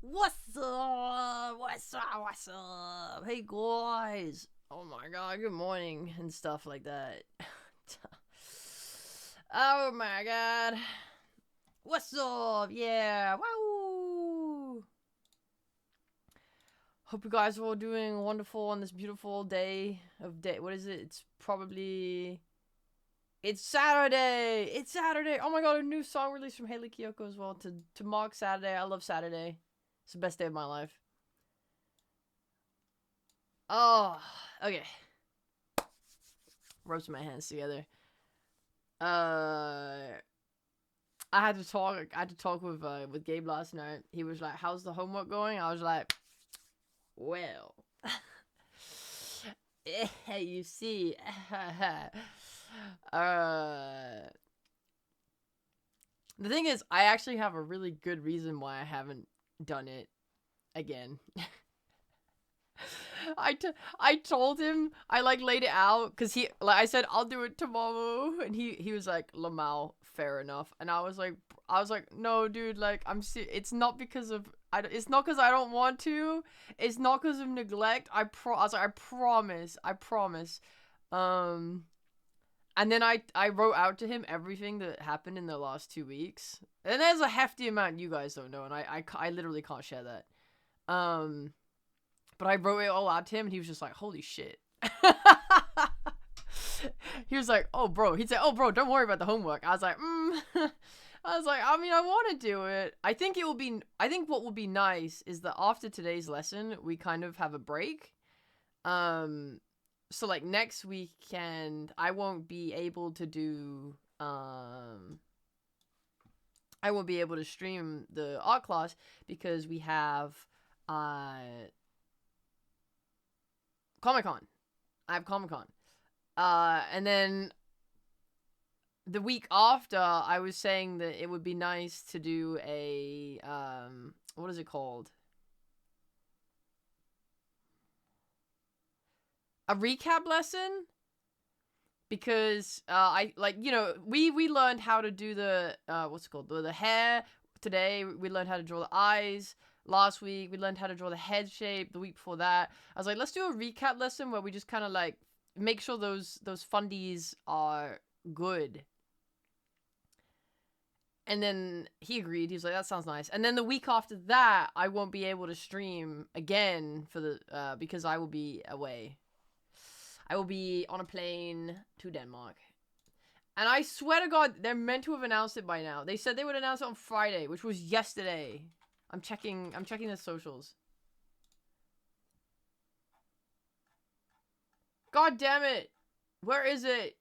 What's up? What's up? What's up? Hey guys. Oh my god, good morning and stuff like that. Oh my god. What's up? Yeah. Wow. Hope you guys are all doing wonderful on this beautiful day of day. What is it? It's Saturday. It's Saturday. Oh my god, a new song released from Haley Kiyoko as well to mark Saturday. I love Saturday. It's the best day of my life. Oh, okay. Rubbing my hands together. I had to talk. I had to talk with Gabe last night. He was like, "How's the homework going?" I was like, "Well, you see, the thing is, I actually have a really good reason why I haven't done it again." I told him, I like laid it out because I said I'll do it tomorrow, and he was like, Lamau, fair enough. And I was like, no dude, like it's not because of it's not because I don't want to, it's not because of neglect. I was like, I promise. And then I wrote out to him everything that happened in the last 2 weeks, and there's a hefty amount you guys don't know, and I literally can't share that. But I wrote it all out to him, and he was just like, holy shit. He was like, oh, bro. He'd say, oh, bro, don't worry about the homework. I was like, I was like, I mean, I want to do it. I think what will be nice is that after today's lesson, we kind of have a break. So, like, next weekend, I won't be able to do, I won't be able to stream the art class because we have, Comic-Con. I have Comic-Con. And then the week after, I was saying that it would be nice to do a, what is it called? A recap lesson? Because, we learned how to do the, what's it called? The hair. Today, we learned how to draw the eyes. Last week, we learned how to draw the head shape. The week before that, I was like, let's do a recap lesson where we just kind of, like, make sure those fundies are good. And then he agreed. He was like, that sounds nice. And then the week after that, I won't be able to stream again for the because I will be away. I will be on a plane to Denmark. And I swear to God, they're meant to have announced it by now. They said they would announce it on Friday, which was yesterday. I'm checking the socials. God damn it. Where is it?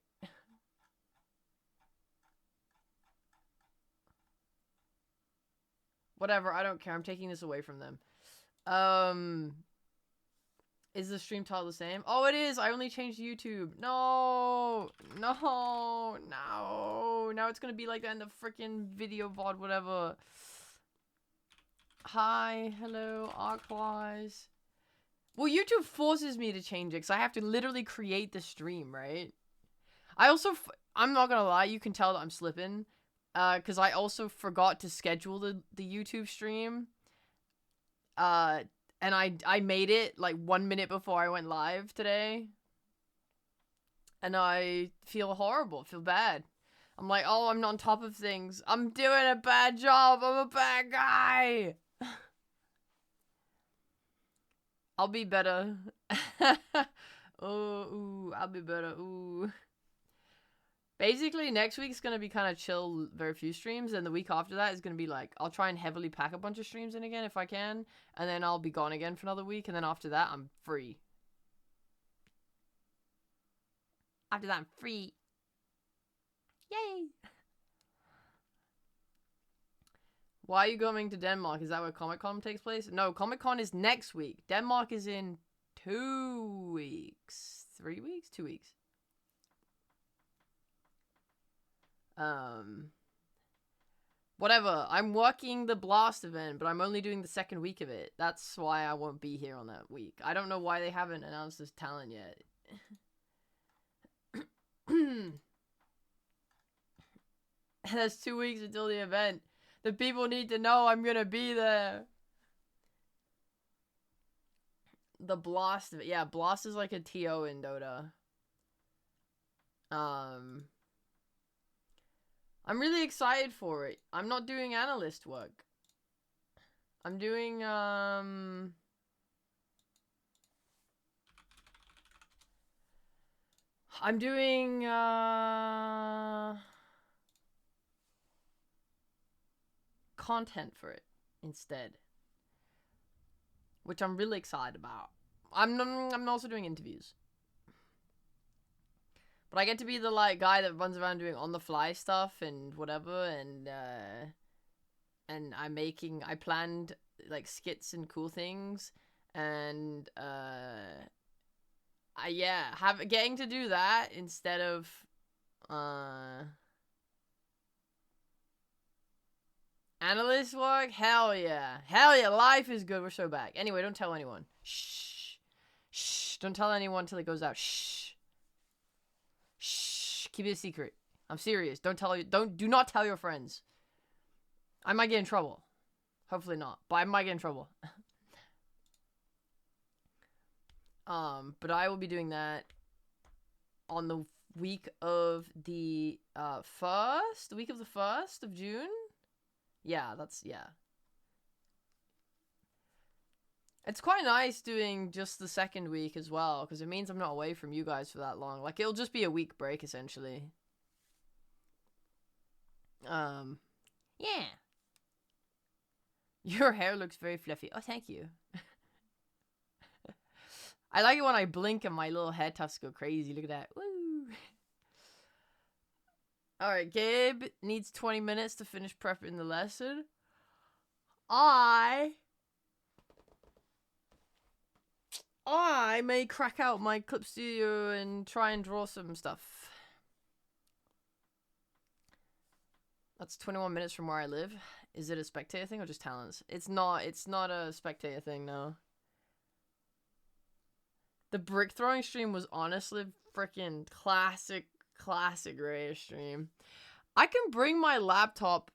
Whatever, I don't care. I'm taking this away from them. Is the stream title the same? Oh, it is. I only changed YouTube. No. No. No. Now it's gonna be like that in the freaking video VOD, whatever. Hi. Hello. Arcwise. Well, YouTube forces me to change it because I have to literally create the stream, right? I'm not gonna lie, you can tell that I'm slipping. Because I also forgot to schedule the YouTube stream. And I made it like 1 minute before I went live today. And I feel horrible, feel bad. I'm like, oh, I'm not on top of things. I'm doing a bad job. I'm a bad guy. I'll be better. Oh, ooh, I'll be better. Ooh. Basically, next week's gonna be kind of chill, very few streams, and the week after that is gonna be like, I'll try and heavily pack a bunch of streams in again if I can, and then I'll be gone again for another week, and then after that, I'm free. After that, I'm free. Yay! Why are you going to Denmark? Is that where Comic-Con takes place? No, Comic-Con is next week. Denmark is in 2 weeks. 3 weeks? 2 weeks. Whatever. I'm working the Blast event, but I'm only doing the second week of it. That's why I won't be here on that week. I don't know why they haven't announced this talent yet. That's 2 weeks until the event. The people need to know I'm gonna be there. the Blast of it. Yeah, Blast is like a TO in Dota. I'm really excited for it. I'm not doing analyst work. I'm doing content for it instead, which I'm really excited about. I'm also doing interviews, but I get to be the like guy that runs around doing on the fly stuff and whatever, and I planned like skits and cool things, and getting to do that instead of analyst work. Hell yeah, life is good. We're so back. Anyway, don't tell anyone. Shh, don't tell anyone till it goes out. Shh, keep it a secret. I'm serious. Do not tell your friends. I might get in trouble. Hopefully not, but I might get in trouble. But I will be doing that on the week of the 1st of June. Yeah. It's quite nice doing just the second week as well, because it means I'm not away from you guys for that long. Like, it'll just be a week break, essentially. Yeah. Your hair looks very fluffy. Oh, thank you. I like it when I blink and my little hair tufts go crazy. Look at that. Woo! Alright, Gabe needs 20 minutes to finish prepping the lesson. I may crack out my clip studio and try and draw some stuff. That's 21 minutes from where I live. Is it a spectator thing or just talents? It's not a spectator thing, no. The brick throwing stream was honestly freaking classic rare stream. I can bring my laptop.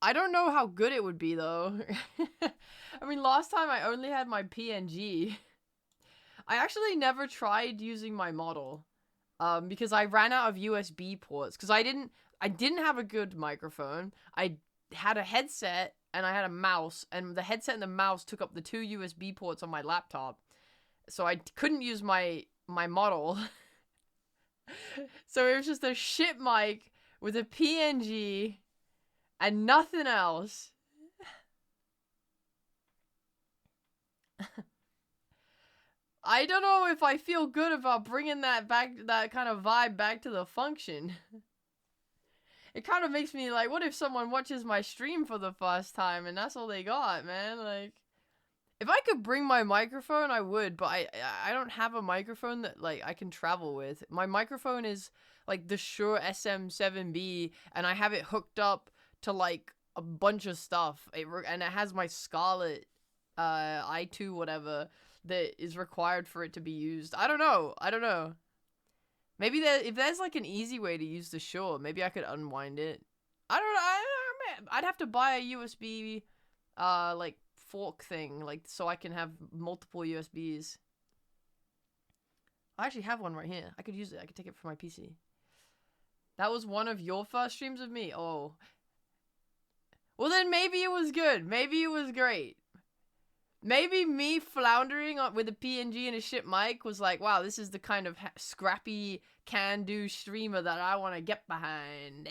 I don't know how good it would be though. I mean, last time I only had my PNG. I actually never tried using my model, because I ran out of USB ports. Because I didn't have a good microphone. I had a headset and I had a mouse, and the headset and the mouse took up the 2 USB ports on my laptop, so I couldn't use my model. So it was just a shit mic with a PNG and nothing else. I don't know if I feel good about bringing that kind of vibe back to the function. It kind of makes me like, what if someone watches my stream for the first time and that's all they got, man? Like, if I could bring my microphone, I would, but I don't have a microphone that, like, I can travel with. My microphone is, like, the Shure SM7B, and I have it hooked up to, like, a bunch of stuff. And it has my Scarlett i2 whatever that is required for it to be used. I don't know. Maybe if there's, like, an easy way to use the Shure, maybe I could unwind it. I don't know. I'd have to buy a USB, like, fork thing, like, so I can have multiple USBs. I actually have one right here. I could use it. I could take it for my PC. That was one of your first streams of me. Oh. Well, then maybe it was good. Maybe it was great. Maybe me floundering with a PNG and a shit mic was like, wow, this is the kind of scrappy, can-do streamer that I want to get behind.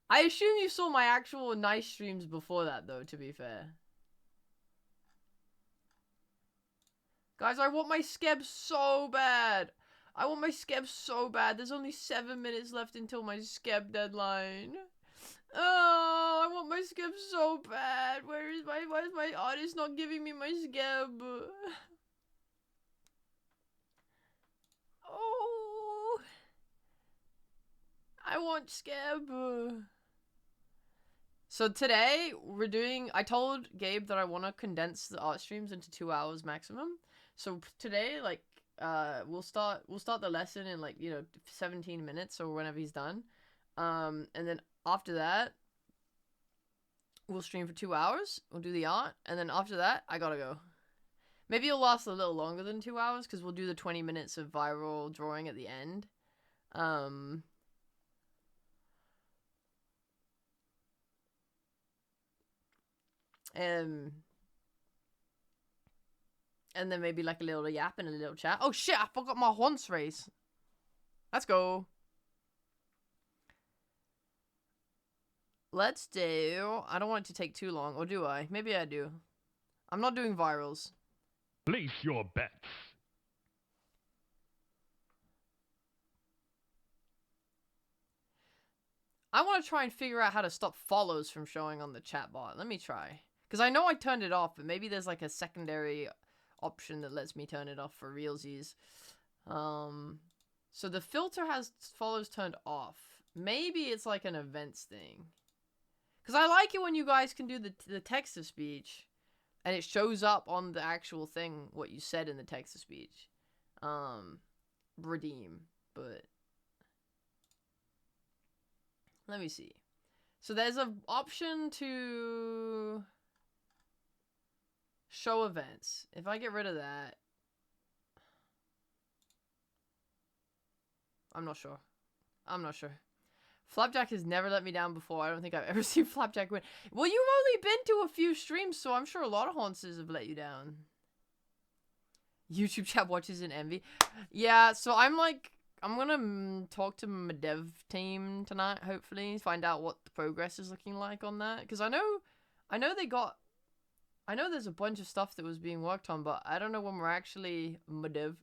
I assume you saw my actual nice streams before that, though, to be fair. Guys, I want my skeb so bad. There's only 7 minutes left until my skeb deadline. Oh, I want my skeb so bad. Why is my artist not giving me my skeb? Oh, I want skeb. So today I told Gabe that I want to condense the art streams into 2 hours maximum. So today, like, we'll start the lesson in, like, 17 minutes or whenever he's done. And then after that, we'll stream for 2 hours. We'll do the art, and then after that, I gotta go. Maybe it'll last a little longer than 2 hours, because we'll do the 20 minutes of viral drawing at the end. And then maybe like a little yap and a little chat. Oh shit, I forgot my horns race. Let's go. Let's do... I don't want it to take too long, or do I? Maybe I do. I'm not doing virals. Place your bets. I want to try and figure out how to stop follows from showing on the chat bot. Let me try. Because I know I turned it off, but maybe there's like a secondary option that lets me turn it off for realsies. So the filter has follows turned off. Maybe it's like an events thing. Because I like it when you guys can do the text-to-speech, and it shows up on the actual thing, what you said in the text-to-speech. Redeem, but... Let me see. So there's an option to show events. If I get rid of that, I'm not sure. I'm not sure. Flapjack has never let me down before. I don't think I've ever seen Flapjack win. Well, you've only been to a few streams, so I'm sure a lot of haunces have let you down. YouTube chat watches in envy. Yeah, so I'm like... I'm gonna talk to my dev team tonight, hopefully, find out what the progress is looking like on that. Because I know there's a bunch of stuff that was being worked on, but I don't know when we're actually, my dev,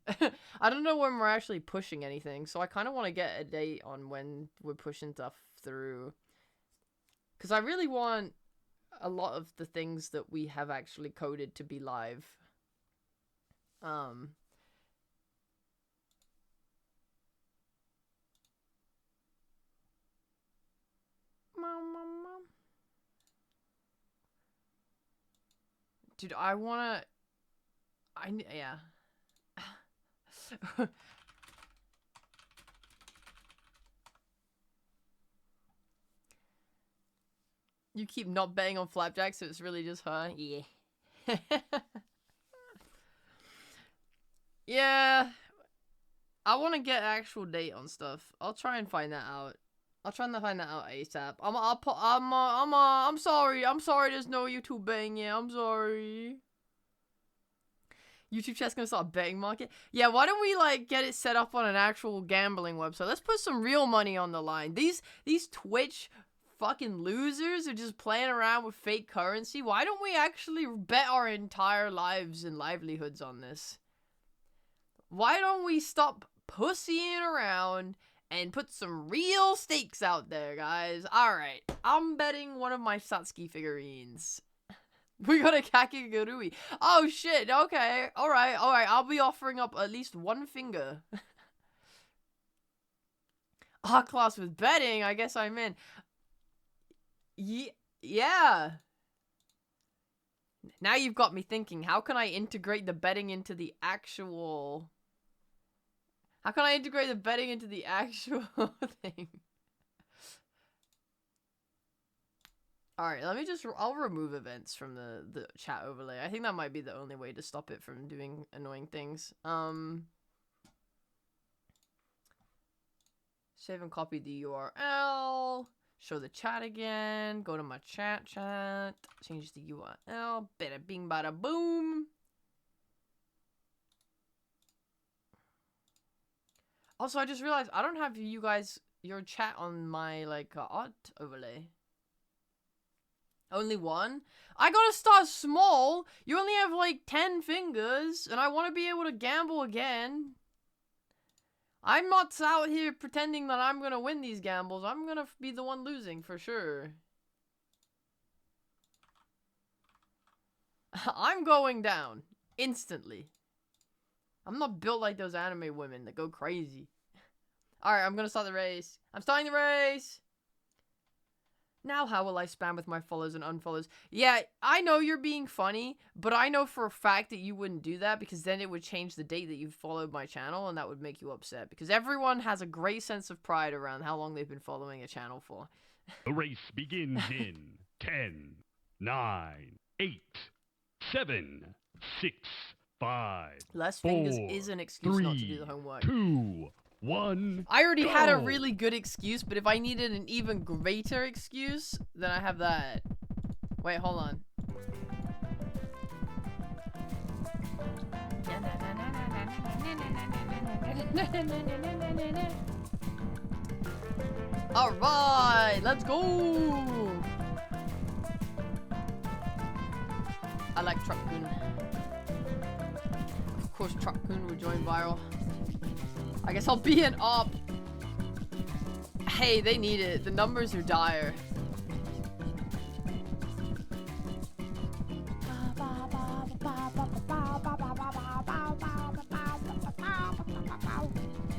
I don't know when we're actually pushing anything. So I kind of want to get a date on when we're pushing stuff through. Because I really want a lot of the things that we have actually coded to be live. Dude, I wanna... yeah. You keep not betting on Flapjack, so it's really just her? Yeah. Yeah. I want to get an actual date on stuff. I'll try and find that out. I'll try and find that out ASAP. I'm sorry. I'm sorry there's no YouTube betting yet. I'm sorry. YouTube chat's gonna start betting market. Yeah, why don't we like get it set up on an actual gambling website? Let's put some real money on the line. These Twitch fucking losers are just playing around with fake currency. Why don't we actually bet our entire lives and livelihoods on this? Why don't we stop pussying around and put some real stakes out there, guys? Alright, I'm betting one of my Satsuki figurines. We got a Kakegurui. Oh shit, okay. Alright. I'll be offering up at least one finger. R-class with betting, I guess I'm in. Yeah. Now you've got me thinking, how can I integrate the betting into the actual... How can I integrate the betting into the actual thing? Alright, let me just... I'll remove events from the chat overlay. I think that might be the only way to stop it from doing annoying things. Save and copy the URL. Show the chat again. Go to my chat. Change the URL. Bada bing bada boom. Also, I just realized I don't have you guys, your chat on my, like, art overlay. Only one? I gotta start small! You only have, like, 10 fingers, and I want to be able to gamble again. I'm not out here pretending that I'm gonna win these gambles. I'm gonna be the one losing, for sure. I'm going down. Instantly. I'm not built like those anime women that go crazy. Alright, I'm gonna start the race. I'm starting the race! Now how will I spam with my follows and unfollows? Yeah, I know you're being funny, but I know for a fact that you wouldn't do that because then it would change the date that you followed my channel and that would make you upset. Because everyone has a great sense of pride around how long they've been following a channel for. The race begins in 10, 9, 8, 7, 6, 5, Less fingers 4, is an excuse not to do 3, the homework. 2, 1. I already had a go. really good excuse, but if I needed an even greater excuse, then I have that. Wait, hold on. Alright, let's go! I like Truckcoon. Of course, Truckcoon will join viral. I guess I'll be an op. Hey, they need it. The numbers are dire.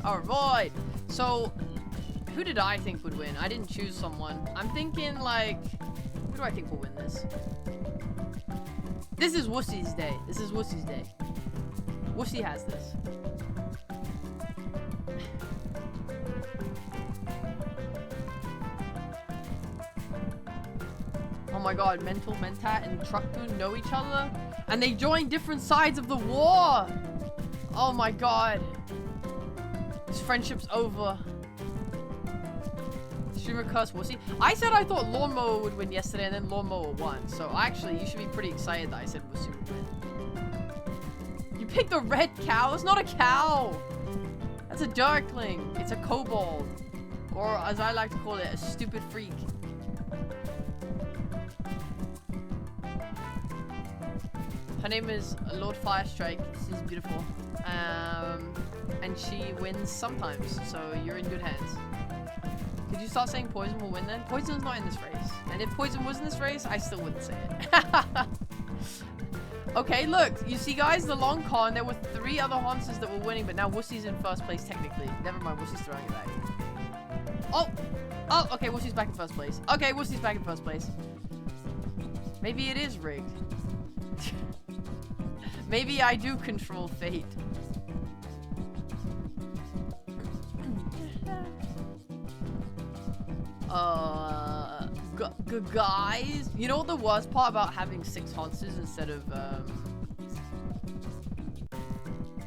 Alright, so who did I think would win? I didn't choose someone. I'm thinking like, who do I think will win this? This is Wussy's day. This is Wussy's day. Wussy has this. Oh my god, Mental, Mentat, and Truckboon know each other? And they join different sides of the war! Oh my god. This friendship's over. Streamer curse Wussy. I said I thought Lawnmower would win yesterday and then Lawnmower won. So actually, you should be pretty excited that I said Wussy would win. You picked a red cow? It's not a cow! That's a Darkling. It's a kobold. Or as I like to call it, a stupid freak. Her name is Lord Firestrike. She's beautiful. And she wins sometimes, so you're in good hands. Could you start saying Poison will win then? Poison's not in this race. And if Poison was in this race, I still wouldn't say it. Okay, look. You see, guys, the long con, there were 3 other Haunsters that were winning, but now Wussy's in first place, technically. Never mind, Wussy's throwing it back. Oh! Oh, okay, Wussy's back in first place. Okay, Wussy's back in first place. Maybe it is rigged. Maybe I do control fate. Guys, you know what the worst part about having 6 Haunsters instead of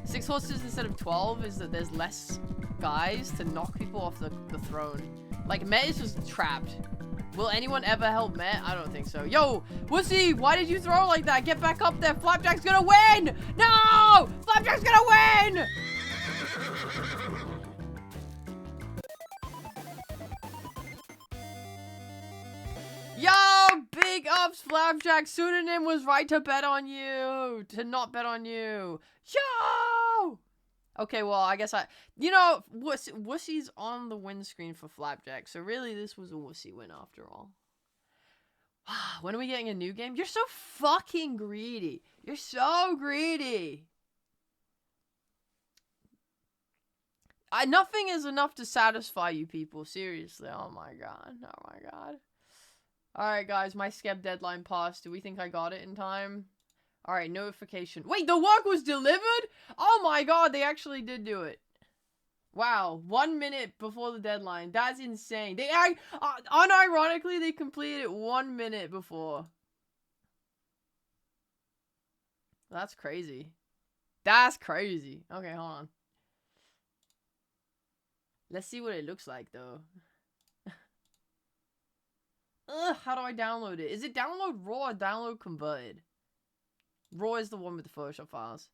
6 Haunsters instead of 12 is that there's less guys to knock people off the throne. Like, Met is just trapped. Will anyone ever help Met? I don't think so. Yo, Wussy, why did you throw like that? Get back up there. Flapjack's gonna win! No! Flapjack's gonna win! Yo, big ups, Flapjack. Pseudonym was right to bet on you. To not bet on you. Yo! Okay, well, I guess you know, Wussy's on the win screen for Flapjack, so really this was a Wussy win after all. When are we getting a new game? You're so fucking greedy. You're so greedy. Nothing is enough to satisfy you people, seriously. Oh my god, oh my god. Alright, guys, my Skeb deadline passed. Do we think I got it in time? Alright, notification. Wait, the work was delivered? Oh my god, they actually did do it. Wow, 1 minute before the deadline. That's insane. They unironically, they completed it 1 minute before. That's crazy. That's crazy. Okay, hold on. Let's see what it looks like, though. Ugh, how do I download it? Is it download raw or download converted? Raw is the one with the Photoshop files.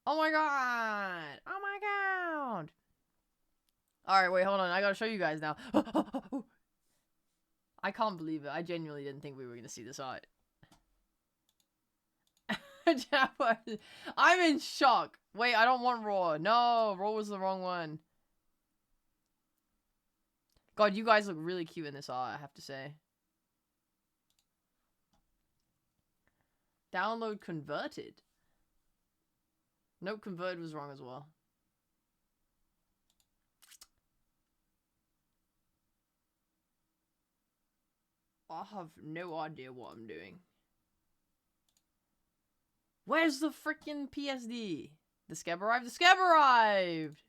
Oh my god! Oh my god! Alright, wait, hold on. I gotta show you guys now. I can't believe it. I genuinely didn't think we were gonna see this art. I'm in shock. Wait, I don't want raw. No, raw was the wrong one. God, you guys look really cute in this art, I have to say. Download converted. Nope, converted was wrong as well. I have no idea what I'm doing. Where's the freaking PSD? The Skeb arrived? The Skeb arrived!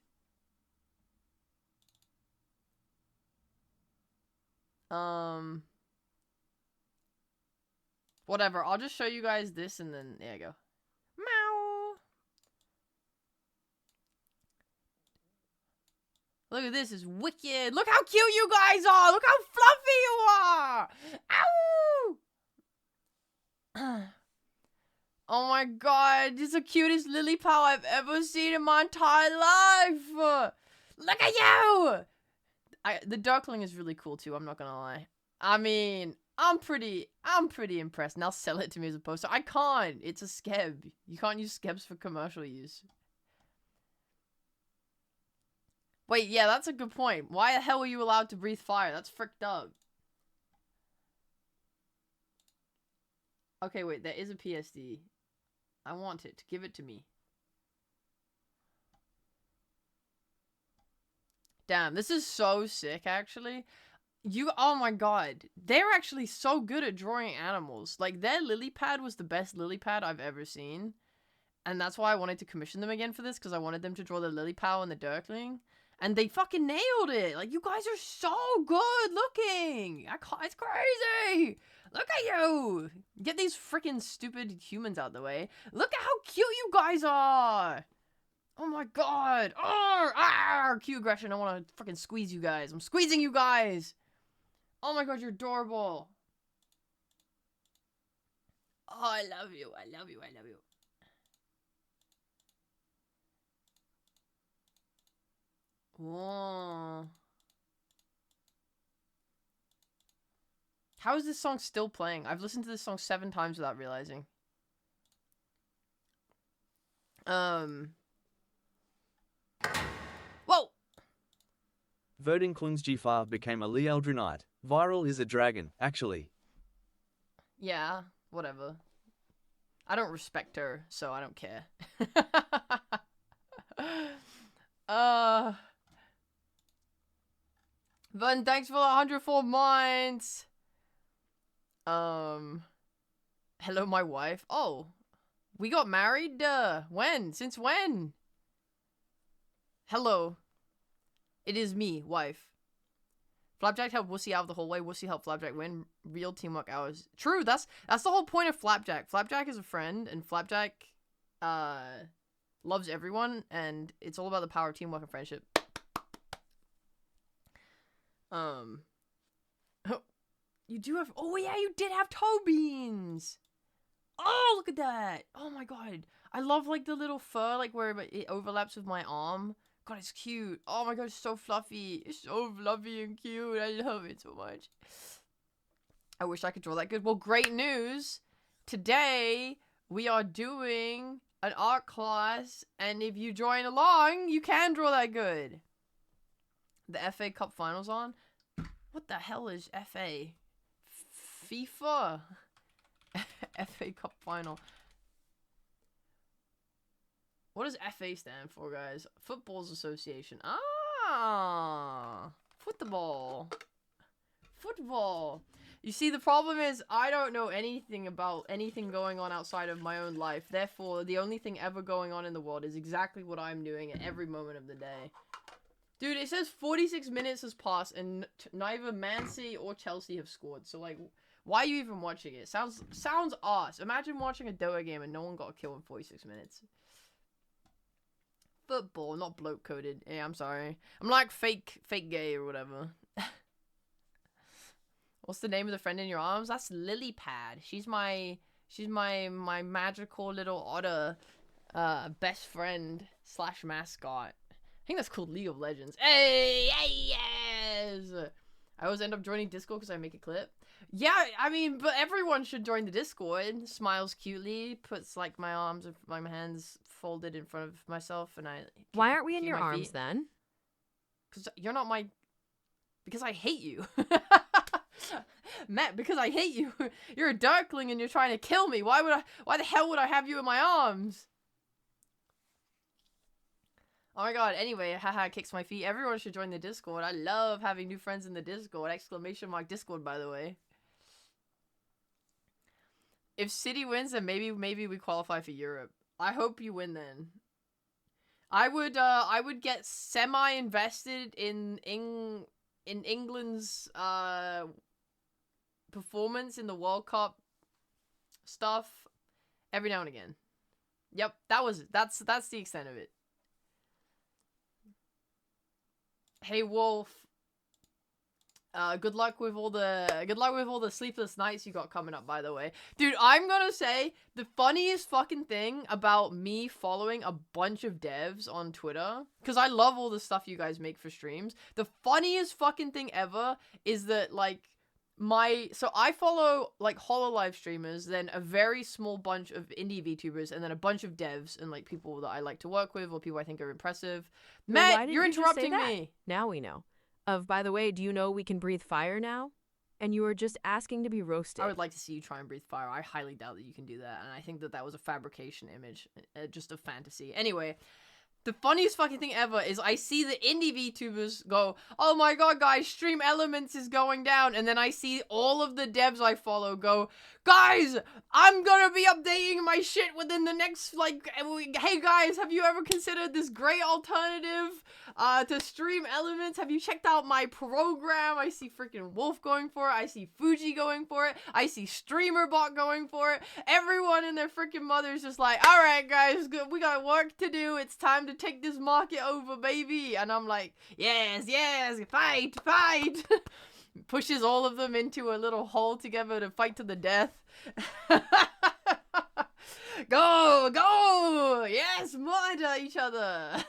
Whatever, I'll just show you guys this and then, there you go. Look at this. It's wicked. Look how cute you guys are. Look how fluffy you are. Ow! Oh my god. This is the cutest lily pal I've ever seen in my entire life. Look at you. The Darkling is really cool too. I'm not gonna lie. I mean, I'm pretty impressed. Now sell it to me as a poster. I can't. It's a skeb. You can't use skebs for commercial use. Wait, yeah, that's a good point. Why the hell are you allowed to breathe fire? That's fricked up. Okay, wait, there is a PSD. I want it. Give it to me. Damn, this is so sick, actually. Oh my god. They're actually so good at drawing animals. Like, their lily pad was the best lily pad I've ever seen. And that's why I wanted to commission them again for this, because I wanted them to draw the lily pal and the Dirkling. And they fucking nailed it. Like, you guys are so good looking. It's crazy. Look at you. Get these freaking stupid humans out the way. Look at how cute you guys are. Oh my god. Cute aggression. I want to freaking squeeze you guys. I'm squeezing you guys. Oh my god, you're adorable. Oh, I love you. I love you. I love you. Whoa. How is this song still playing? I've listened to this song 7 times without realizing. Whoa! Verdun Klungsgefahr became a Lealdrinite. Viral is a dragon, actually. Yeah, whatever. I don't respect her, so I don't care. Vern, thanks for the 104 months. Hello, my wife. Oh, we got married? When? Since when? Hello. It is me, wife. Flapjack helped Wussy out of the hallway. Wussy helped Flapjack win. Real teamwork hours. True, that's the whole point of Flapjack. Flapjack is a friend, and Flapjack, loves everyone, and it's all about the power of teamwork and friendship. You do have, oh yeah, you did have toe beans. Oh, look at that. Oh my god. I love, like, the little fur, like, where it overlaps with my arm. God, it's cute. Oh my god, it's so fluffy. It's so fluffy and cute. I love it so much. I wish I could draw that good. Well, great news. Today, we are doing an art class, and if you join along, you can draw that good. The FA Cup Finals on? What the hell is FA? FIFA? FA Cup Final. What does FA stand for, guys? Football's Association. Ah! Football. Football. You see, the problem is, I don't know anything about anything going on outside of my own life. Therefore, the only thing ever going on in the world is exactly what I'm doing at every moment of the day. Dude, it says 46 minutes has passed, and neither Man City or Chelsea have scored. So, like, why are you even watching it? Sounds ass. Imagine watching a Dota game and no one got a kill in 46 minutes. Football, not bloke coded. Yeah, I'm sorry. I'm like fake gay or whatever. What's the name of the friend in your arms? That's Lilypad. She's my magical little otter best friend / mascot. I think that's called League of Legends. Hey, yes! I always end up joining Discord because I make a clip. Yeah, I mean, but everyone should join the Discord. Smiles cutely, puts, like, my arms, my hands folded in front of myself, and I... Why aren't we in your arms, then? Because you're not my... Because I hate you. Matt, because I hate you. You're a Darkling and you're trying to kill me. Why the hell would I have you in my arms? Oh my god, anyway, haha, kicks my feet. Everyone should join the Discord. I love having new friends in the Discord. ! Discord, by the way. If City wins, then maybe we qualify for Europe. I hope you win then. I would get semi-invested in England's performance in the World Cup stuff every now and again. Yep, that's the extent of it. Hey Wolf. Good luck with all the sleepless nights you got coming up, by the way. Dude, I'm gonna say the funniest fucking thing about me following a bunch of devs on Twitter, because I love all the stuff you guys make for streams. The funniest fucking thing ever is that, like, so I follow, like, HoloLive streamers, then a very small bunch of indie VTubers, and then a bunch of devs and, like, people that I like to work with or people I think are impressive. Well, why Matt, didn't you're you just say interrupting that? me. Now we know. By the way, do you know we can breathe fire now? And you were just asking to be roasted. I would like to see you try and breathe fire. I highly doubt that you can do that, and I think that that was a fabrication image, just a fantasy. Anyway, the funniest fucking thing ever is I see the indie VTubers go, oh my god, guys, Stream Elements is going down, and then I see all of the devs I follow go, guys, I'm gonna be updating my shit within the next, like, hey guys, have you ever considered this great alternative to Stream Elements? Have you checked out my program? I see freaking Wolf going for it. I see Fuji going for it. I see StreamerBot going for it. Everyone and their freaking mother's just like, alright guys, we got work to do. It's time to take this market over, baby. And I'm like, yes, yes, fight, fight. Pushes all of them into a little hole together to fight to the death. Go, go, yes, murder each other.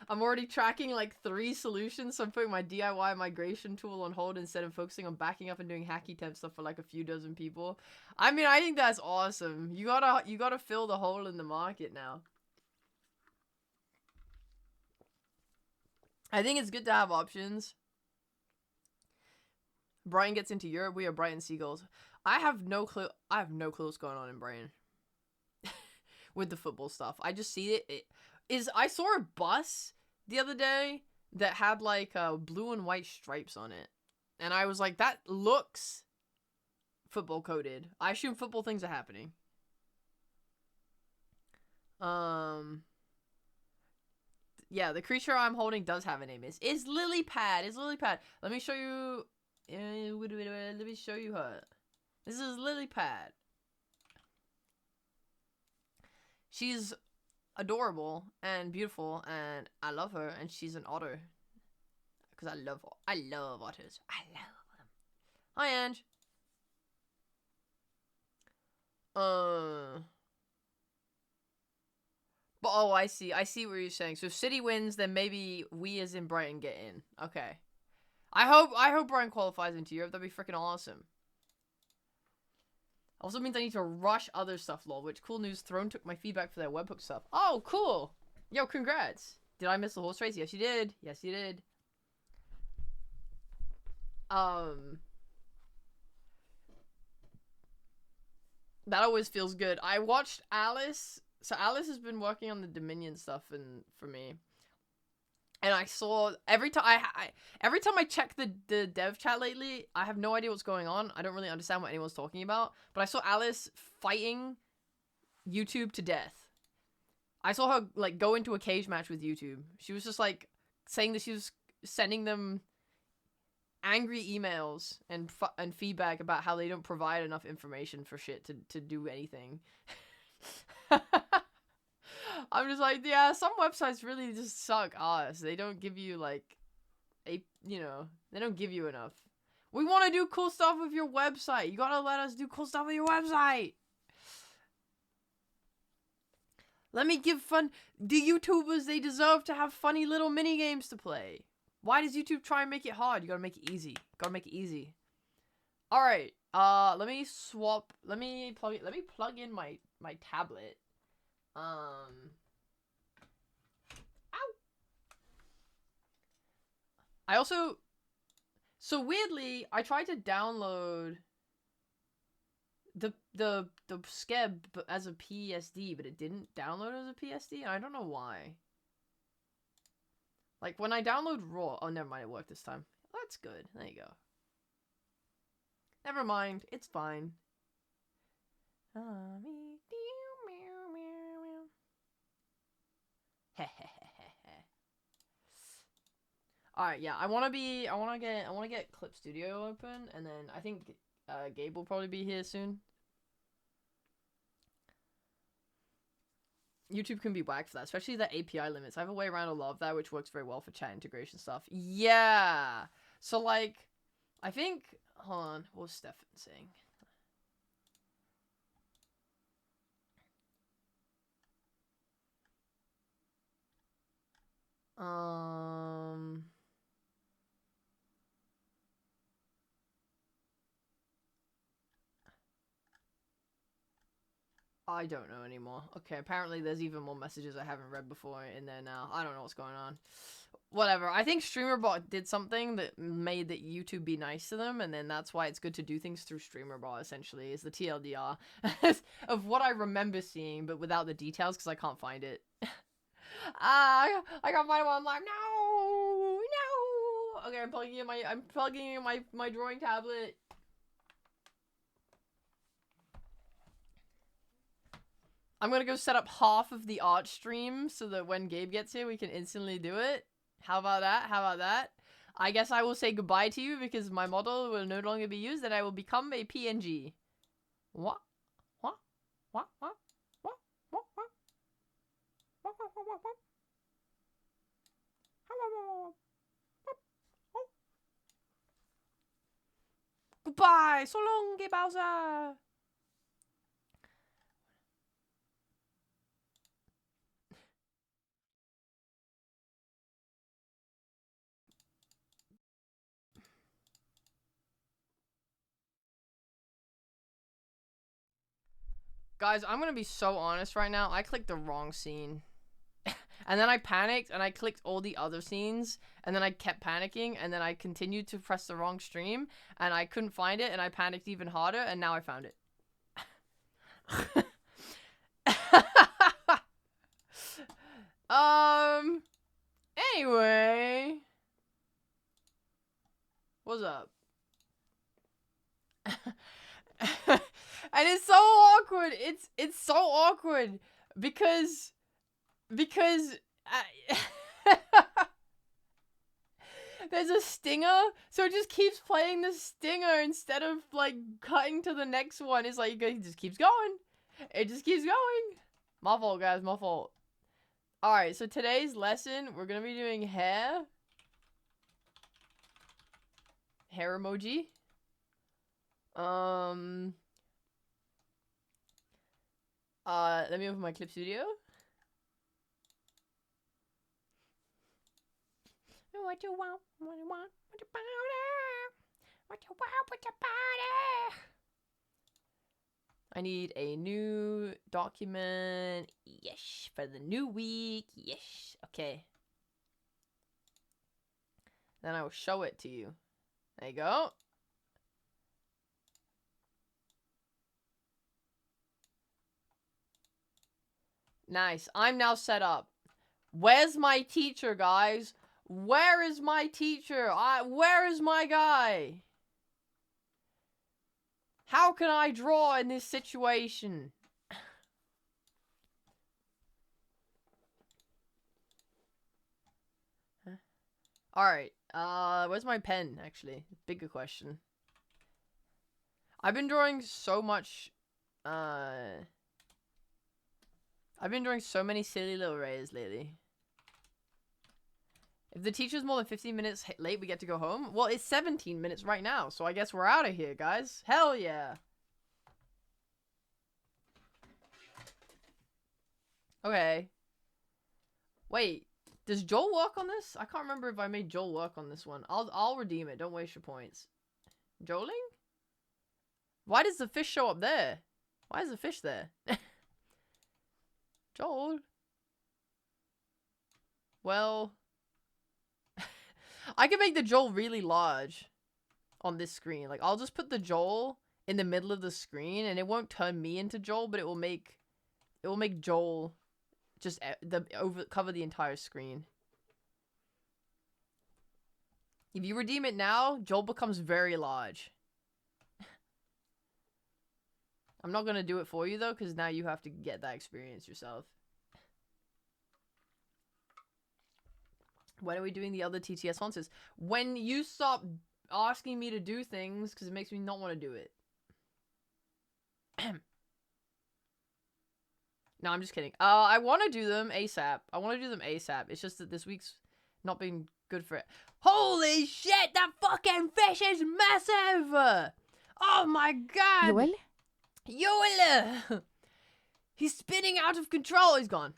I'm already tracking like 3 solutions, so I'm putting my DIY migration tool on hold instead of focusing on backing up and doing hacky temp stuff for like a few dozen people. I mean, I think that's awesome. You gotta fill the hole in the market now. I think it's good to have options. Brian gets into Europe. We are Brighton Seagulls. I have no clue. I have no clue what's going on in Brighton with the football stuff. I just see it. I saw a bus the other day that had like blue and white stripes on it, and I was like, that looks football coded. I assume football things are happening. Yeah, the creature I'm holding does have a name. It's Lilypad. It's Lilypad. Let me show you. Let me show you her. This is Lilypad. She's adorable and beautiful, and I love her. And she's an otter because I love otters. I love them. Hi, Ange. But oh, I see what you're saying. So if City wins, then maybe we as in Brighton get in. Okay. I hope Brighton qualifies into Europe. That'd be freaking awesome. Also means I need to rush other stuff, lol. Which, cool news, Throne took my feedback for their webhook stuff. Oh, cool. Yo, congrats. Did I miss the horse race? Yes, you did. Yes, you did. That always feels good. I watched Alice. So Alice has been working on the Dominion stuff for me. And I saw every time I check the dev chat lately, I have no idea what's going on. I don't really understand what anyone's talking about. But I saw Alice fighting YouTube to death. I saw her like go into a cage match with YouTube. She was just like saying that she was sending them angry emails and feedback about how they don't provide enough information for shit to do anything. I'm just like, yeah, some websites really just suck ass. They don't give you like they don't give you enough. We want to do cool stuff with your website. You gotta let us do cool stuff with your website. Let me give fun. The YouTubers, they deserve to have funny little mini games to play. Why does YouTube try and make it hard? You gotta make it easy. Gotta make it easy. All right. Let me plug in my tablet. Ow. I also, so weirdly, I tried to download the Skeb as a PSD, but it didn't download as a PSD, and I don't know why. Like, when I download RAW... Oh, never mind, it worked this time. That's good. There you go. Never mind. It's fine. Alright, yeah. I wanna get Clip Studio open, and then I think Gabe will probably be here soon. YouTube can be whack for that, especially the API limits. I have a way around a lot of that, which works very well for chat integration stuff. Yeah. So like, I think. Hold on. What was Stefan saying? I don't know anymore. Okay, apparently there's even more messages I haven't read before in there now. I don't know what's going on. Whatever. I think StreamerBot did something that made that YouTube be nice to them, and then that's why it's good to do things through StreamerBot, essentially, is the TLDR of what I remember seeing, but without the details, because I can't find it. I can't find it while I'm like, no! No! Okay, I'm plugging in my drawing tablet. I'm gonna go set up half of the art stream so that when Gabe gets here, we can instantly do it. How about that? How about that? I guess I will say goodbye to you because my model will no longer be used and I will become a PNG. What? What? What? What? What? What? What? What? What? What? What? Goodbye! So long, Gabe Bowser! Guys, I'm gonna be so honest right now. I clicked the wrong scene. And then I panicked and I clicked all the other scenes. And then I kept panicking. And then I continued to press the wrong stream. And I couldn't find it. And I panicked even harder. And now I found it. Anyway. What's up? And it's so awkward. It's so awkward because there's a stinger, so it just keeps playing the stinger instead of like cutting to the next one. It's like it just keeps going. It just keeps going. My fault, guys. My fault. All right. So today's lesson, we're gonna be doing hair emoji. Let me open my clip studio. What you want? What you want? What you want? What you want? What you want? I need a new document. Yes, for the new week. Yes. Okay. Then I will show it to you. There you go. Nice. I'm now set up. Where's my teacher, guys? Where is my teacher? Where is my guy? How can I draw in this situation? Huh? Alright. Where's my pen, actually? Bigger question. I've been drawing so much, I've been drawing so many silly little rays lately. If the teacher's more than 15 minutes late, we get to go home? Well, it's 17 minutes right now, so I guess we're out of here, guys. Hell yeah. Okay. Wait, does Joel work on this? I can't remember if I made Joel work on this one. I'll redeem it. Don't waste your points. Joeling? Why does the fish show up there? Why is the fish there? Joel? Well, I can make the Joel really large on this screen. Like, I'll just put the Joel in the middle of the screen, and it won't turn me into Joel, but it will make Joel just cover the entire screen. If you redeem it now, Joel becomes very large. I'm not gonna do it for you though, because now you have to get that experience yourself. When are we doing the other TTS sponsors? When you stop asking me to do things, because it makes me not want to do it. No, I'm just kidding. I want to do them ASAP. It's just that this week's not been good for it. Holy shit, that fucking fish is massive! Oh my god! Joel? Joel! He's spinning out of control. He's gone.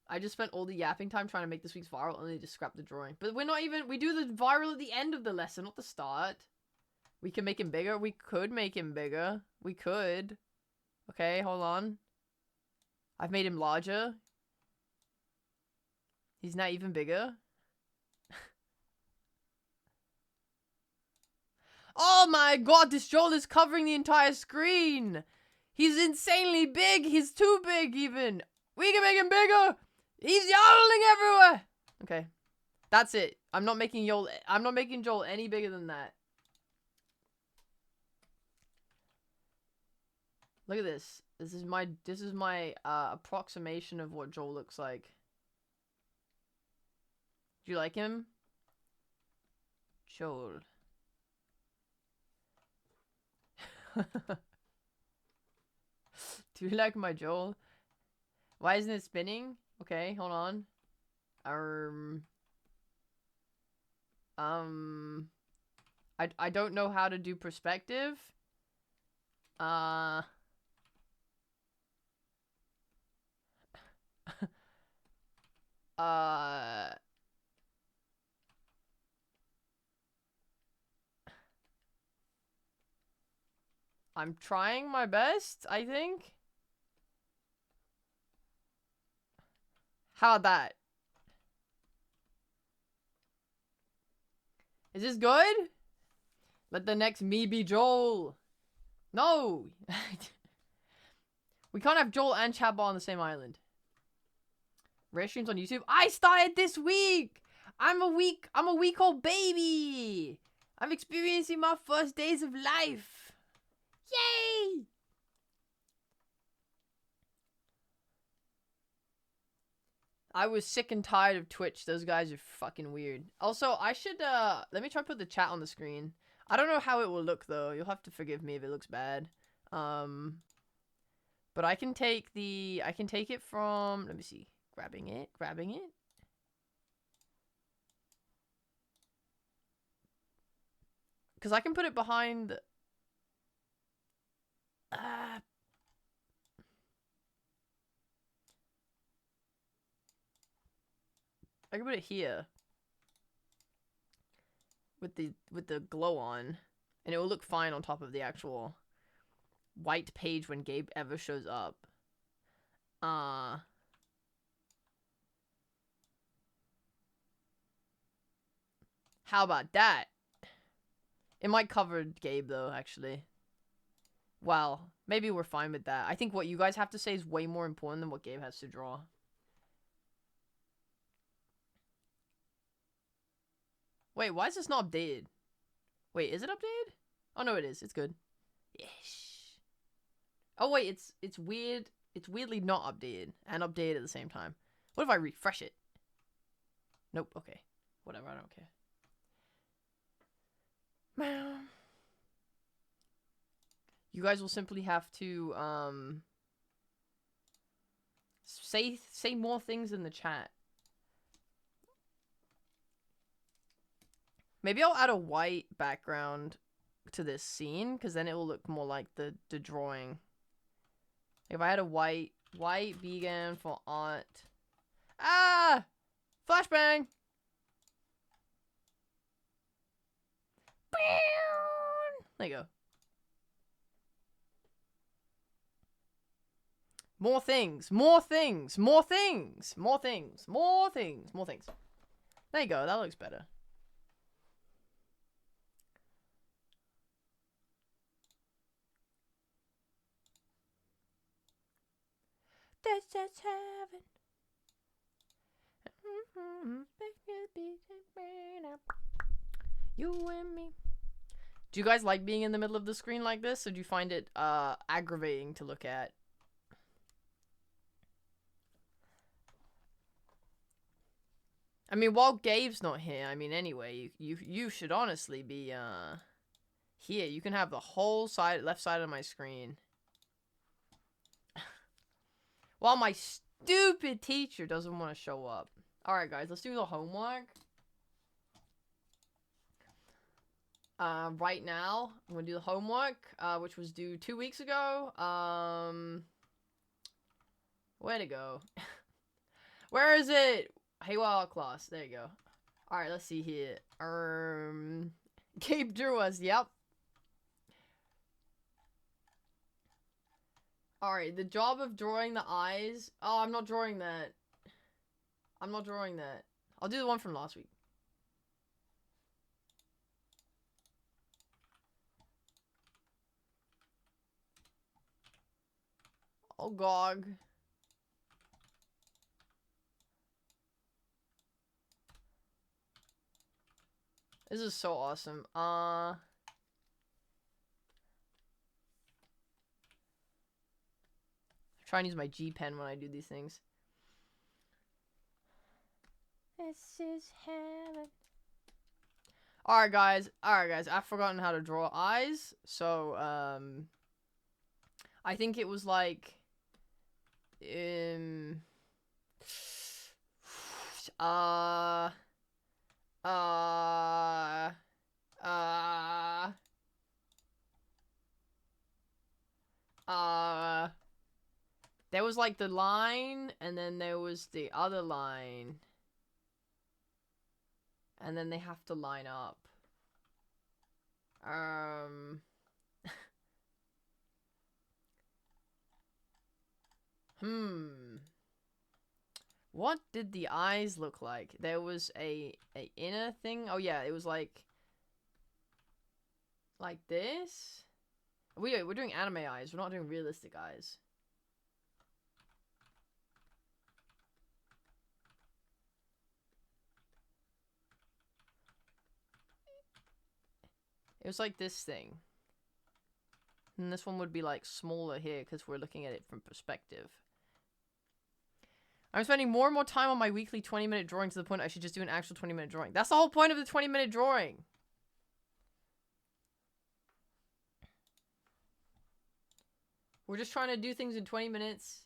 I just spent all the yapping time trying to make this week's viral and they just scrapped the drawing. But we're not even... We do the viral at the end of the lesson, not the start. We can make him bigger. We could make him bigger. We could. Okay, hold on. I've made him larger. He's not even bigger. Oh my god, this Joel is covering the entire screen. He's insanely big. He's too big even. We can make him bigger. He's yodeling everywhere. Okay. That's it. I'm not making Joel any bigger than that. Look at this. This is my approximation of what Joel looks like. Do you like him? Joel. Do you like my Joel? Why isn't it spinning? Okay, hold on. I don't know how to do perspective. I'm trying my best, I think. How about that? Is this good? Let the next me be Joel. No! We can't have Joel and Chatbot on the same island. Rare streams on YouTube. I started this week! I'm a week-old baby! I'm experiencing my first days of life! Yay! I was sick and tired of Twitch. Those guys are fucking weird. Also, I should, let me try to put the chat on the screen. I don't know how it will look, though. You'll have to forgive me if it looks bad. But I can take it from, let me see. Grabbing it. Because I can put it behind, I can put it here with the glow on, and it will look fine on top of the actual white page when Gabe ever shows up. How about that? It might cover Gabe though, actually. Well, maybe we're fine with that. I think what you guys have to say is way more important than what Gabe has to draw. Wait, why is this not updated? Wait, is it updated? Oh no, it is. It's good. Yes. Oh wait, it's weird. It's weirdly not updated and updated at the same time. What if I refresh it? Nope. Okay. Whatever. I don't care. You guys will simply have to say more things in the chat. Maybe I'll add a white background to this scene, because then it will look more like the drawing. If I had a white vegan for art. Ah! Flashbang! There you go. More things. There you go. That looks better. That's just heaven. You and me. Do you guys like being in the middle of the screen like this, or do you find it aggravating to look at? I mean, while Gabe's not here, I mean, anyway, you should honestly be Here, you can have the whole side, left side of my screen. While my stupid teacher doesn't want to show up. Alright, guys, let's do the homework. Right now, I'm gonna do the homework, which was due 2 weeks ago. Where to go? Where is it? HEYWOW class. There you go. Alright, let's see here. Gabe drew us, yep. Alright, the job of drawing the eyes. Oh, I'm not drawing that. I'm not drawing that. I'll do the one from last week. Oh, GOG. This is so awesome. Try and use my G pen when I do these things. This is heaven. Alright guys, I've forgotten how to draw eyes. So, I think it was like there was like the line, and then there was the other line. And then they have to line up. What did the eyes look like? There was a inner thing. Oh yeah, it was like this. We're doing anime eyes. We're not doing realistic eyes. It was like this thing. And this one would be like smaller here because we're looking at it from perspective. I'm spending more and more time on my weekly 20-minute drawing to the point I should just do an actual 20-minute drawing. That's the whole point of the 20-minute drawing. We're just trying to do things in 20 minutes.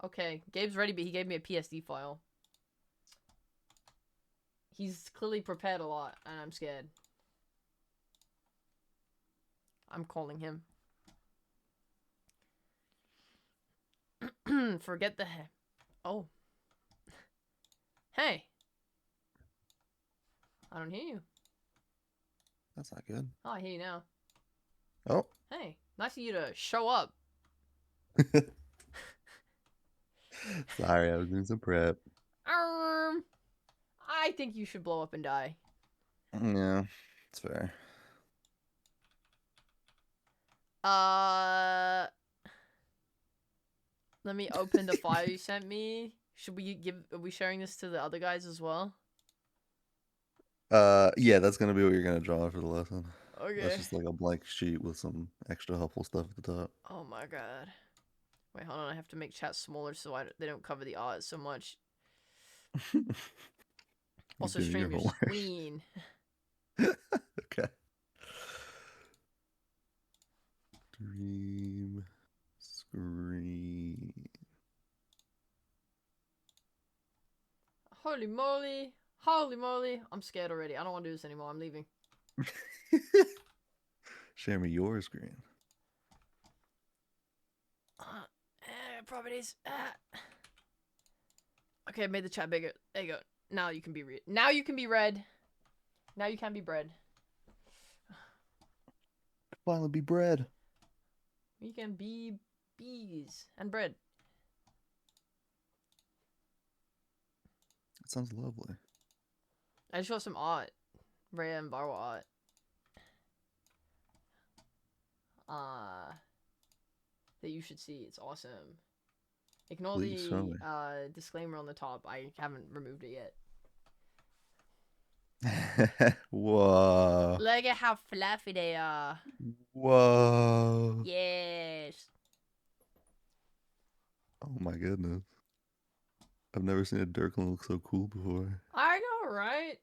Okay, Gabe's ready, but he gave me a PSD file. He's clearly prepared a lot, and I'm scared. I'm calling him. Forget the oh. Hey. I don't hear you. That's not good. Oh, I hear you now. Oh. Hey, nice of you to show up. Sorry, I was doing some prep. I think you should blow up and die. Yeah, it's fair. Let me open the file you sent me. Are we sharing this to the other guys as well? Yeah, that's gonna be what you're gonna draw for the lesson. Okay. That's just like a blank sheet with some extra helpful stuff at the top. Oh my god. Wait, hold on. I have to make chat smaller so they don't cover the odds so much. Also, stream your screen. Okay. Dream screen. Holy moly. Holy moly. I'm scared already. I don't want to do this anymore. I'm leaving. Share me your screen. Properties. Okay, I made the chat bigger. There you go. Now you can be read. Now you can be read. Now you can be bread. Finally be bread. We can be bees and bread. That sounds lovely. I just got some art. Rare and viral art. That you should see. It's awesome. Ignore Please, the disclaimer on the top. I haven't removed it yet. Whoa. Look at how fluffy they are. Whoa. Yes. Oh my goodness. I've never seen a Durkland look so cool before. I know, alright.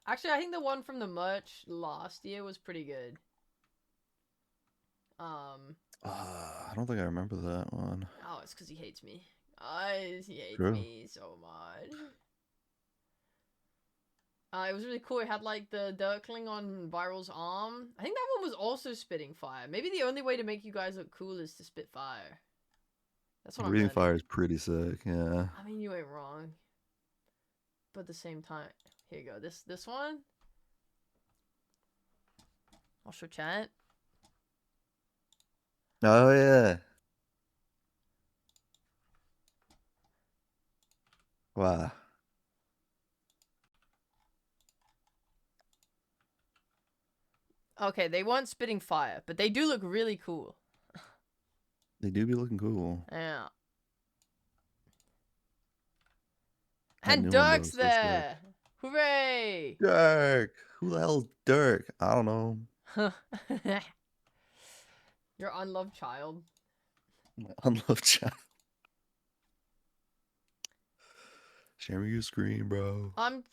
Actually, I think the one from the merch last year was pretty good. I don't think I remember that one. Oh, it's because he hates me. He hates True. me so much. It was really cool. It had like the Dirkling on Viral's arm. I think that one was also spitting fire. Maybe the only way to make you guys look cool is to spit fire. That's what I'm Breathing learning. fire is pretty sick. Yeah. I mean, you ain't wrong. But at the same time, here you go. This one. I'll show chat. Oh yeah. Wow. Okay, they weren't spitting fire, but they do look really cool. They do be looking cool. Yeah. That And new one, though, Dirk's is so sick. there! Hooray! Dirk. Who the hell's Dirk? I don't know. Your unloved child. My unloved child. Share me your screen, bro. I'm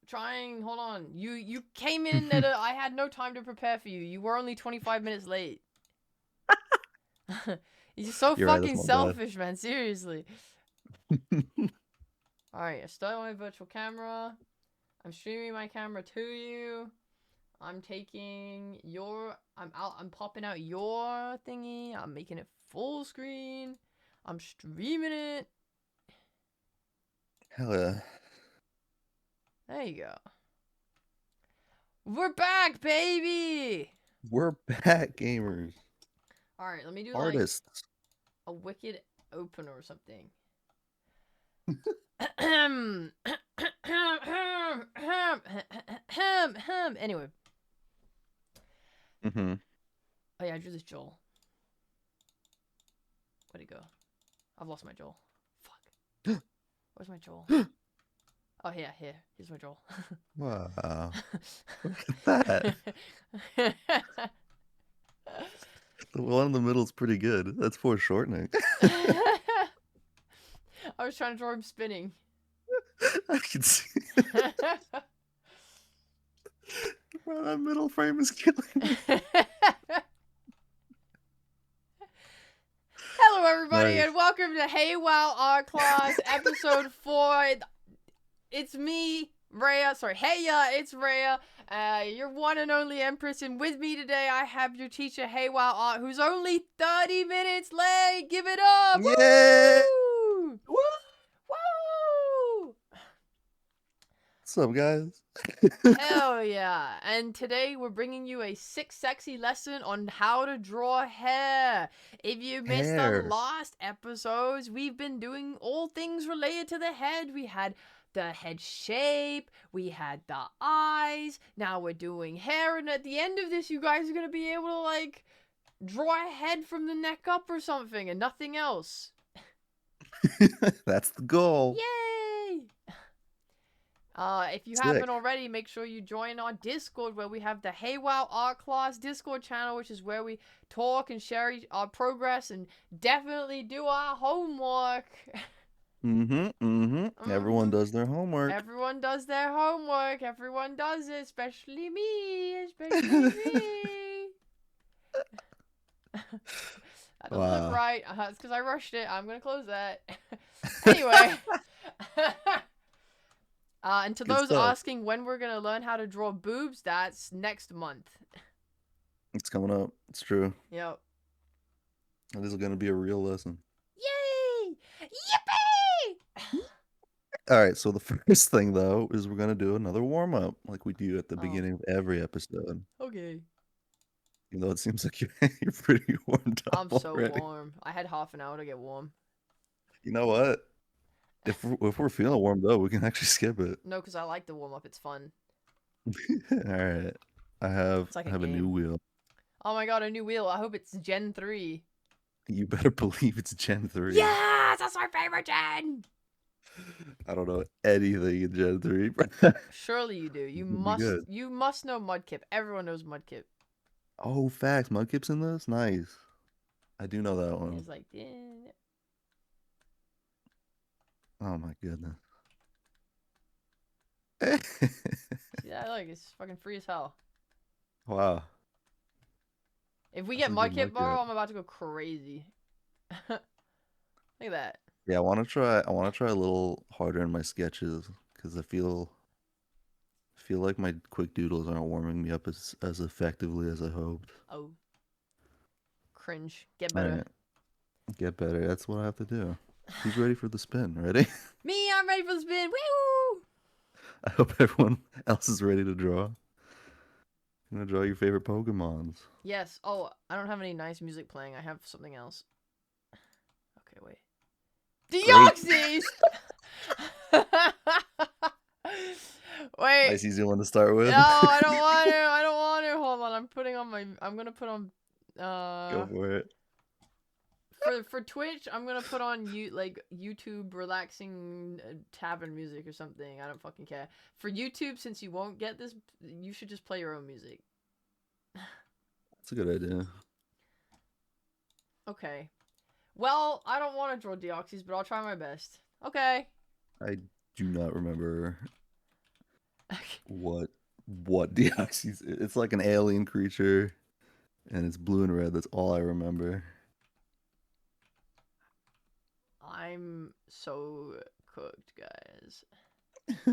trying. Hold on. You came in at I had no time to prepare for you. You were only 25 minutes late. You're so You're right, fucking that's my bad. selfish, man. Seriously. Alright, I start my virtual camera. I'm streaming my camera to you. I'm taking your... I'm popping out your thingy. I'm making it full screen. I'm streaming it. Hell yeah. There you go. We're back, baby! We're back, gamers. Alright, let me do Artists. like a wicked opener or something. Anyway. Mm-hmm. Oh yeah, I drew this Joel. Where'd he go? I've lost my Joel. Fuck. Where's my Joel? Oh yeah, here. Here's my Joel. Wow. Look at that. The one in the middle is pretty good. That's foreshortening. I was trying to draw him spinning. I can see. Bro, that middle frame is killing me. Hello, everybody, Nice. and welcome to HEYWOW Art Class, episode 4. It's me, Rhea. Sorry, it's Rhea. Your one and only Empress, and with me today, I have your teacher, HEYWOW Art, who's only 30 minutes late. Give it up! Yeah! Woo! Woo! Woo! What's up, guys? Hell yeah. And today we're bringing you a 6 sexy lesson on how to draw hair. If you missed Hair. the last episodes, we've been doing all things related to the head. We had the head shape, we had the eyes, now we're doing hair, and at the end of this you guys are going to be able to like draw a head from the neck up or something and nothing else. That's the goal. Yay! If you Sick. haven't already, make sure you join our Discord where we have the HEYWOW Art Class Discord channel, which is where we talk and share our progress and definitely do our homework. Everyone does their homework. Everyone does their homework. Everyone does it, especially me. Especially me. That doesn't Wow. look right. It's because I rushed it. I'm going to close that. Anyway. And to Good those stuff. asking when we're going to learn how to draw boobs, that's next month. It's coming up. It's true. Yep. This is going to be a real lesson. Yay! Yippee! All right, so the first thing, though, is we're going to do another warm-up like we do at the Oh. beginning of every episode. Okay. Even though it seems like you're pretty warmed up I'm so already. warm. I had half an hour to get warm. You know what? If we're feeling warmed up, we can actually skip it. No, because I like the warm up. It's fun. All right. I have It's like a a new game. wheel. Oh my god, a new wheel. I hope it's Gen 3. You better believe it's Gen 3. Yes! That's my favorite Gen! I don't know anything in Gen 3. Surely you do. You It'll be must. good. You must know Mudkip. Everyone knows Mudkip. Oh, facts. Mudkip's in this? Nice. I do know that one. It's like, yeah. Oh my goodness. Yeah, look, it's fucking free as hell. Wow. If we That's get a good Mudkip, bro, Mudkip. I'm about to go crazy. Look at that. Yeah, I want to try. I want to try a little harder in my sketches because I feel like my quick doodles aren't warming me up as effectively as I hoped. Oh, cringe. Get All better. right, get better. That's what I have to do. Who's ready for the spin? Ready? Me, I'm ready for the spin. Woo! I hope everyone else is ready to draw. I'm gonna draw your favorite Pokemons. Yes. Oh, I don't have any nice music playing. I have something else. Okay, wait. Great. Deoxys! Wait. Nice easy one to start with. No, I don't want to. I don't want to. Hold on. I'm gonna put on. Go for it. For Twitch, I'm gonna put on YouTube relaxing tavern music or something. I don't fucking care. For YouTube, since you won't get this, you should just play your own music. That's a good idea. Okay. Well, I don't want to draw Deoxys, but I'll try my best. Okay. I do not remember what Deoxys is. It's like an alien creature, and it's blue and red. That's all I remember. I'm so cooked, guys. I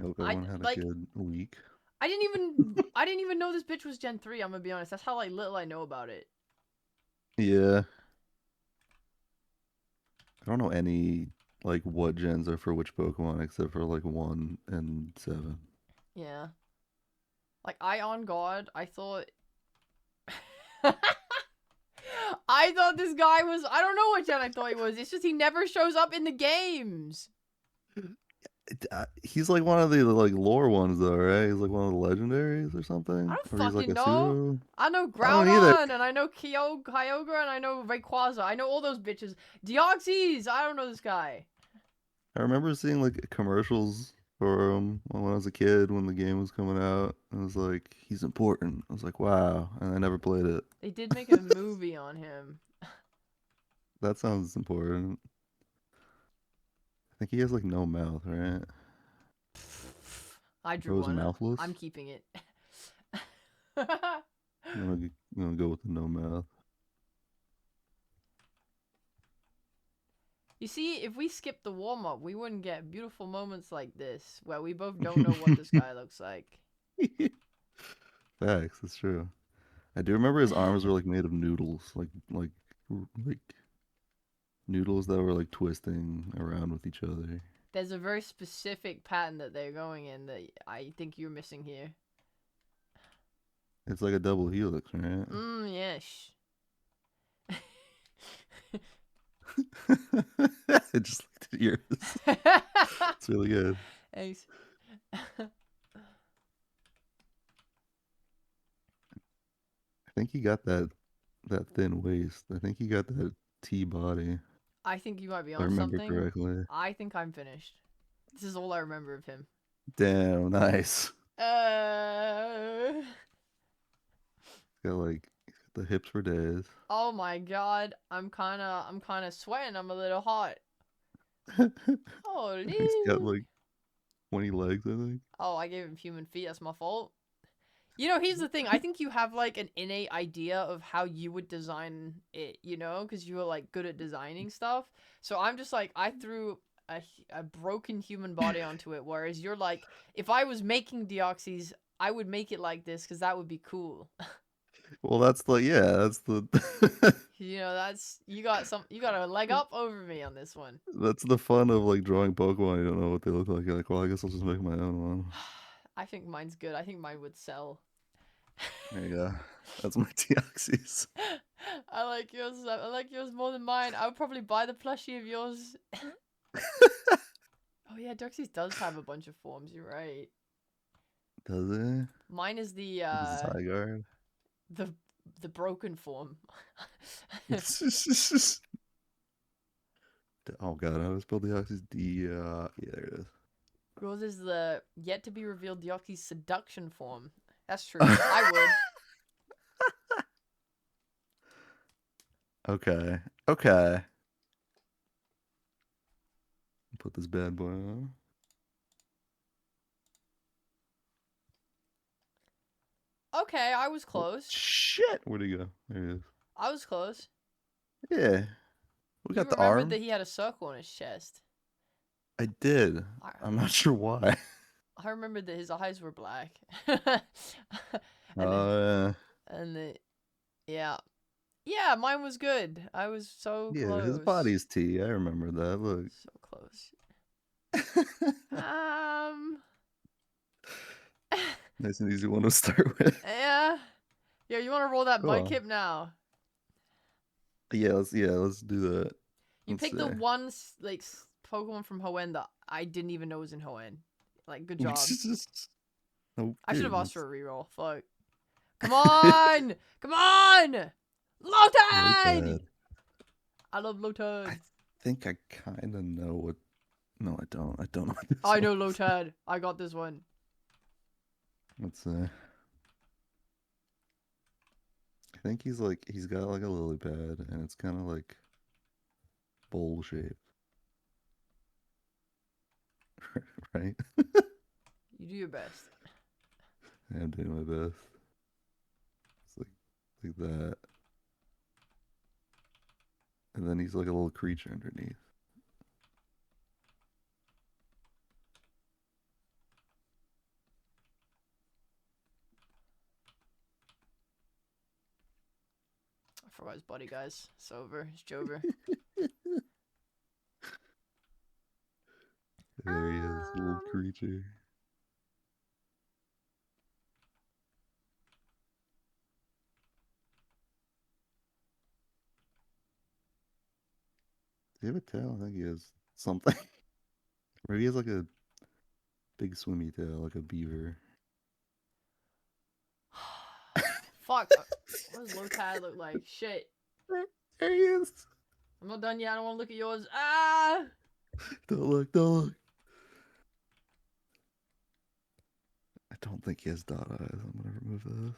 hope everyone had a good week. I didn't even know this bitch was Gen 3, I'm gonna be honest. That's how little I know about it. Yeah. I don't know any what gens are for which Pokemon except for 1 and 7. Yeah. Like on God, I thought I thought this guy was, I don't know what gen I thought he was. It's just he never shows up in the games. He's like one of the lore ones though, right? He's like one of the legendaries or something. I don't Or he's like fucking a know. pseudo. I know I don't either. Groudon, and I know Kyogre, and I know Rayquaza. I know all those bitches. Deoxys! I don't know this guy. I remember seeing commercials for him when I was a kid when the game was coming out. And it was like, he's important. I was like, wow. And I never played it. They did make a movie on him. That sounds important. I think he has no mouth, right? I drew Goes one. mouthless. I'm keeping it. I'm gonna go with the no mouth. You see, if we skipped the warm-up, we wouldn't get beautiful moments like this, where we both don't know what this guy looks like. Facts, that's true. I do remember his arms were made of noodles, like noodles that were twisting around with each other. There's a very specific pattern that they're going in that I think you're missing here. It's like a double helix, right? Yes. I just looked at yours. It's really good. Thanks. I think he got that thin waist. I think he got that T body. I think you might be If I on remember something. correctly. I think I'm finished. This is all I remember of him. Damn, nice. Uh. Got the hips for days. Oh my god, I'm kind of sweating. I'm a little hot. Holy. He's got 20 legs, I think. Oh, I gave him human feet. That's my fault. You know, here's the thing. I think you have an innate idea of how you would design it, because you were good at designing stuff. So I'm just I threw a broken human body onto it, whereas you're if I was making Deoxys, I would make it like this because that would be cool. Well, that's that's the you got a leg up over me on this one. that's the fun of drawing Pokemon. You don't know what they look like. You're like, well, I guess I'll just make my own one. I think mine's good. I think mine would sell. There you go. That's my Deoxys. I like yours. I like yours more than mine. I would probably buy the plushie of yours. Oh yeah, Deoxys does have a bunch of forms. You're right. Does it? Mine is the Zygarde. the broken form. Oh god, how do I spell Deoxys? Yeah, there it is. Yours is the yet to be revealed Deoxys seduction form. That's true. I would. Okay. Okay. put this bad boy on. Okay, I was Oh, close. shit! Where'd he go? There he is. I was close. Yeah. We You got the remembered arm. that he had a circle on his chest. I did. I, I'm not sure why. I remembered that his eyes were black. and Oh, yeah. Yeah, mine was good. I was so yeah. close. His body's T. I remember that. Look. So close. Nice and easy one to start with. Yeah. Yeah, you want to roll that Go mud on. kip now? Yeah, let's do that. You Let's picked the see. one Pokemon from Hoenn that I didn't even know was in Hoenn. Like, good job. Oh, I should have dude, asked for a reroll. Fuck. Come on! Come on! Lotad! Lotad. I love Lotad. I think I kind of know what. No, I don't. I don't know what this I know one is. Lotad. I got this one. Let's see. I think he's got like a lily pad, and it's kind of like bowl shaped, right? You do your best. I'm doing my best. It's like that, and then he's like a little creature underneath. I forgot his body, guys. It's over. It's Jover. There he is, little creature. Does he have a tail? I think he has something. Maybe he has like a big swimmy tail, like a beaver. Fuck. What does Lotad look like? Shit. There he is. I'm not done yet. I don't want to look at yours. Ah! Don't look, don't look. I don't think he has dot eyes. I'm gonna remove this.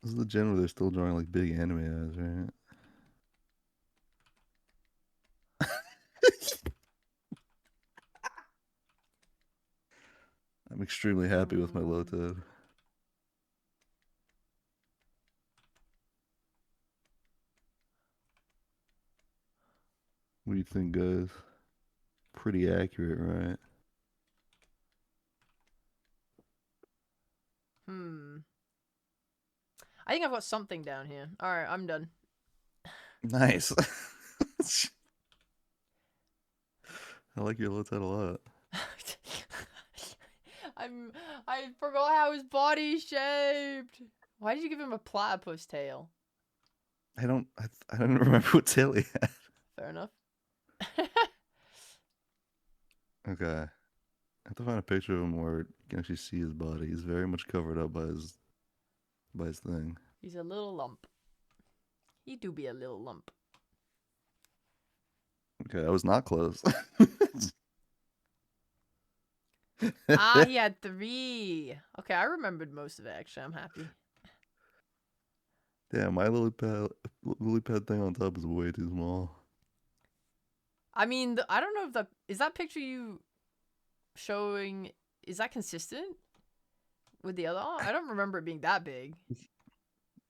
This is the gen where they're still drawing like big anime eyes, right? I'm extremely happy with my Lotad. What do you think, guys? Pretty accurate, right? I think I've got something down here. Alright, I'm done. Nice. I like your Lotad a lot. I forgot how his body's shaped. Why did you give him a platypus tail? I don't remember what tail he had. Fair enough. Okay. I have to find a picture of him where you can actually see his body. He's very much covered up by his thing. He's a little lump. He do be a little lump. Okay, I was not close. Ah, he had 3. Okay, I remembered most of it, actually. I'm happy. Yeah, my lily pad thing on top is way too small. I mean, I don't know if is that picture you showing, is that consistent with the other? I don't remember it being that big.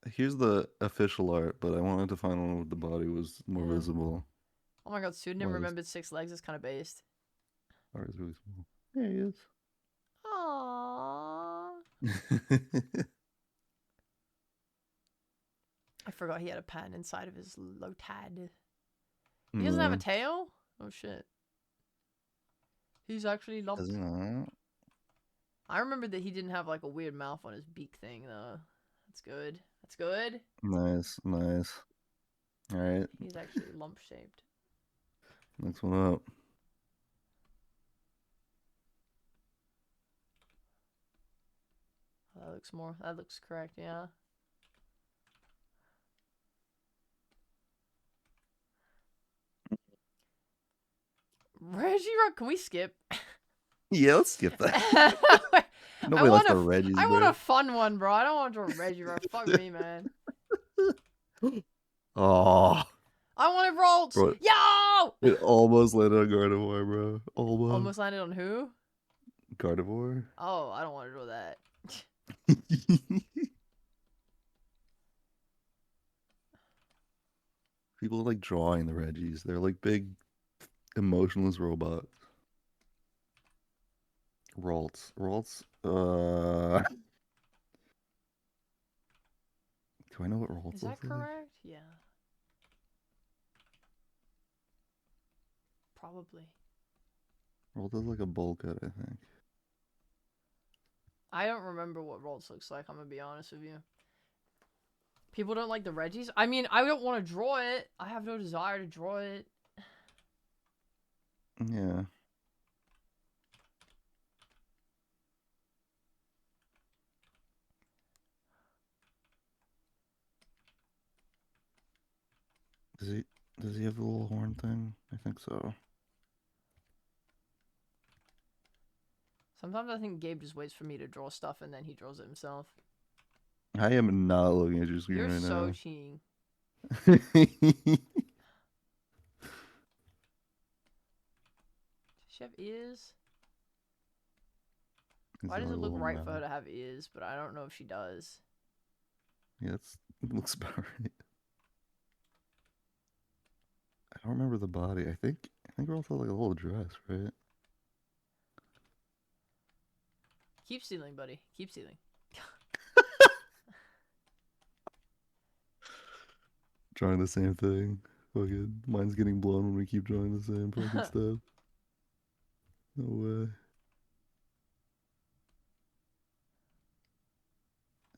Here's the official art, but I wanted to find one where the body was more Yeah. visible. Oh my god, Pseudonym Was. remembered 6 legs is kind of based. Art is really small. There he is. Aww. I forgot he had a pen inside of his Lotad. He doesn't have a tail? Oh shit. He's actually lumped. Does he not? I remember that he didn't have like a weird mouth on his beak thing though. That's good. That's good. Nice, nice. Alright, He's actually lump shaped. next one up. That looks correct, yeah. Regirock, can we skip? Yeah, let's skip that. I Nobody likes want the Reggies, I want bro. a fun one, bro. I don't want to draw Regirock. Fuck me, man. Oh, I wanted Rolls. Bro. Yo! It almost landed on Gardevoir, bro. Almost landed on who? Gardevoir. Oh, I don't want to do that. People like drawing the Reggies. They're like big, emotionless robots. Ralts. Do I know what Ralts Is looks that like? correct? Yeah. Probably. Ralts is like a bowl cut, I think. I don't remember what Rolls looks like, I'm gonna be honest with you. People don't like the Reggies? I mean, I don't want to draw it. I have no desire to draw it. Yeah. Does he have the little horn thing? I think so. Sometimes I think Gabe just waits for me to draw stuff and then he draws it himself. I am not looking at your screen You're right so now. cheating. Does Does she have ears? He's Why does got it a look little right for her mouth. to have ears, but I don't know if she does. Yeah, it looks about right. I don't remember the body. I think we're also like a little dress, right? Keep stealing, buddy. Keep stealing. Drawing the same thing. Fucking mine's getting blown when we keep drawing the same fucking stuff. No way.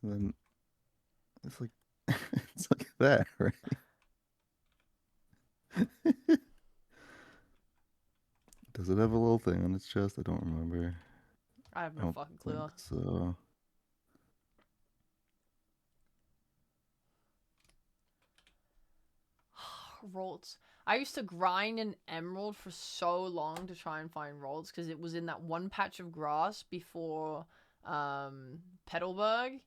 And then it's like it's like that, right? Does it have a little thing on its chest? I don't remember. I have I no don't fucking think clue. so. Rolls. I used to grind an emerald for so long to try and find rolls because it was in that one patch of grass before Petalburg.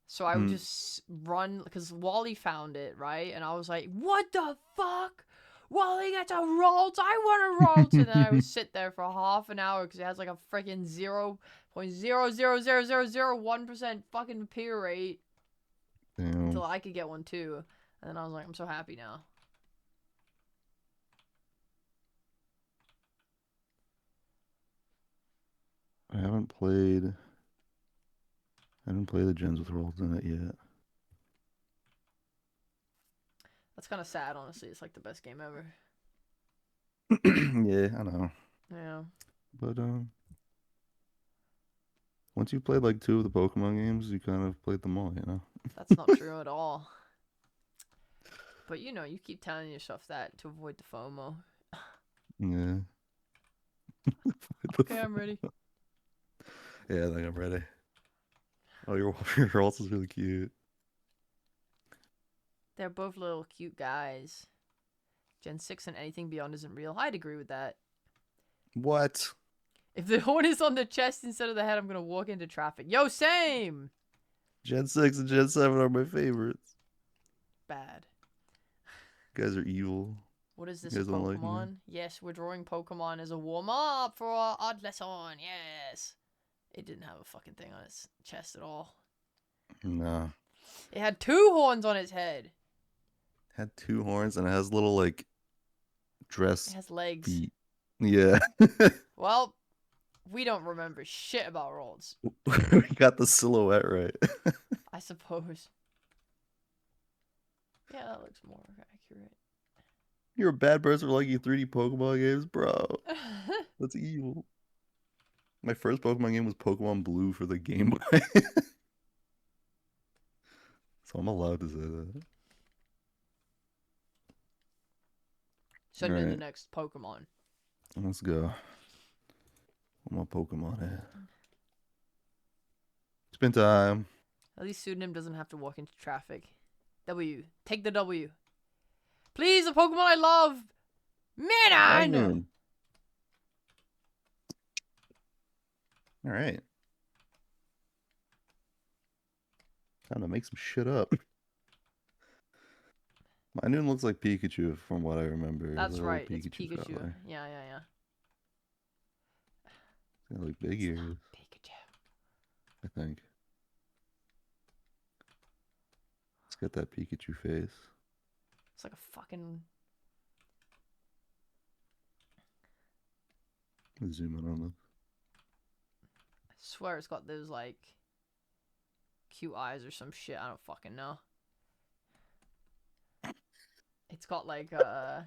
So I would just run because Wally found it, right? And I was like, what the fuck? Wally gets a Rolls. I want a Rolls. And then I would sit there for half an hour because it has like a freaking 0.0000001% fucking appear rate Damn. until I could get one too. And then I was like, I'm so happy now. I haven't played the gens with rolls in it yet. That's kind of sad, honestly. It's like the best game ever. Yeah, I know. Yeah. But once you played like 2 of the Pokemon games, you kind of played them all, you know? That's not true at all. But you know, you keep telling yourself that to avoid the FOMO. Yeah. Okay, I'm ready. Yeah, I think I'm ready. Oh, your your rolls is really cute. They're both little cute guys. Gen 6 and anything beyond isn't real. I'd agree with that. What? If the horn is on the chest instead of the head, I'm gonna walk into traffic. Yo, same! Gen 6 and Gen 7 are my favorites. Bad. You guys are evil. What is this, You a guys don't like me? Pokemon? Yes, we're drawing Pokemon as a warm-up for our art lesson. Yes! It didn't have a fucking thing on its chest at all. Nah. It had 2 horns on its head. Had 2 horns and it has little like dress It has legs. feet. Yeah. Well, we don't remember shit about rolls. We got the silhouette right. I suppose. Yeah, that looks more accurate. You're a bad person for liking 3D Pokemon games, bro. That's evil. My first Pokemon game was Pokemon Blue for the Game Boy. So I'm allowed to say that. Send in the Alright. next Pokemon. Let's go. Where my Pokemon at? Spin time. At least Pseudonym doesn't have to walk into traffic. W. Take the W. Please, a Pokemon I love! Minun! Alright. Time to make some shit up. My Noon looks like Pikachu from what I remember. That's The right. little It's Pikachu. color. Yeah, yeah, yeah. It's got like big It's ears, not Pikachu. I think. It's got that Pikachu face. It's like a fucking. Let's zoom in on this. I swear it's got those like cute eyes or some shit. I don't fucking know. It's got like a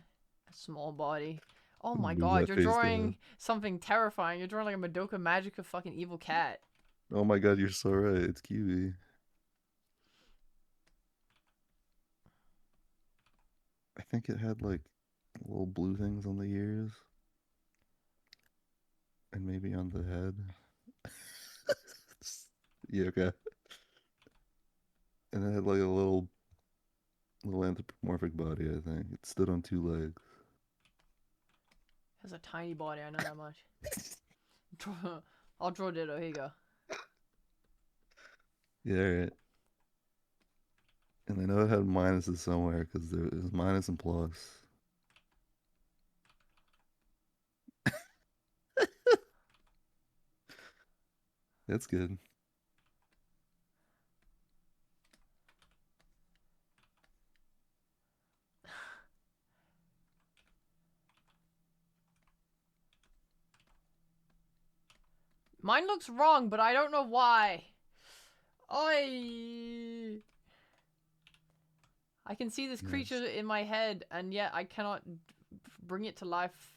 small body. Oh my Move god, that you're face drawing down. something terrifying. You're drawing like a Madoka Magica fucking evil cat. Oh my god, you're so right. It's Kiwi. I think it had like little blue things on the ears. And maybe on the head. Yeah, okay. And it had like a little anthropomorphic body, I think. It stood on 2 legs. Has a tiny body, I know that much. I'll draw Ditto, here you go. Yeah, right. And I know it had minuses somewhere because there was minus and plus. That's good. Mine looks wrong, but I don't know why. I can see this creature Yes. in my head, and yet I cannot bring it to life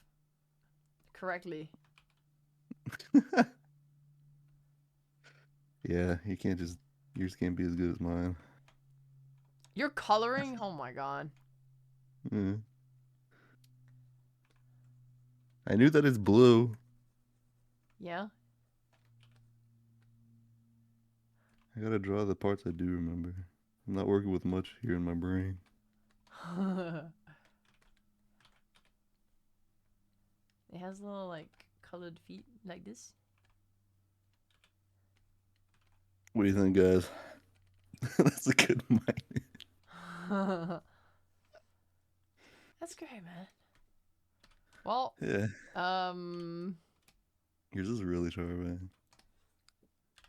correctly. Yeah, yours can't be as good as mine. You're coloring? Oh my god. Yeah. I knew that it's blue. Yeah? I gotta draw the parts I do remember. I'm not working with much here in my brain. It has little, like, colored feet like this. What do you think, guys? That's a good mind. That's great, man. Well, Yeah. um, Yours is really sharp, man.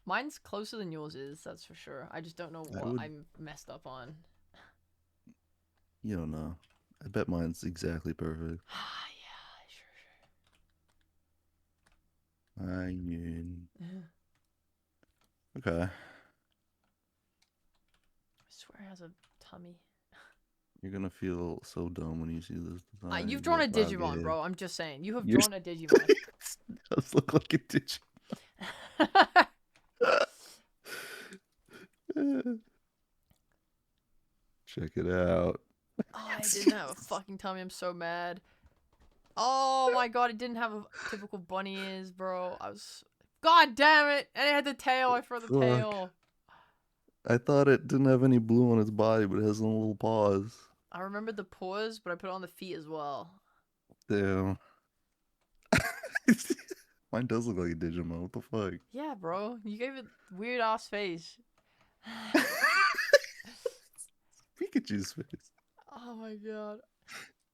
mine's closer than yours is, that's for sure. I just don't know I what would- I'm messed up on. You don't know. I bet mine's exactly perfect. Yeah, sure. I mean, okay. I swear it has a tummy. You're gonna feel so dumb when you see this design. You've You'll drawn a be like, Digimon, "Okay." bro. I'm just saying. You have You're- drawn a Digimon. It does look like a Digimon. Check it out. Oh, I didn't have a fucking tummy. I'm so mad. Oh my god, it didn't have a typical bunny ears, bro. God damn it! And it had the tail. I forgot the Fuck. tail. I thought it didn't have any blue on its body, but it has some little paws. I remembered the paws, but I put it on the feet as well. Damn. Mine does look like a Digimon. What the fuck? Yeah, bro. You gave it weird ass face. Pikachu's face. Oh my god.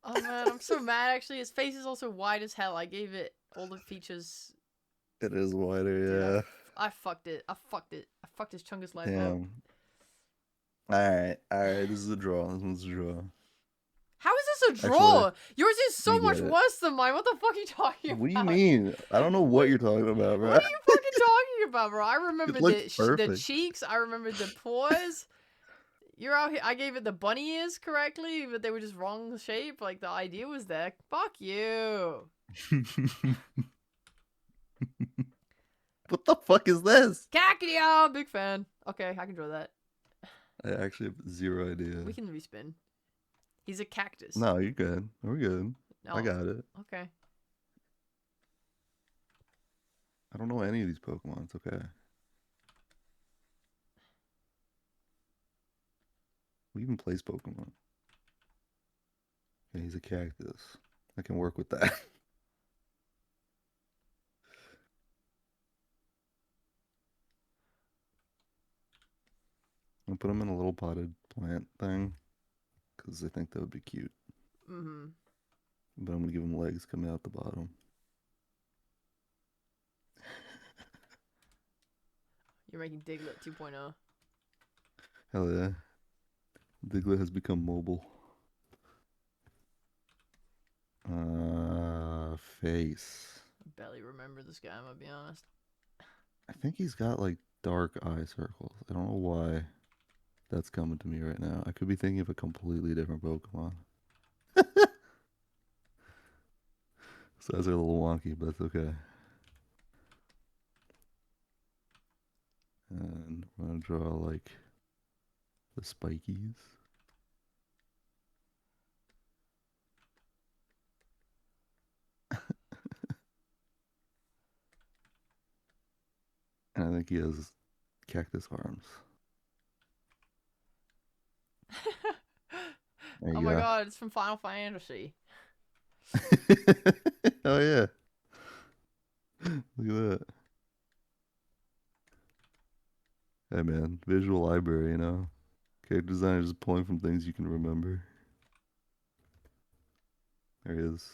Oh man, I'm so mad actually. His face is also wide as hell. I gave it all the features. It is wider, Dude, yeah. I fucked it. I fucked his chungus life up. Damn. Alright, this is a draw. This one's a draw. How is this a draw? Yours is so you much get it. worse than mine. What the fuck are you talking about? What do you mean? I don't know what you're talking about, bro. What are you fucking talking about, bro? I remember looks the perfect. cheeks. I remember the paws. You're out here. I gave it the bunny ears correctly, but they were just wrong shape. Like the idea was there. Fuck you. What the fuck is this? Cacadeo, big fan. Okay, I can draw that. I actually have zero idea. We can respin. He's a cactus. No, you're good. We're good. No. I got it. Okay. I don't know any of these Pokemon. It's okay. We even plays Pokemon. Yeah, he's a cactus. I can work with that. I'll put him in a little potted plant thing. because I think that would be cute. Mm-hmm. But I'm gonna give him legs coming out the bottom. You're making Diglett 2.0. Hell yeah. Diglett has become mobile. Face. I barely remember this guy, I'm gonna be honest. I think he's got like dark eye circles. I don't know why that's coming to me right now. I could be thinking of a completely different Pokemon. So that's a little wonky, but that's okay. And we're gonna draw like the spikies. And I think he has cactus arms. There you Oh my go. god, it's from Final Fantasy. Oh yeah. Look at that. Hey man, visual library, you know. Character design is just pulling from things you can remember. There he is.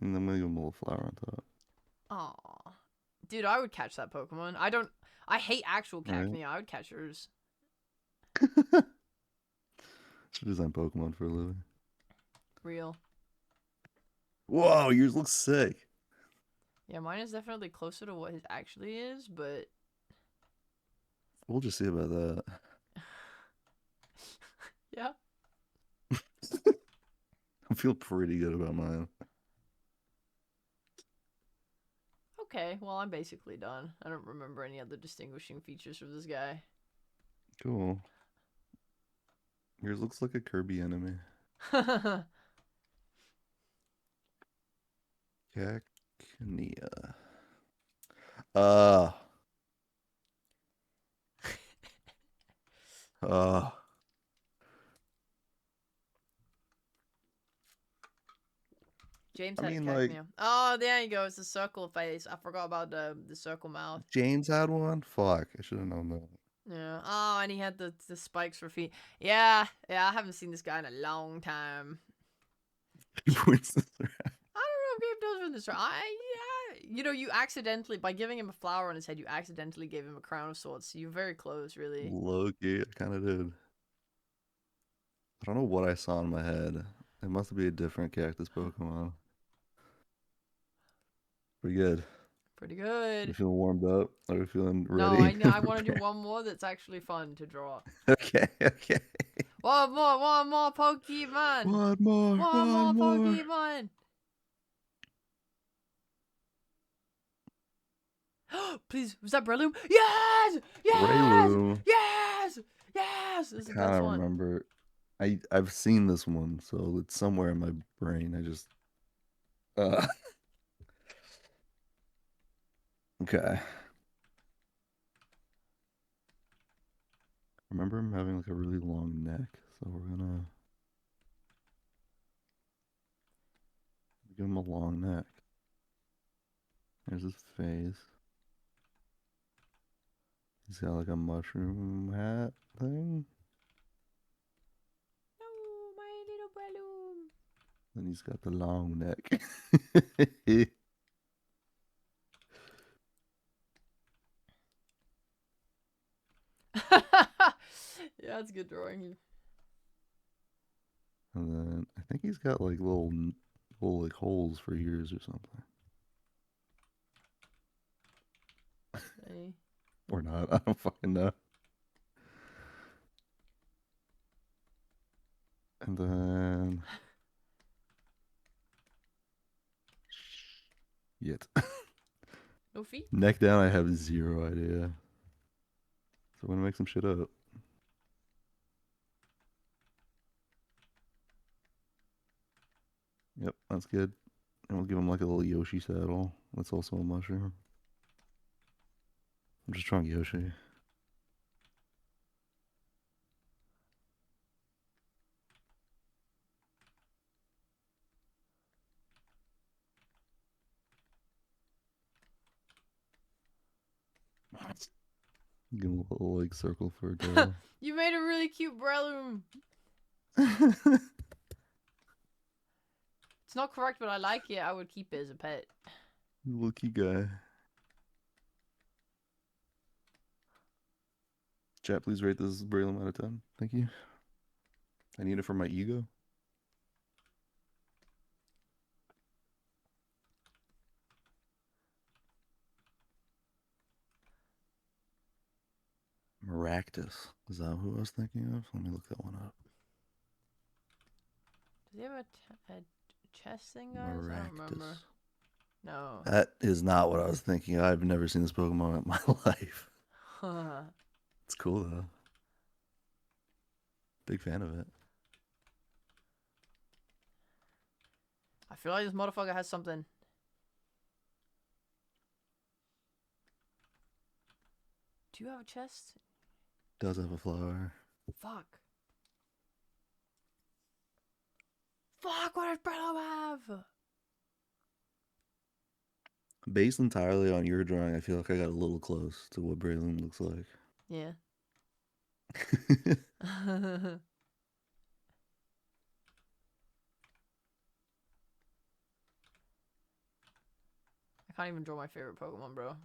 And I'm gonna give him a little flower on top. Aw. Dude, I would catch that Pokemon. I hate actual Right. Cacnea. I would catch yours. Should design Pokemon for a living. Real. Whoa, yours looks sick. Yeah, mine is definitely closer to what his actually is, but We'll just see about that. yeah. I feel pretty good about mine. Okay, well, I'm basically done. I don't remember any other distinguishing features of this guy. Cool. Yours looks like a Kirby enemy. Cacnea. Uh. Uh. James I had mean, a like, Cacnea. Oh, there you go. It's the circle face. I forgot about the circle mouth. James had one? Fuck, I should have known that. Yeah. Oh, and he had the spikes for feet. Yeah. I haven't seen this guy in a long time. He points this around. I don't know if Gabe does win this round. Yeah. You know, you accidentally, by giving him a flower on his head, you accidentally gave him a crown of swords. So you're very close, really. Low-key, I kind of did. I don't know what I saw in my head. It must be a different cactus Pokemon. Pretty good. Pretty You good. feeling warmed up? Are we feeling No, ready? I know. I want to do one more that's actually fun to draw. Okay, okay. One more Pokemon. One more, One more one more. Pokemon. Please, was that Breloom? Yes! Yes! Breloom. Yes! Yes! This is the Kind best of one. remember. I've seen this one, so it's somewhere in my brain. I just okay. Remember him having like a really long neck, so we're gonna give him a long neck. There's his face. He's got like a mushroom hat thing. No, my little Breloom. Then he's got the long neck. Yeah, it's good drawing. And then I think he's got like little like holes for ears or something. Hey. Or not. I don't fucking know. And then yet. No feet? Neck down, I have zero idea. So I'm gonna make some shit up. Yep, that's good. And we'll give him like a little Yoshi saddle. That's also a mushroom. I'm just drawing Yoshi. Give him a little like circle for a tail. You made a really cute Breloom. It's not correct, but I like it. I would keep it as a pet. Lucky guy. Chat, please rate this Braylon out of 10. Thank you. I need it for my ego. Maractus. Is that who I was thinking of? Let me look that one up. Does he have a chest thing, guys? I don't remember. Maractus. No. That is not what I was thinking. I've never seen this Pokemon in my life. It's cool though. Big fan of it. I feel like this motherfucker has something. Do you have a chest? Does have a flower. Fuck. Fuck, what does Brello have? Based entirely on your drawing, I feel like I got a little close to what Braylon looks like. Yeah. I can't even draw my favorite Pokemon, bro.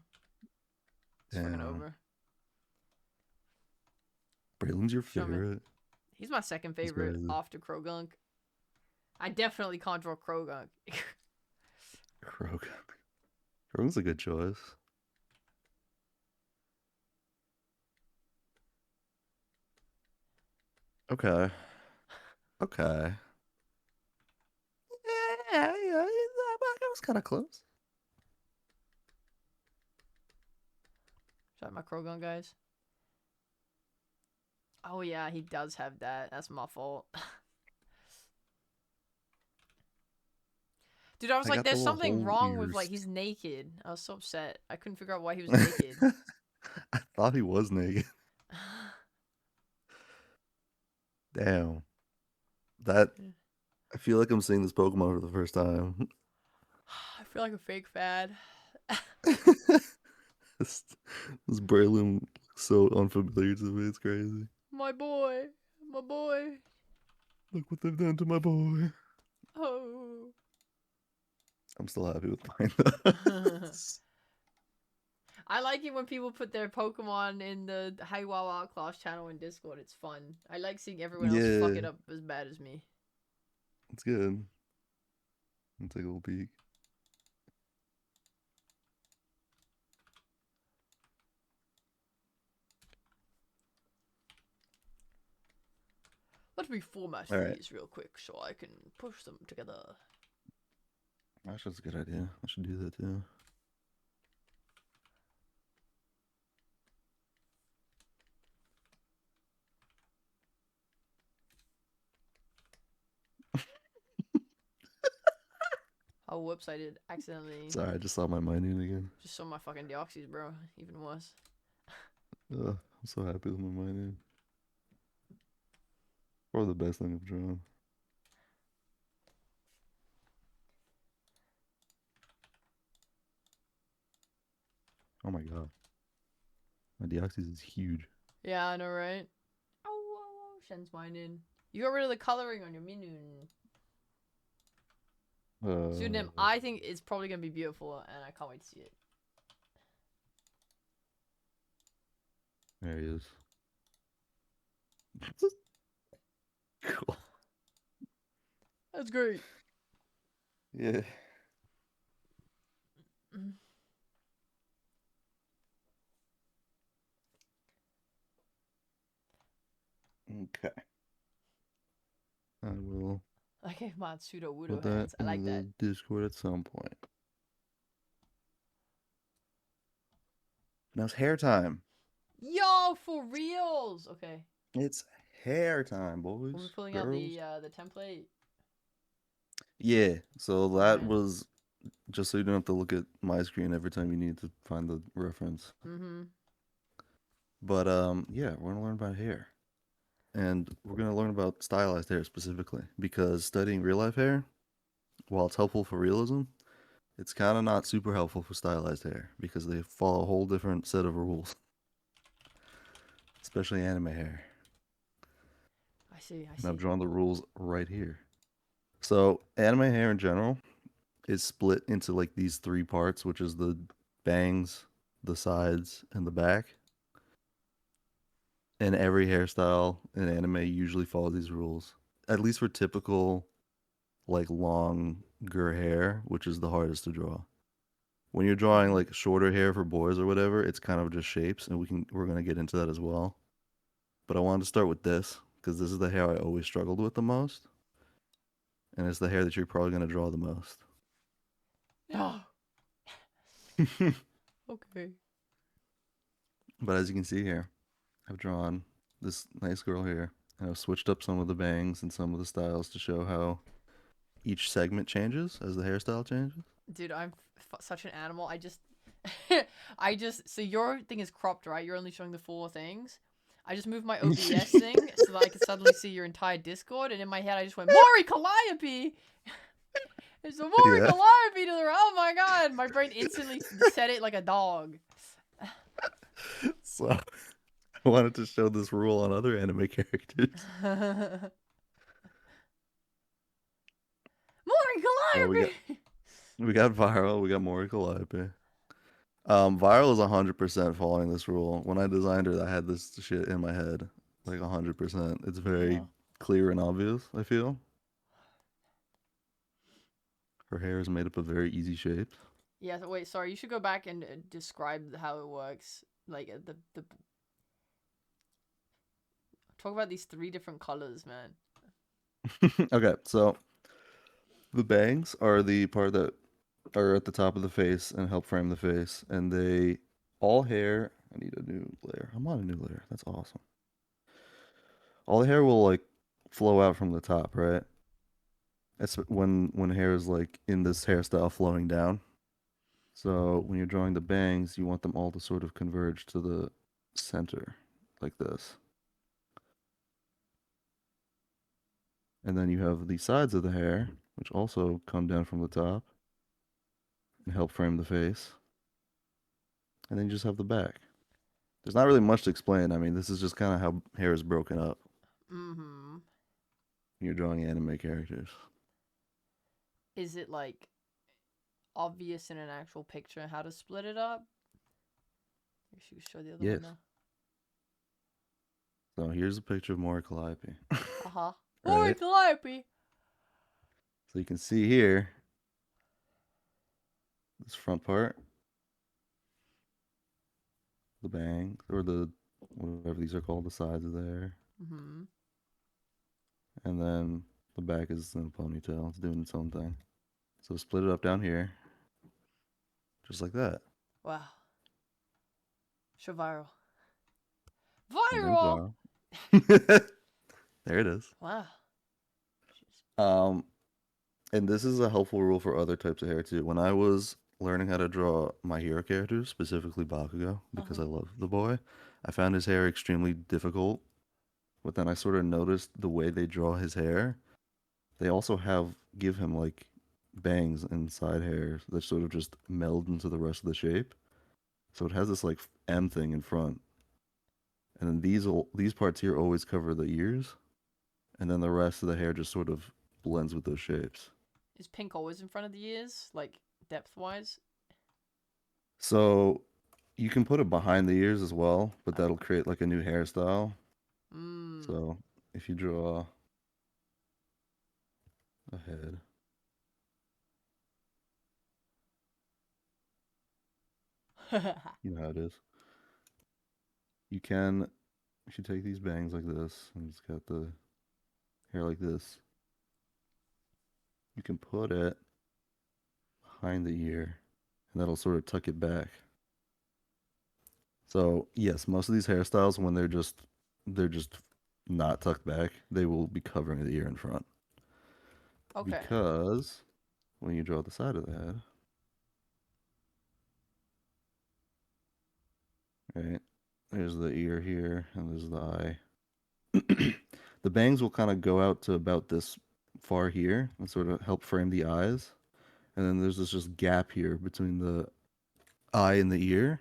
It's fucking Damn. over. Braylon's your Show me. favorite? He's my second That's favorite crazy. after Krogunk. I definitely can't draw Krogunk. Krogan. Krogan's a good choice. Okay. Okay. Yeah, I was kind of close. Shout out my Krogunk, guys. Oh yeah, he does have that. That's my fault. Dude, I was I like, got the there's little something whole wrong with, ears. like, he's naked. I was so upset. I couldn't figure out why he was naked. I thought he was naked. Damn. That. I feel like I'm seeing this Pokemon for the first time. I feel like a fake fan. this Braylon looks so unfamiliar to me. It's crazy. My boy. My boy. Look what they've done to my boy. Oh. I'm still happy with mine though. I like it when people put their Pokemon in the HEYWOW Outclass channel in Discord. It's fun. I like seeing everyone else fuck it Yeah. up as bad as me. It's good. Let's take a little peek. Let me format All right. these real quick so I can push them together. Actually, that's a good idea. I should do that too. Oh, whoops, I did accidentally Sorry, I just saw my mining again. just saw my fucking Deoxys, bro. Even worse. I'm so happy with my mining. Probably the best thing I've drawn. Oh my god. My Deoxys is huge. Yeah, I know, right? Oh, Shen's mining. You got rid of the coloring on your Minoon. Pseudonym, I think it's probably gonna be beautiful, and I can't wait to see it. There he is. Cool. That's great. Yeah. Okay. I will I gave mine pseudo put Wudo that hands. I like in that. the Discord at some point. Now it's hair time. Yo, for reals. Okay, It's hair time, boys. we're pulling girls. out the template. Yeah, so that Alright. was just so you don't have to look at my screen every time you need to find the reference. Mm-hmm. But yeah, we're gonna learn about hair. And we're gonna learn about stylized hair specifically, because studying real life hair, while it's helpful for realism, it's kind of not super helpful for stylized hair because they follow a whole different set of rules. Especially anime hair. I see. And I've drawn the rules right here. So anime hair in general is split into like these three parts, which is the bangs, the sides, and the back. And every hairstyle in anime usually follows these rules. At least for typical like longer hair, which is the hardest to draw. When you're drawing like shorter hair for boys or whatever, it's kind of just shapes, and we're gonna get into that as well. But I wanted to start with this because this is the hair I always struggled with the most, and it's the hair that you're probably gonna draw the most. No. Okay. But as you can see here, I've drawn this nice girl here, and I've switched up some of the bangs and some of the styles to show how each segment changes as the hairstyle changes. Dude, I'm such an animal. So your thing is cropped, right? You're only showing the 4 things. I just moved my OBS thing so that I could suddenly see your entire Discord, and in my head I just went, Mori Calliope! It's a Mori Yeah. Calliope to the right. Oh my god! My brain instantly said it like a dog. So I wanted to show this rule on other anime characters. Mori Oh, Calliope! we got Viral, we got Mori Calliope. Viral is 100% following this rule. When I designed her, I had this shit in my head, like 100%. It's very Yeah. clear and obvious, I feel. Her hair is made up of very easy shapes. Yeah, so wait, sorry, you should go back and describe how it works. Like, the... Talk about these 3 different colors, man. Okay, so the bangs are the part that are at the top of the face and help frame the face, and they all hair. I need a new layer. I'm on a new layer. That's awesome. All the hair will like flow out from the top, right? It's when hair is like in this hairstyle flowing down. So when you're drawing the bangs, you want them all to sort of converge to the center, like this. And then you have the sides of the hair, which also come down from the top and help frame the face. And then you just have the back. There's not really much to explain. I mean, this is just kind of how hair is broken up. Mm-hmm. When you're drawing anime characters. Is it, like, obvious in an actual picture how to split it up? You should show the other Yes. one So here's a picture of Mori Calliope. now. Uh-huh. Mori Right. Calliope! So you can see here, this front part, the bang, or the, whatever these are called, the sides of the hair. Mm-hmm. And then the back is in a ponytail. It's doing its own thing. So split it up down here, just like that. Wow. Show viral. And then Viral! viral. There it is. Wow. And this is a helpful rule for other types of hair too. When I was learning how to draw my hero characters, specifically Bakugo, because I love the boy, I found his hair extremely difficult. But then I sort of noticed the way they draw his hair. They also give him like bangs and side hairs that sort of just meld into the rest of the shape. So it has this like M thing in front. And then these parts here always cover the ears. And then the rest of the hair just sort of blends with those shapes. Is pink always in front of the ears? Like, depth-wise? So you can put it behind the ears as well, but that'll create like a new hairstyle. Mmm. So if you draw a head, you know how it is. If you take these bangs like this, and it's got the hair like this, you can put it behind the ear, and that'll sort of tuck it back. So yes, most of these hairstyles, when they're just not tucked back, they will be covering the ear in front. Okay. Because when you draw the side of the head, right, there's the ear here, and there's the eye. The bangs will kind of go out to about this far here and sort of help frame the eyes. And then there's this just gap here between the eye and the ear.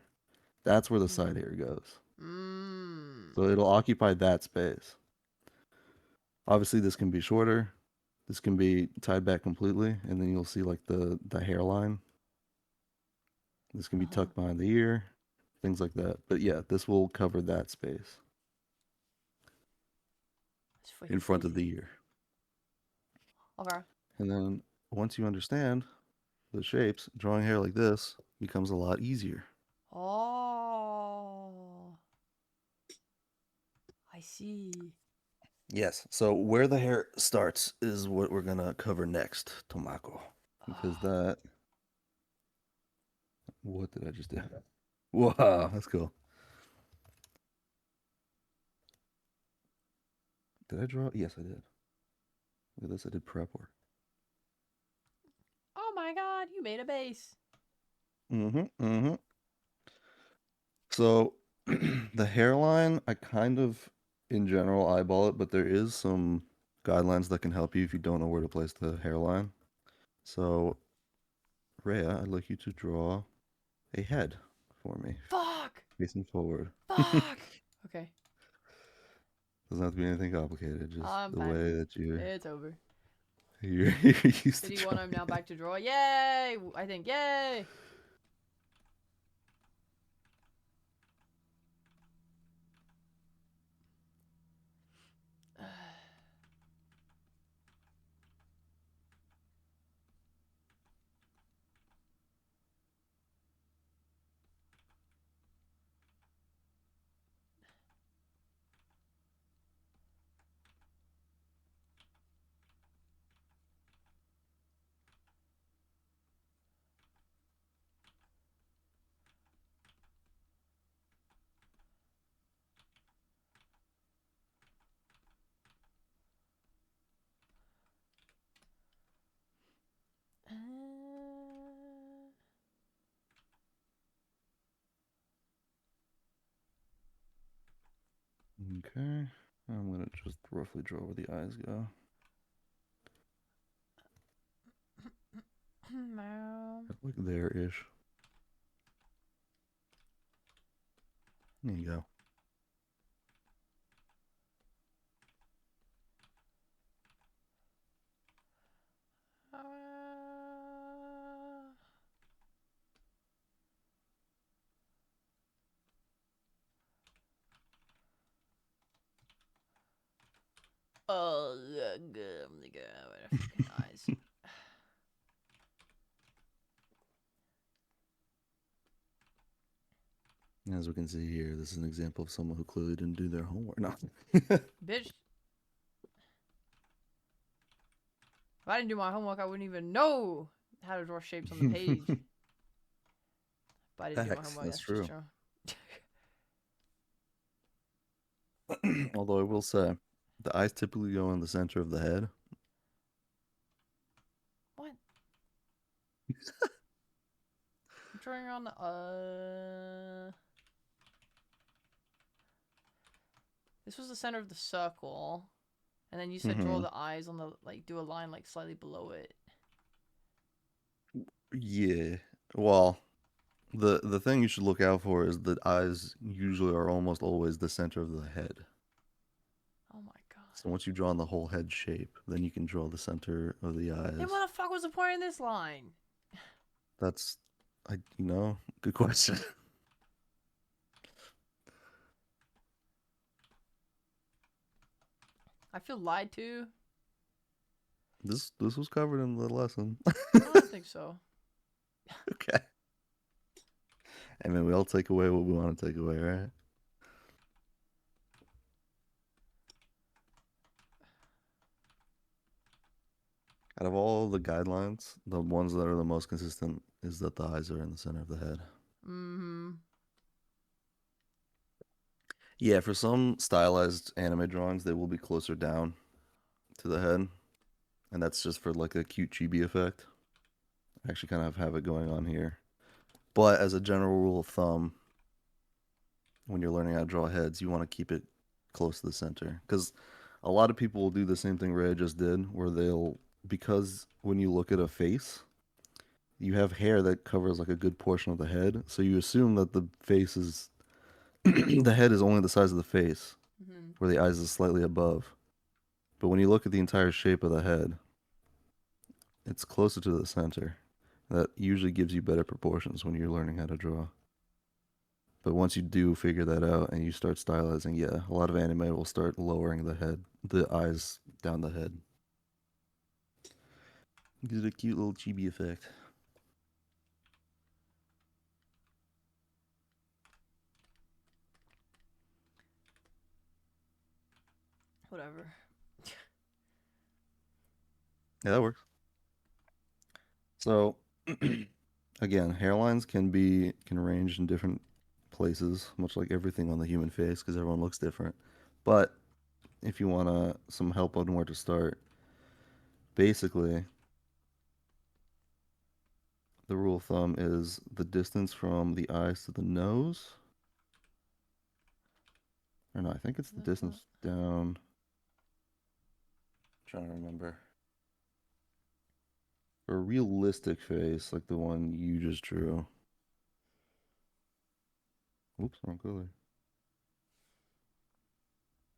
That's where the side hair goes. Mmm. So it'll occupy that space. Obviously, this can be shorter. This can be tied back completely, and then you'll see like the hairline. This can be Uh-huh. tucked behind the ear, things like that. But yeah, this will cover that space It's freaking in front of crazy. the ear. Okay. And then once you understand the shapes, drawing hair like this becomes a lot easier. Oh. I see. Yes. So where the hair starts is what we're gonna cover next, Tomako. Because that. What did I just do? Wow, that's cool. Did I draw? Yes, I did. Look at this. I did prep work. Oh my god, you made a base. Mm-hmm. So the hairline, I kind of, in general, eyeball it, but there is some guidelines that can help you if you don't know where to place the hairline. So, Rhea, I'd like you to draw a head for me, Fuck! facing forward. Fuck! Okay. Doesn't have to be anything complicated, just I'm the fine. way that It's over. you're used to 51, I'm drawing. now back to draw. Yay! I think, yay! Okay, I'm gonna just roughly draw where the eyes go. Like there-ish. There you go. Oh, good. I'm gonna go with the fucking eyes. As we can see here, this is an example of someone who clearly didn't do their homework. No. Bitch. If I didn't do my homework, I wouldn't even know how to draw shapes on the page. But I didn't do my Facts, homework, that's that's true. just true. Although I will say, the eyes typically go in the center of the head. What? I'm drawing on the, This was the center of the circle. And then you said draw Mhm. the eyes on the, like, do a line, like, slightly below it. Yeah. Well, the thing you should look out for is that eyes usually are almost always the center of the head. Oh my god. So once you draw in the whole head shape, then you can draw the center of the eyes. Then what the fuck was the point in this line? That's, good question. I feel lied to. This was covered in the lesson. I don't think so. Okay. I mean, we all take away what we want to take away, right? Out of all the guidelines, the ones that are the most consistent is that the eyes are in the center of the head. Mm-hmm. Yeah, for some stylized anime drawings, they will be closer down to the head. And that's just for like a cute chibi effect. I actually kind of have it going on here. But as a general rule of thumb, when you're learning how to draw heads, you want to keep it close to the center. Because a lot of people will do the same thing Ray just did, where because when you look at a face, you have hair that covers like a good portion of the head. So you assume that the face is, the head is only the size of the face, Mm-hmm. where the eyes is slightly above. But when you look at the entire shape of the head, It's closer to the center. That usually gives you better proportions when you're learning how to draw. But once you do figure that out and you start stylizing, yeah, a lot of anime will start lowering the eyes down the head. Gives it a cute little chibi effect. Whatever. Yeah, that works. So, again, hairlines can range in different places, much like everything on the human face, because everyone looks different. But if you want some help on where to start, basically, the rule of thumb is the distance from the eyes to the nose. Or no, I think it's the distance down. Trying to remember. For a realistic face, like the one you just drew. Oops, wrong color.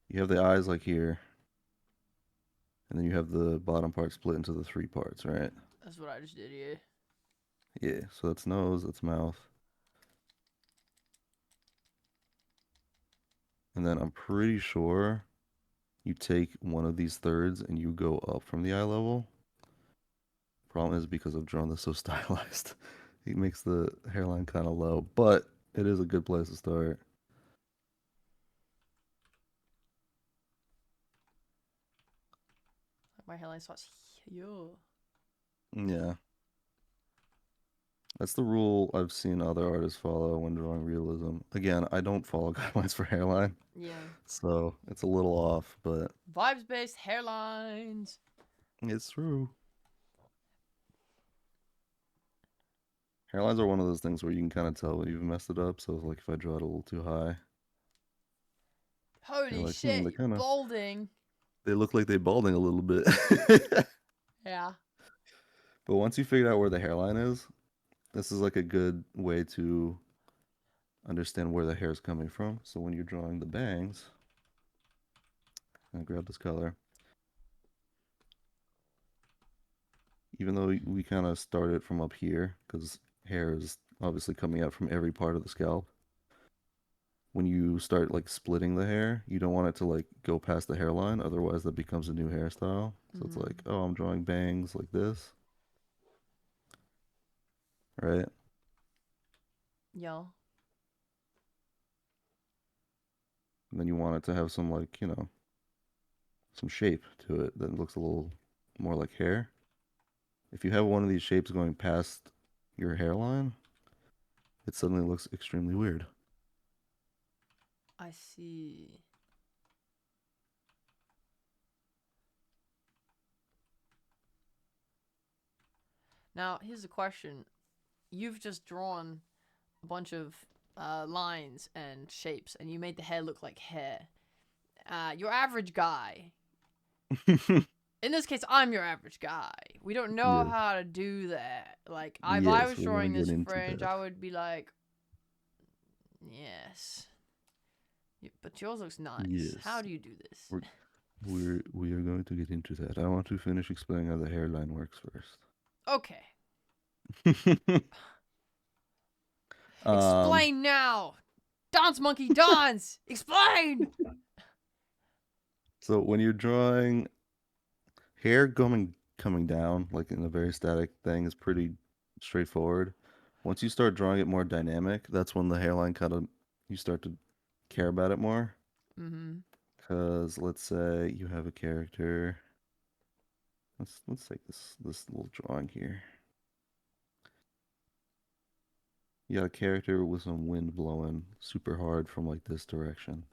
You have the eyes like here, and then you have the bottom part split into the three parts, right? That's what I just did, yeah. Yeah, so that's nose, that's mouth. And then I'm pretty sure you take one of these thirds and you go up from the eye level. Problem is because I've drawn this so stylized, it makes the hairline kind of low, but it is a good place to start. My hairline starts here. Yeah. That's the rule I've seen other artists follow when drawing realism. Again, I don't follow guidelines for hairline, Yeah. so it's a little off, but Vibes-based hairlines. it's true. Hairlines are one of those things where you can kind of tell when you've messed it up. So, like, if I draw it a little too high, you're Holy like, shit, they kind of balding. they look like they're balding a little bit. Yeah. But once you figure out where the hairline is, this is like a good way to understand where the hair is coming from. So when you're drawing the bangs, I'll grab this color. Even though we kind of started from up here, because hair is obviously coming out from every part of the scalp. When you start like splitting the hair, you don't want it to like go past the hairline, otherwise that becomes a new hairstyle. So it's like, oh, I'm drawing bangs like this, right? Yeah. And then you want it to have some like, some shape to it that looks a little more like hair. If you have one of these shapes going past your hairline, it suddenly looks extremely weird. I see. Now, here's a question. You've just drawn a bunch of lines and shapes, and you made the hair look like hair. Your average guy. In this case, I'm your average guy. We don't know Yes. how to do that. Like, if I Yes, was we're gonna drawing get this into fringe, that. I would be like, yes. But yours looks nice. Yes. How do you do this? We are going to get into that. I want to finish explaining how the hairline works first. Okay. Um, Explain now. Dance monkey dance. Explain. so when you're drawing hair coming down, like in a very static thing, is pretty straightforward. Once you start drawing it more dynamic, that's when the hairline kind of you start to care about it more. Mm-hmm. Because let's say you have a character. Let's take this little drawing here. You got a character with some wind blowing super hard from like this direction.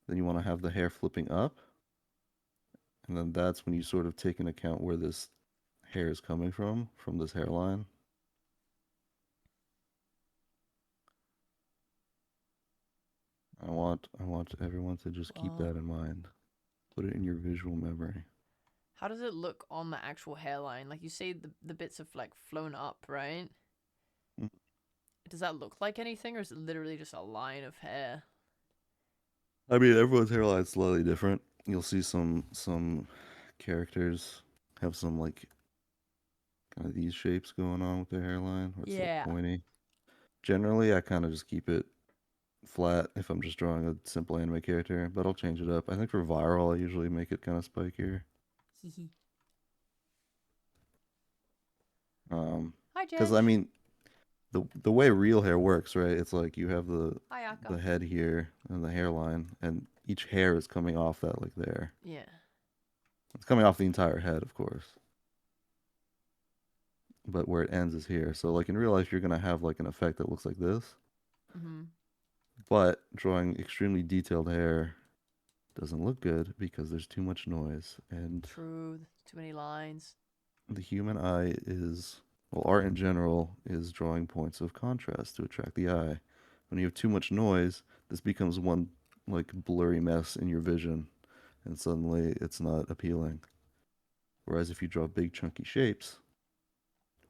Then you want to have the hair flipping up. And then that's when you sort of take into account where this hair is coming from this hairline. I want everyone to just keep that in mind. Put it in your visual memory. How does it look on the actual hairline? Like, you say the bits have like flown up, right? Mm. Does that look like anything, or is it literally just a line of hair? I mean, everyone's hairline is slightly different. You'll see some characters have some like kind of these shapes going on with their hairline, where it's like Yeah. pointy. Generally, I kind of just keep it flat if I'm just drawing a simple anime character, but I'll change it up. I think for viral, I usually make it kind of spikier. Hee. Hi, Because Jen. I mean, the way real hair works, right? It's like you have Hi, Akka. the head here and the hairline, and each hair is coming off that like there. Yeah. It's coming off the entire head, of course. But where it ends is here. So like in real life, you're gonna have like an effect that looks like this. Mm-hmm. But drawing extremely detailed hair doesn't look good because there's too much noise. And True. Too many lines. the human eye is, well, art in general is drawing points of contrast to attract the eye. When you have too much noise, this becomes one like blurry mess in your vision, and suddenly it's not appealing. Whereas if you draw big chunky shapes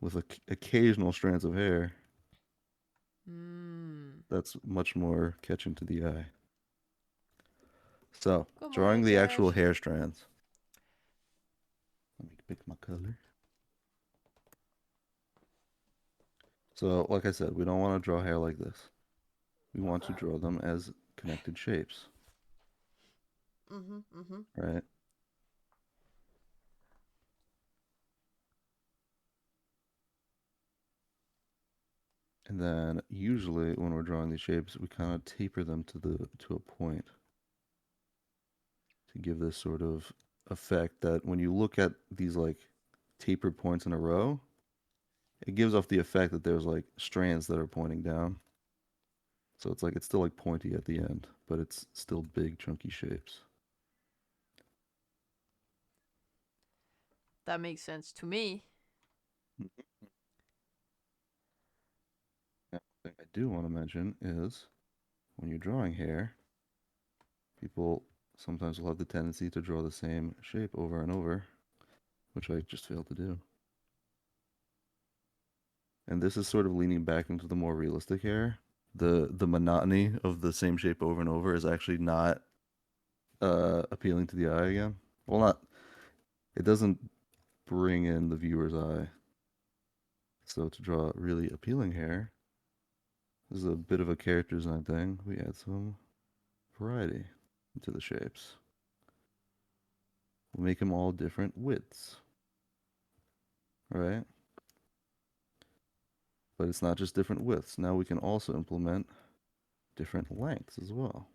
with occasional strands of hair, Mm. that's much more catching to the eye. So, Good drawing morning, the actual Trish. hair strands. Let me pick my color. So, like I said, we don't want to draw hair like this. We want to draw them as connected shapes, Mm-hmm. Mm-hmm. right? And then usually when we're drawing these shapes, we kind of taper them to a point to give this sort of effect that when you look at these like tapered points in a row, it gives off the effect that there's like strands that are pointing down. So it's like it's still like pointy at the end, but it's still big chunky shapes. That makes sense to me. Now, the thing I do want to mention is when you're drawing hair, people sometimes will have the tendency to draw the same shape over and over, which I just failed to do. And this is sort of leaning back into the more realistic hair. The monotony of the same shape over and over is actually not appealing to the eye again. Well, not it doesn't bring in the viewer's eye. So to draw really appealing hair, this is a bit of a character design thing. We add some variety into the shapes. We'll make them all different widths. Right? But it's not just different widths. Now we can also implement different lengths as well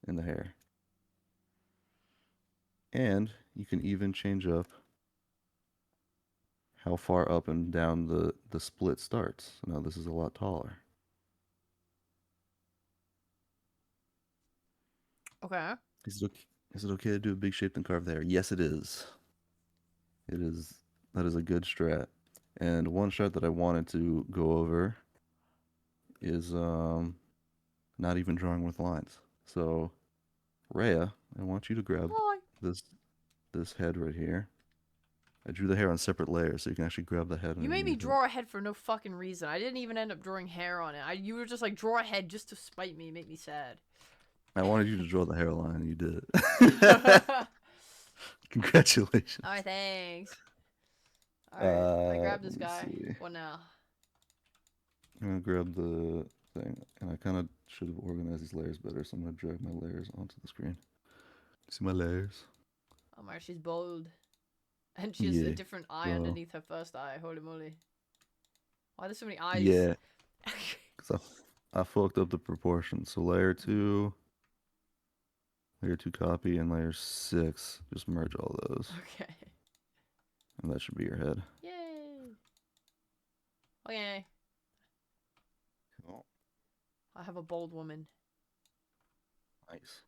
in the hair. And you can even change up how far up and down the split starts. So now this is a lot taller. Okay. Is it okay to do a big shape and carve there? Yes, it is. It is. That is a good strat. And one strat that I wanted to go over is not even drawing with lines. So, Rhea, I want you to grab Hi. this head right here. I drew the hair on separate layers, so you can actually grab the head. You made me underneath it. draw a head for no fucking reason. I didn't even end up drawing hair on it. You were just like, draw a head just to spite me, make me sad. I wanted you to draw the hairline, and you did it. Congratulations. Alright, thanks. Alright, I grabbed this Let me guy. see. What now? I'm gonna grab the thing, and I kind of should have organized these layers better, so I'm gonna drag my layers onto the screen. See my layers? Oh my, she's bold. And she has a Yeah. different eye So, underneath her first eye. Holy moly. Why are there so many eyes? yeah, because I fucked up the proportions. So layer 2 copy, and layer 6, just merge all those, Okay. and that should be your head. Yay. Okay. Cool. I have a bold woman. Nice.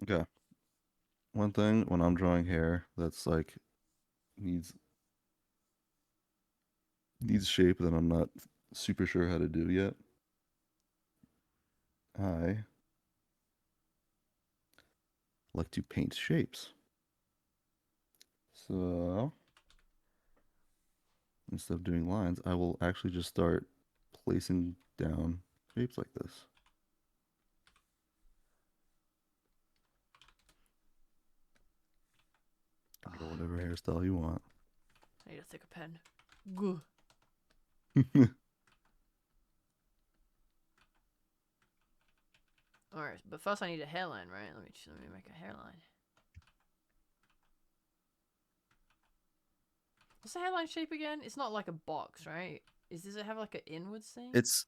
Okay. One thing when I'm drawing hair that's like needs shape that I'm not super sure how to do yet. I like to paint shapes. So instead of doing lines, I will actually just start placing down Shapes like this. Or whatever hairstyle you want. I need a thicker pen. Gah. Alright, but first I need a hairline, right? Let me make a hairline. What's the hairline shape again? It's not like a box, right? Does it have like an inwards thing? It's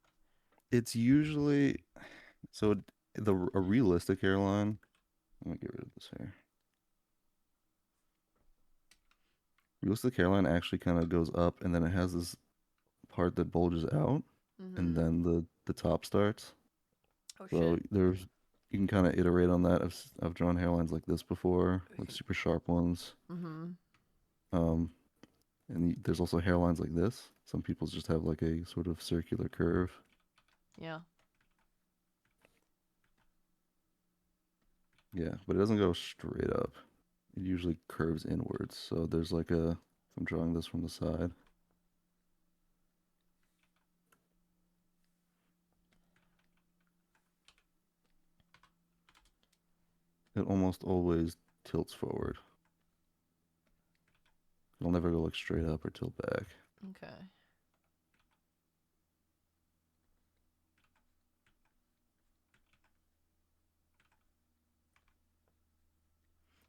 usually so a realistic hairline. Let me get rid of this hair. Realistic hairline actually kind of goes up, and then it has this part that bulges out, and then the top starts. Oh So shit. you can kind of iterate on that. I've drawn hairlines like this before, like super sharp ones. Um, and there's also hairlines like this. Some people just have like a sort of circular curve. Yeah. Yeah, but it doesn't go straight up. It usually curves inwards. So there's like a, if I'm drawing this from the side. It almost always tilts forward. It'll never go like straight up or tilt back. Okay.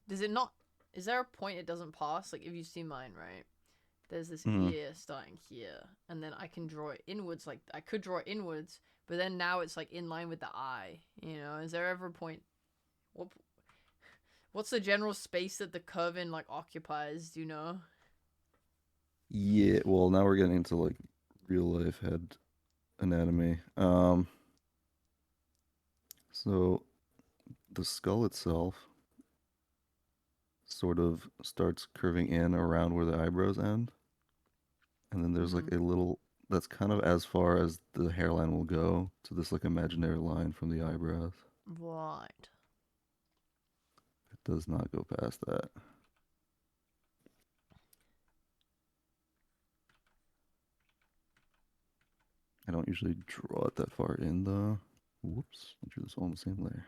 Does it not? Is there a point it doesn't pass? Like if you see mine, right? There's this ear starting here, and then I can draw it inwards. Like I could draw it inwards, but then now it's like in line with the eye. You know, is there ever a point? What's the general space that the curve in like occupies? Do you know? Yeah, well now we're getting into like real life head anatomy. So the skull itself sort of starts curving in around where the eyebrows end. And then there's like a little that's kind of as far as the hairline will go to this like imaginary line from the eyebrows. Right. It does not go past that. I don't usually draw it that far in though. Whoops, I drew this all on the same layer.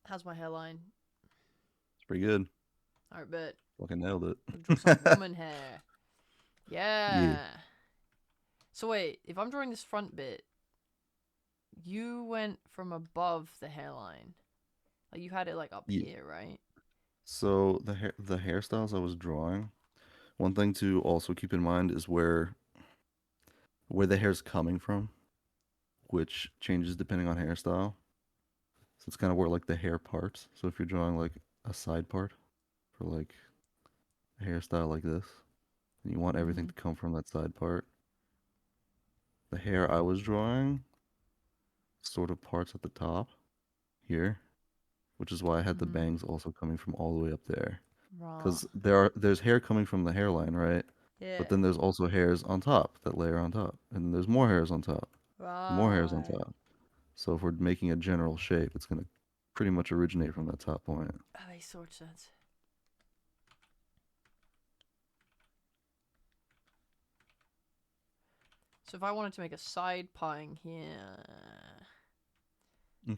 How's my hairline? It's pretty good. Alright, bet. Fucking nailed it. Draw some woman hair. Yeah. Yeah. So wait, if I'm drawing this front bit, you went from above the hairline. Like you had it like up Yeah. here, right? So the hairstyles I was drawing, one thing to also keep in mind is where the hair's coming from, which changes depending on hairstyle. So it's kind of where like the hair parts. So if you're drawing like a side part for like a hairstyle like this, and you want everything to come from that side part, the hair I was drawing sort of parts at the top here, which is why I had the bangs also coming from all the way up there. Right. Because there's hair coming from the hairline, right? Yeah. But then there's also hairs on top that layer on top, and there's more hairs on top, more hairs on Right. top. So if we're making a general shape, it's gonna pretty much originate from that top point. That makes so much sense. So if I wanted to make a side pieing here,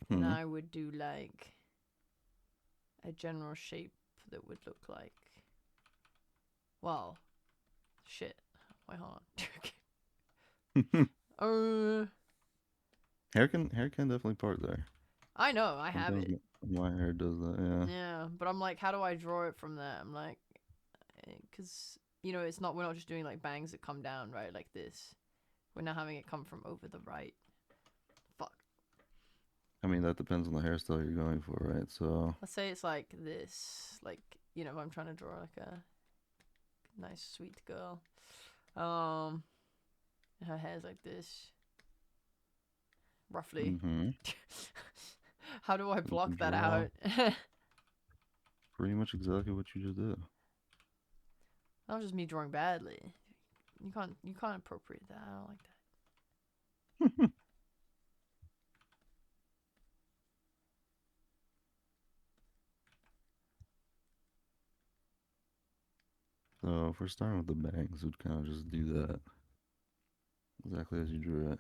then I would do like a general shape that would look like, well, shit. Wait, hold on. Hair can definitely part there. I know, I have Sometimes it. my hair does that, yeah. Yeah, but I'm like, how do I draw it from there? I'm like, because you know, we're not just doing like bangs that come down, right, like this. We're now having it come from over the right. Fuck. I mean, that depends on the hairstyle you're going for, right? So Let's say it's like this, like, you know, if I'm trying to draw like a nice sweet girl, and her hair's like this, roughly. How do I block that out? pretty much exactly what you just did. That was just me drawing badly. You can't appropriate that. I don't like that. if we're starting with the bangs, we'd kind of just do that exactly as you drew it.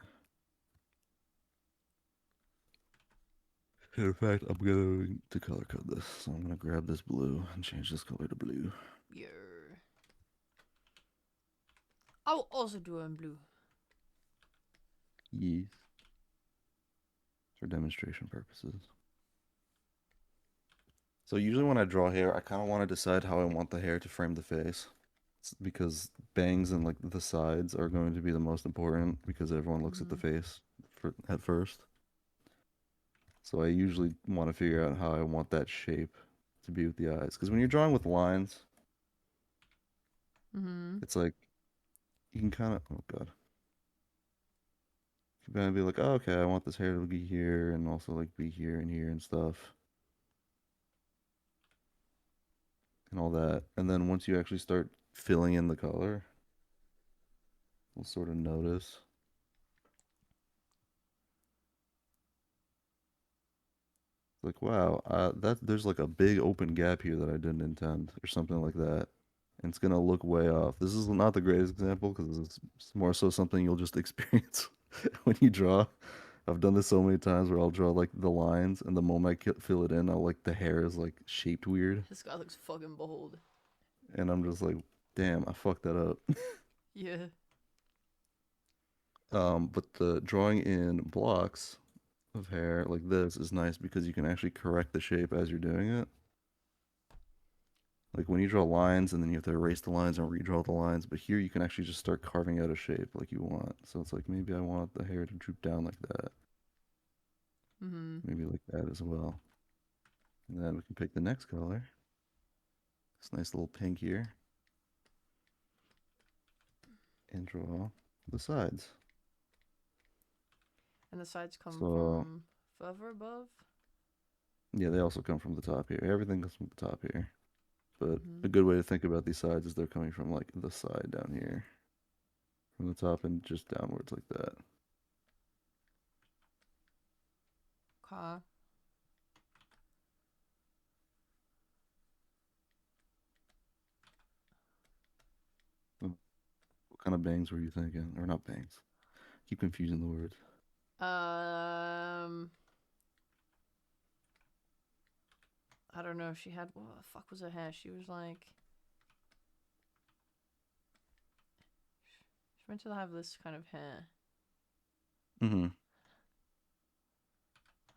In fact, I'm going to color code this. So I'm going to grab this blue and change this color to blue. Yeah. I will also do it in blue. Yes. For demonstration purposes. So usually when I draw hair, I kind of want to decide how I want the hair to frame the face. It's because bangs and like the sides are going to be the most important because everyone looks at the face at first. So I usually want to figure out how I want that shape to be with the eyes. Because when you're drawing with lines, it's like you can kind of, oh god, you can kind of be like, oh, okay, I want this hair to be here and also like be here and here and stuff and all that. And then once you actually start filling in the color, we'll sort of notice. Like, wow, there's like a big open gap here that I didn't intend, or something like that. And it's gonna look way off. This is not the greatest example because it's more so something you'll just experience when you draw. I've done this so many times where I'll draw like the lines, and the moment I fill it in, I'll like the hair is like shaped weird, This guy looks fucking bold. and I'm just like, damn, I fucked that up. Yeah. But the drawing in blocks of hair like this is nice because you can actually correct the shape as you're doing it. Like when you draw lines and then you have to erase the lines and redraw the lines, but here you can actually just start carving out a shape like you want. So it's like maybe I want the hair to droop down like that. Maybe like that as well. And then we can pick the next color. This nice little pink here. And draw the sides. And the sides come So from further above? yeah, they also come from the top here. Everything comes from the top here. But a good way to think about these sides is they're coming from like the side down here. From the top and just downwards like that. Okay. What kind of bangs were you thinking? Or not bangs. Keep confusing the words. I don't know if she had, what the fuck was her hair? She was like, she meant to have this kind of hair. I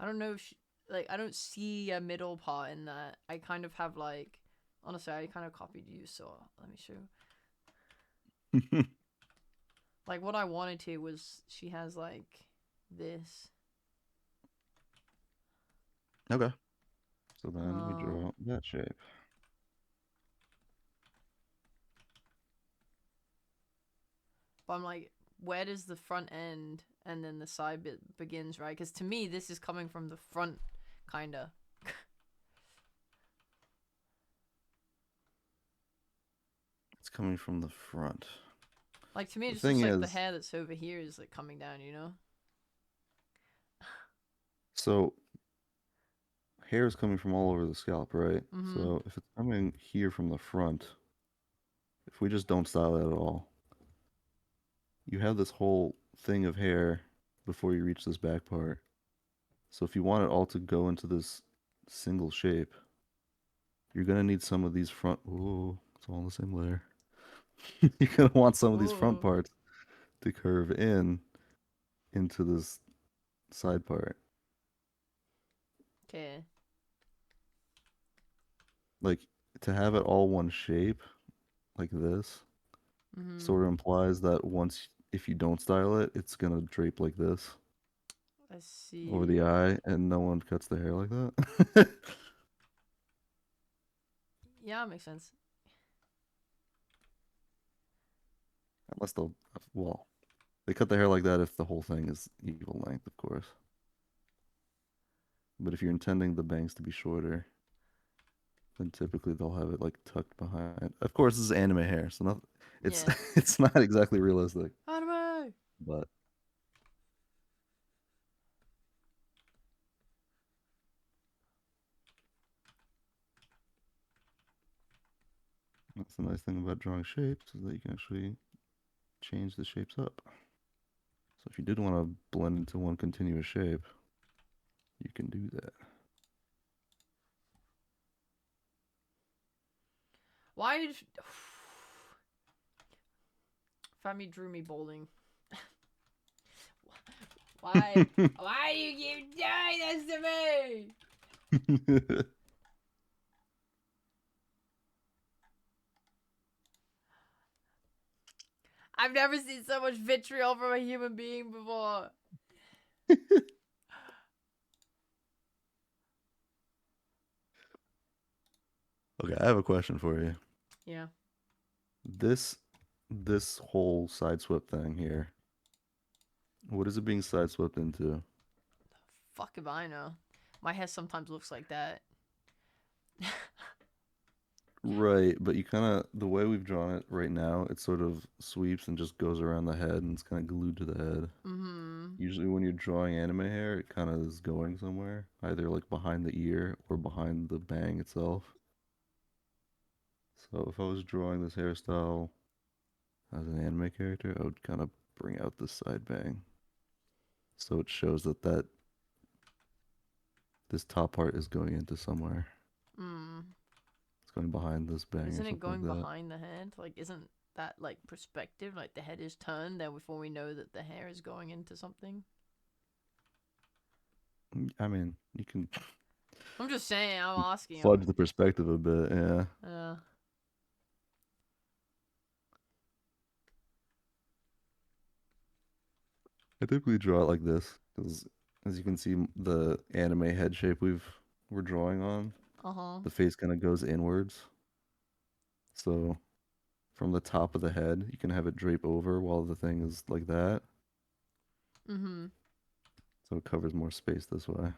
don't know if she, like, I don't see a middle part in that. I kind of have like, honestly, I kind of copied you, so let me show. Like what I wanted to was she has like this. Okay. So then we draw that shape. But I'm like, where does the front end and then the side bit begins, right? Because to me, this is coming from the front, kinda. It's coming from the front. Like to me, The it's thing just like the is, hair that's over here is like coming down, you know? so hair is coming from all over the scalp, right? So if it's coming here from the front, if we just don't style it at all, you have this whole thing of hair before you reach this back part. So if you want it all to go into this single shape, you're gonna need some of these front. Oh, it's all in the same layer. You're gonna want some of these front Whoa. parts to curve in into this side part. Okay. Like to have it all one shape like this sort of implies that once if you don't style it, it's gonna drape like this I over the see. eye, and no one cuts their hair like that. Yeah, makes sense. Unless they'll, well, they cut the hair like that if the whole thing is equal length, of course. But if you're intending the bangs to be shorter, then typically they'll have it like tucked behind. Of course, this is anime hair, so not it's Yeah. it's not exactly realistic, Anime! but let's That's the nice thing about drawing shapes is that you can actually change the shapes up. So if you did want to blend into one continuous shape, you can do that. Why did Femi drew me bowling? Why? Why do you keep doing this to me? I've never seen so much vitriol from a human being before. Okay, I have a question for you. Yeah. This whole side swept thing here. What is it being side swept into? Fuck if I know. My hair sometimes looks like that. Right, but you kind of the way we've drawn it right now, it sort of sweeps and just goes around the head and it's kind of glued to the head. Mm-hmm. Usually when you're drawing anime hair, it kind of is going somewhere, either like behind the ear or behind the bang itself. So if I was drawing this hairstyle as an anime character, I would kind of bring out this side bang. So it shows that this top part is going into somewhere. Mm. It's going behind this bang or Isn't something it going like that. behind the head? Like, isn't that like perspective? Like the head is turned there before we know that the hair is going into something. I mean, you can I'm just saying. I'm asking. fudge the perspective a bit, yeah. I typically draw it like this because, as you can see, the anime head shape we're drawing on, Uh-huh. the face kind of goes inwards. So from the top of the head, you can have it drape over while the thing is like that. Mm-hmm. So it covers more space this way.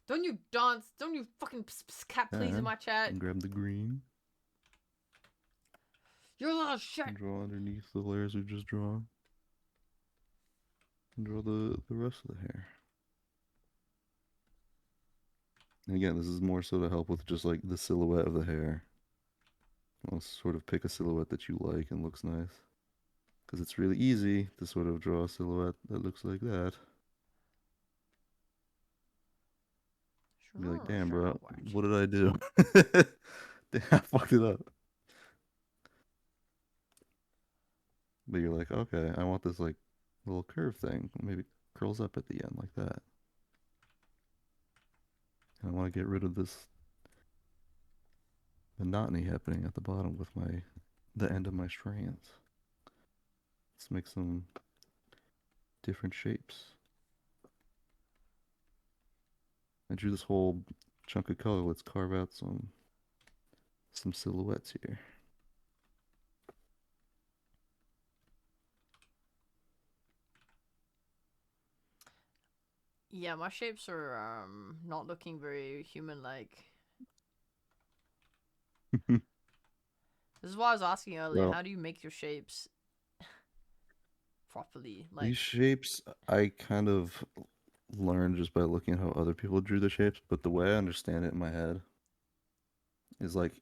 Don't you dance? Don't you fucking cat please in my chat? And grab the green. You're a little shit. And draw underneath the layers we've just drawn. And draw the rest of the hair. And again, this is more so to help with just like the silhouette of the hair. I'll sort of pick a silhouette that you like and looks nice. Because it's really easy to sort of draw a silhouette that looks like that. Be like, damn, bro, what did I do? Damn, I fucked it up. But you're like, okay, I want this like little curve thing. Maybe it curls up at the end like that. And I want to get rid of this monotony happening at the bottom with the end of my strands. Let's make some different shapes. I drew this whole chunk of color. Let's carve out some silhouettes here. Yeah, my shapes are not looking very human-like. This is why I was asking earlier. Well, how do you make your shapes properly? Like these shapes, I kind of learned just by looking at how other people drew the shapes, but the way I understand it in my head is like,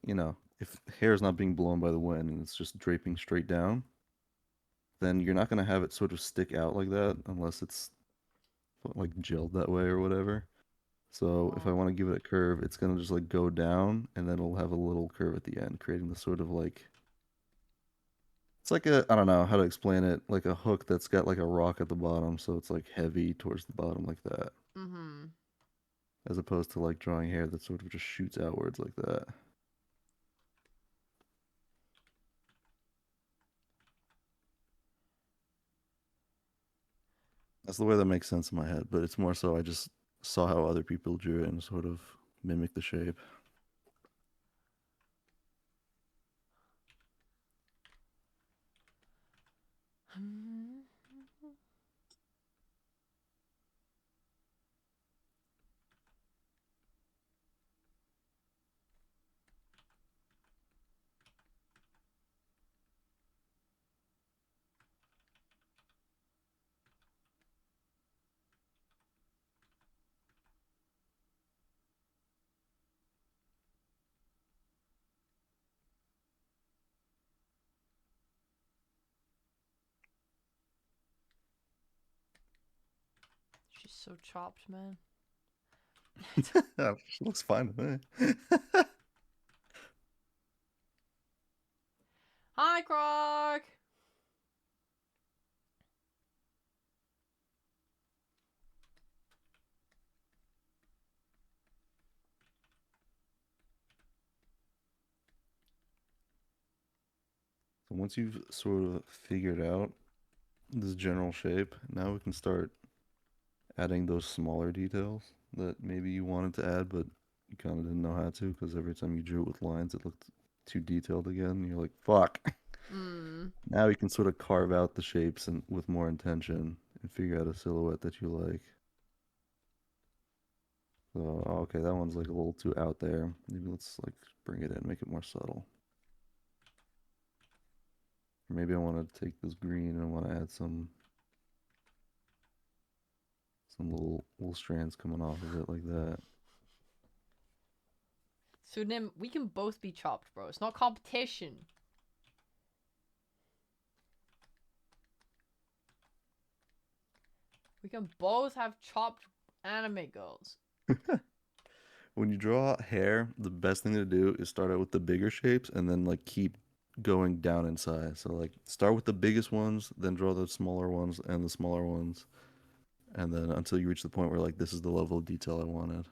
if hair is not being blown by the wind and it's just draping straight down, then you're not going to have it sort of stick out like that unless it's like gelled that way or whatever. So if I want to give it a curve, it's going to just like go down and then it'll have a little curve at the end, creating this sort of like, it's like I don't know how to explain it, like a hook that's got like a rock at the bottom, so it's like heavy towards the bottom like that. Mm-hmm. As opposed to like drawing hair that sort of just shoots outwards like that. That's the way that makes sense in my head, but it's more so I just saw how other people drew it and sort of mimic the shape. She's so chopped, man. She looks fine to me. Hi, Croc. So once you've sort of figured out this general shape, now we can start adding those smaller details that maybe you wanted to add, but you kind of didn't know how to because every time you drew it with lines, it looked too detailed again. You're like, fuck. Mm. Now you can sort of carve out the shapes and with more intention and figure out a silhouette that you like. So, okay, that one's like a little too out there. Maybe let's like bring it in, make it more subtle. Or maybe I want to take this green and I want to add some little strands coming off of it like that. Pseudonym, we can both be chopped, bro. It's not competition. We can both have chopped anime girls. When you draw hair, the best thing to do is start out with the bigger shapes and then like keep going down in size. So like start with the biggest ones, then draw the smaller ones and the smaller ones, and then until you reach the point where like this is the level of detail I wanted.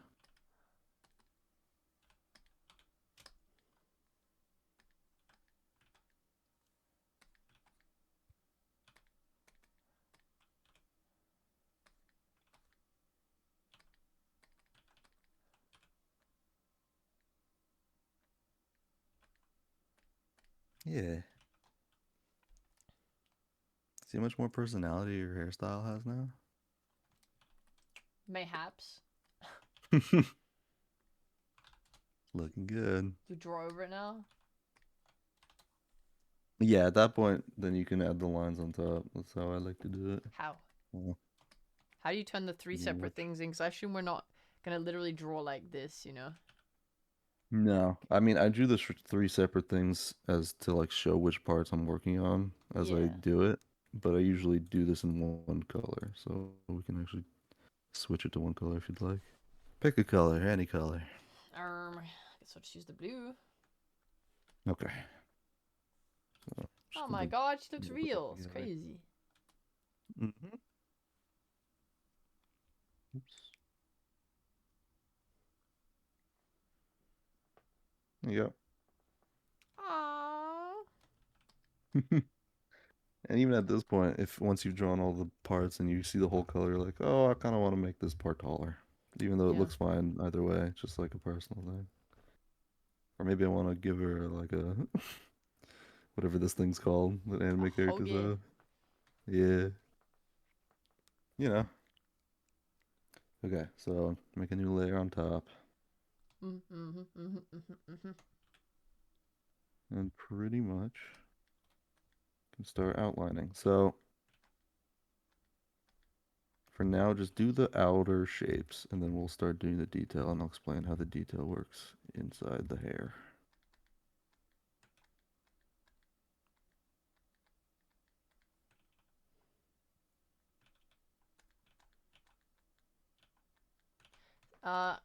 Yeah. See how much more personality your hairstyle has now? Mayhaps. Looking good. Do you draw over it now? Yeah, at that point, then you can add the lines on top. That's how I like to do it. How? Well, How do you turn the three Yeah, separate what- things in? Because I assume we're not gonna literally draw like this, you know? no, I mean I drew the three separate things as to like show which parts I'm working on as I Yeah. do it, but I usually do this in one color, so we can actually switch it to one color if you'd like. Pick a color, any color. I guess I'll choose the blue. Okay. So, Oh my god, she looks put that real. It's together. crazy. Mm-hmm. Oops. There you Aww. go. And even at this point, if once you've drawn all the parts and you see the whole color, you're like, oh, I kind of want to make this part taller. Even though it Yeah. looks fine either way, it's just like a personal thing. Or maybe I want to give her like a whatever this thing's called that anime characters hoge. have. Yeah. You know. Okay, so make a new layer on top. And pretty much can start outlining. So for now, just do the outer shapes and then we'll start doing the detail and I'll explain how the detail works inside the hair.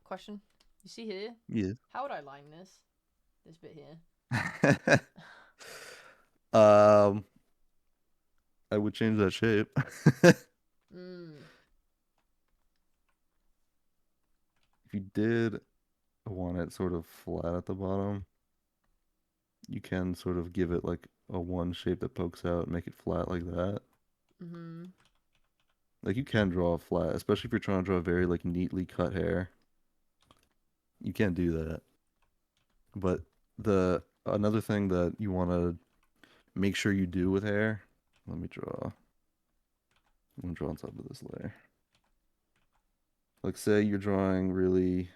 Question. You see here? Yes. How would I line this? This bit here. um, I would change that shape. Mm. If you did want it sort of flat at the bottom, you can sort of give it like a one shape that pokes out and make it flat like that. Mm-hmm. Like you can draw a flat, especially if you're trying to draw very like neatly cut hair. You can do that. But the another thing that you want to make sure you do with hair, let me draw. I'm gonna draw on top of this layer. Like say you're drawing really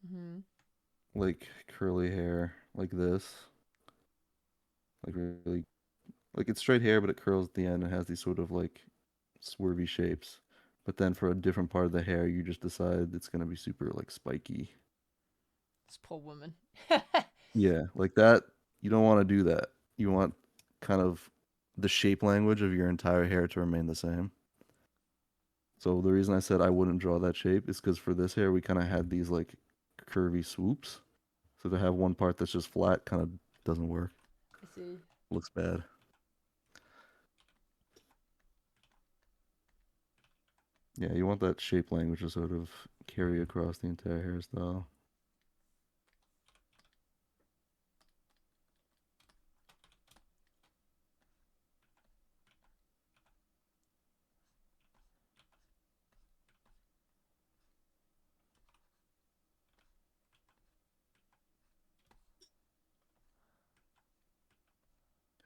Mm-hmm. like curly hair like this. Like really like it's straight hair but it curls at the end and has these sort of like swervy shapes. But then for a different part of the hair you just decide it's gonna be super like spiky. This poor woman. Yeah, like that you don't want to do that. You want kind of the shape language of your entire hair to remain the same. So the reason I said I wouldn't draw that shape is because for this hair we kind of had these like curvy swoops. So to have one part that's just flat kind of doesn't work. I see. Looks bad. Yeah, you want that shape language to sort of carry across the entire hairstyle.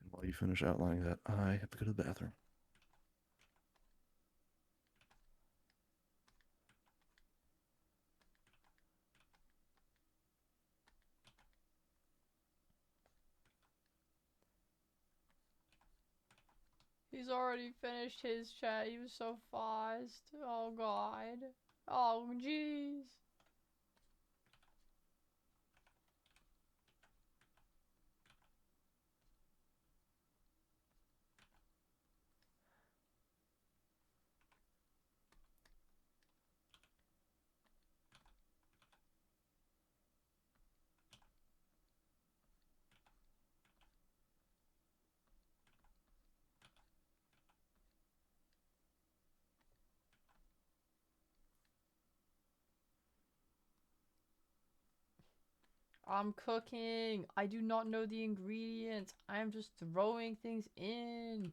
And while you finish outlining that, I have to go to the bathroom. He's already finished his chat. He was so fast. Oh god. Oh jeez. I'm cooking. I do not know the ingredients. I am just throwing things in.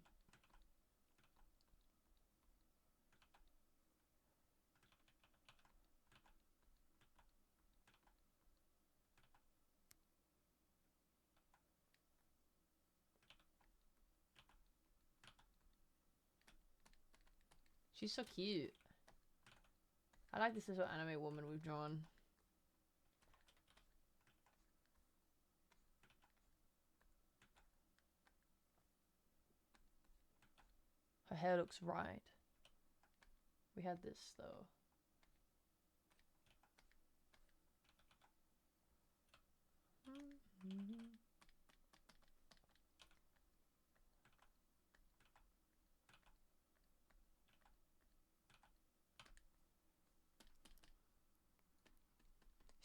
She's so cute. I like this little anime woman we've drawn. Her hair looks right. We had this though.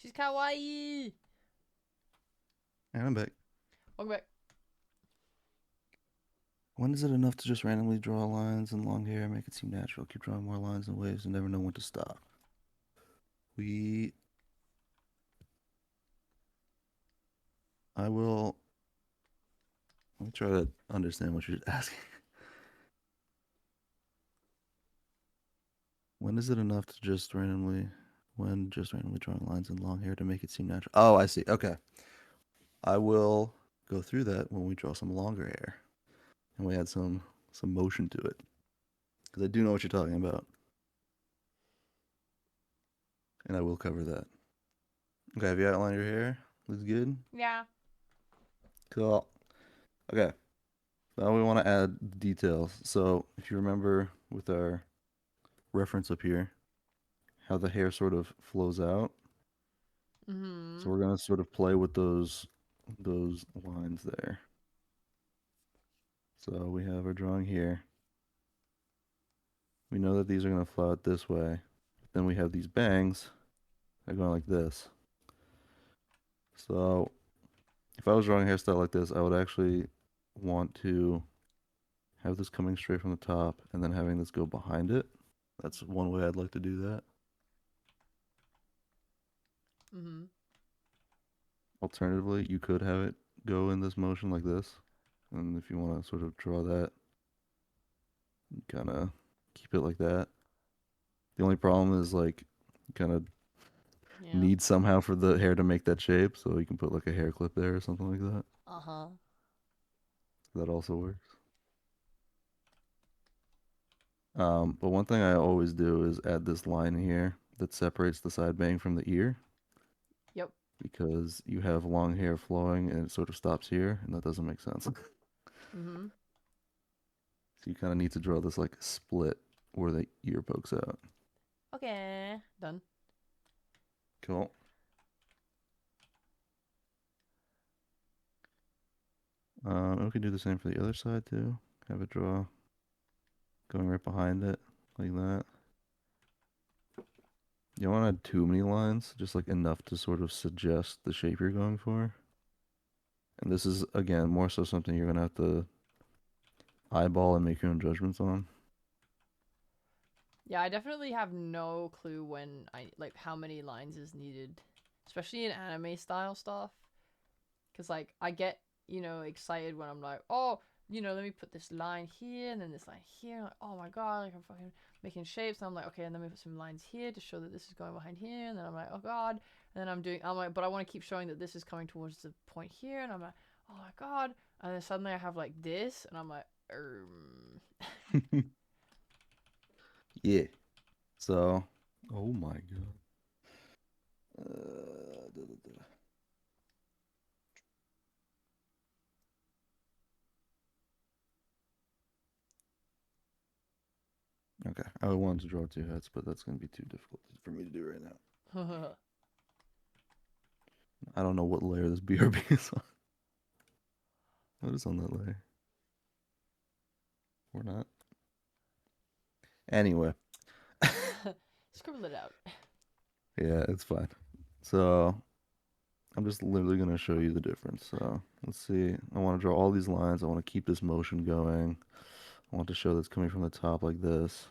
She's kawaii. And I'm back. Welcome back. When is it enough to just randomly draw lines and long hair, make it seem natural? Keep drawing more lines and waves and never know when to stop. I will. Let me try to understand what you're asking. When is it enough to just randomly drawing lines and long hair to make it seem natural? Oh, I see. Okay. I will go through that when we draw some longer hair and we add some motion to it. Because I do know what you're talking about. And I will cover that. Okay, have you outlined your hair? Looks good? Yeah. Cool. Okay. Now we want to add details. So if you remember with our reference up here, how the hair sort of flows out. Mm-hmm. So we're gonna sort of play with those lines there. So we have our drawing here. We know that these are gonna flow out this way. Then we have these bangs that are going like this. So if I was drawing a hairstyle like this, I would actually want to have this coming straight from the top and then having this go behind it. That's one way I'd like to do that. Mm-hmm. Alternatively, you could have it go in this motion like this. And if you want to sort of draw that, kind of keep it like that. The only problem is like kind of Yeah. need somehow for the hair to make that shape, so you can put like a hair clip there or something like that. Uh-huh. That also works. But one thing I always do is add this line here that separates the side bang from the ear. Yep. Because you have long hair flowing and it sort of stops here, and that doesn't make sense. Mm-hmm. So you kind of need to draw this like split where the ear pokes out. Okay. Done. Cool. And we can do the same for the other side too. Have it draw going right behind it like that. You don't want to add too many lines, just like enough to sort of suggest the shape you're going for. And this is, again, more so something you're gonna have to eyeball and make your own judgments on. Yeah, I definitely have no clue when like how many lines is needed, especially in anime style stuff. Cause like I get excited when I'm like, oh, let me put this line here and then this line here. I'm like, oh my god, like I'm fucking making shapes. And I'm like, okay, and then we put some lines here to show that this is going behind here. And then I'm like, oh god. And then I'm like, but I want to keep showing that this is coming towards the point here. And I'm like, oh my god. And then suddenly I have like this, and I'm like, Yeah. So, oh my god. Da, da, da. Okay, I wanted to draw two heads, but that's going to be too difficult for me to do right now. I don't know what layer this BRB is on. What is on that layer? Or not. Anyway. scribble it out. Yeah, it's fine. So, I'm just literally going to show you the difference. So, let's see. I want to draw all these lines. I want to keep this motion going. I want to show that's coming from the top like this.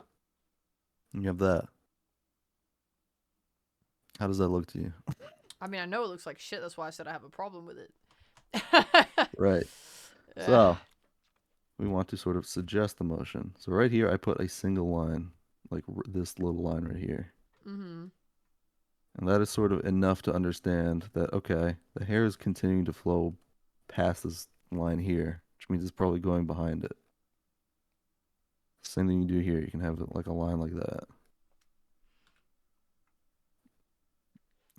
And you have that. How does that look to you? I mean, I know it looks like shit. That's why I said I have a problem with it. Right. So, we want to sort of suggest the motion. So right here, I put a single line, like this little line right here. Mm-hmm. And that is sort of enough to understand that, okay, the hair is continuing to flow past this line here, which means it's probably going behind it. Same thing you do here. You can have like a line like that.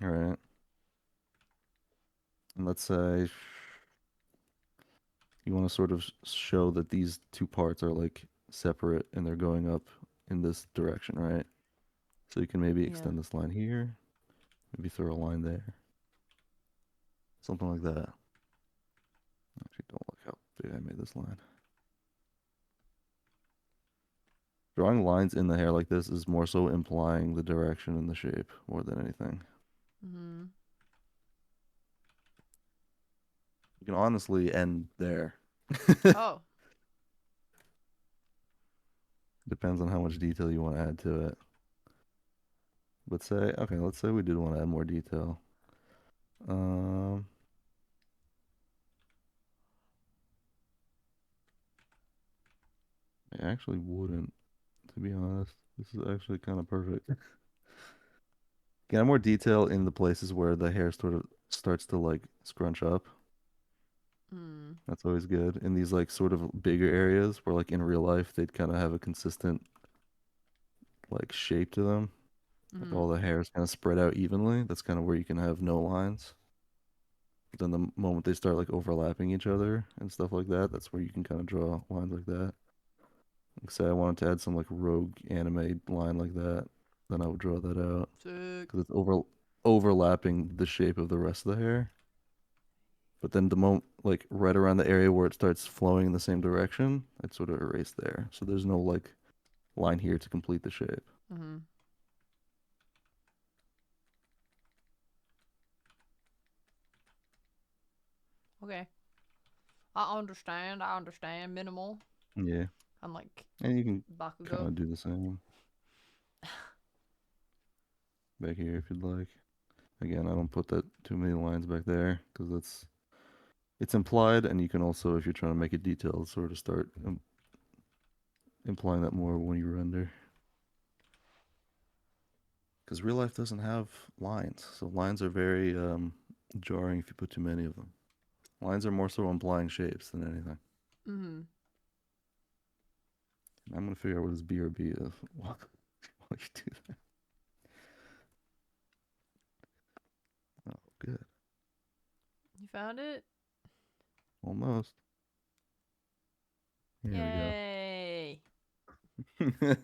All right. And let's say you want to sort of show that these two parts are like separate and they're going up in this direction, right? So you can maybe extend this line here, maybe throw a line there. Something like that. Actually, don't look how big I made this line. Drawing lines in the hair like this is more so implying the direction and the shape more than anything. Mm-hmm. You can honestly end there. Oh. Depends on how much detail you want to add to it. But say, okay, let's say we did want to add more detail. I actually wouldn't, to be honest. This is actually kind of perfect. Get more detail in the places where the hair sort of starts to like scrunch up. Mm. That's always good. In these like sort of bigger areas where like in real life they'd kind of have a consistent like shape to them. Like Mm-hmm. all the hair is kind of spread out evenly. That's kind of where you can have no lines. But then the moment they start like overlapping each other and stuff like that, that's where you can kind of draw lines like that. Like say I wanted to add some like rogue anime line like that, then I would draw that out Sick. because it's overlapping the shape of the rest of the hair. But then the moment, like right around the area where it starts flowing in the same direction, it's sort of erased there. So there's no like line here to complete the shape. Mm-hmm. Okay. I understand. I understand. Minimal. Yeah. I'm like And you can kind Bakugo. of do the same back here if you'd like. Again, I don't put that too many lines back there because it's implied, and you can also, if you're trying to make it detailed, sort of start implying that more when you render. Because real life doesn't have lines, so lines are very jarring if you put too many of them. Lines are more so implying shapes than anything. Mm-hmm. I'm gonna figure out what this BRB is while you do that. Oh, good. You found it? Almost. Here Yay. we go.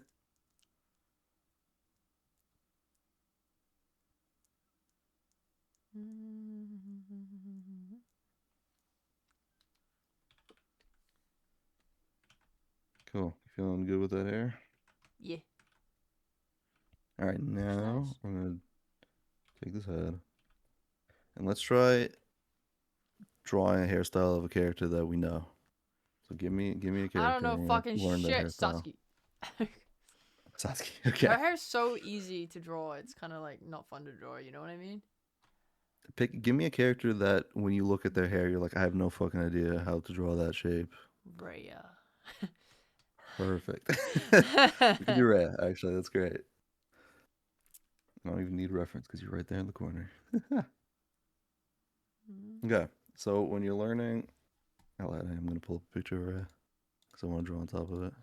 Cool. You feeling good with that hair? Yeah. All right, now nice. we're gonna take this head and let's try drawing a hairstyle of a character that we know. So give me a I don't character know and we're fucking gonna learn their shit, hairstyle. Satsuki. Sasuke. Okay. Her hair's so easy to draw. It's kind of like not fun to draw. You know what I mean? Give me a character that when you look at their hair, you're like, I have no fucking idea how to draw that shape. Rhea. Perfect. We can do Rhea, actually. That's great. I don't even need reference because you're right there in the corner. Okay. So when you're learning, I'm going to pull up a picture of Rhea because I want to draw on top of it.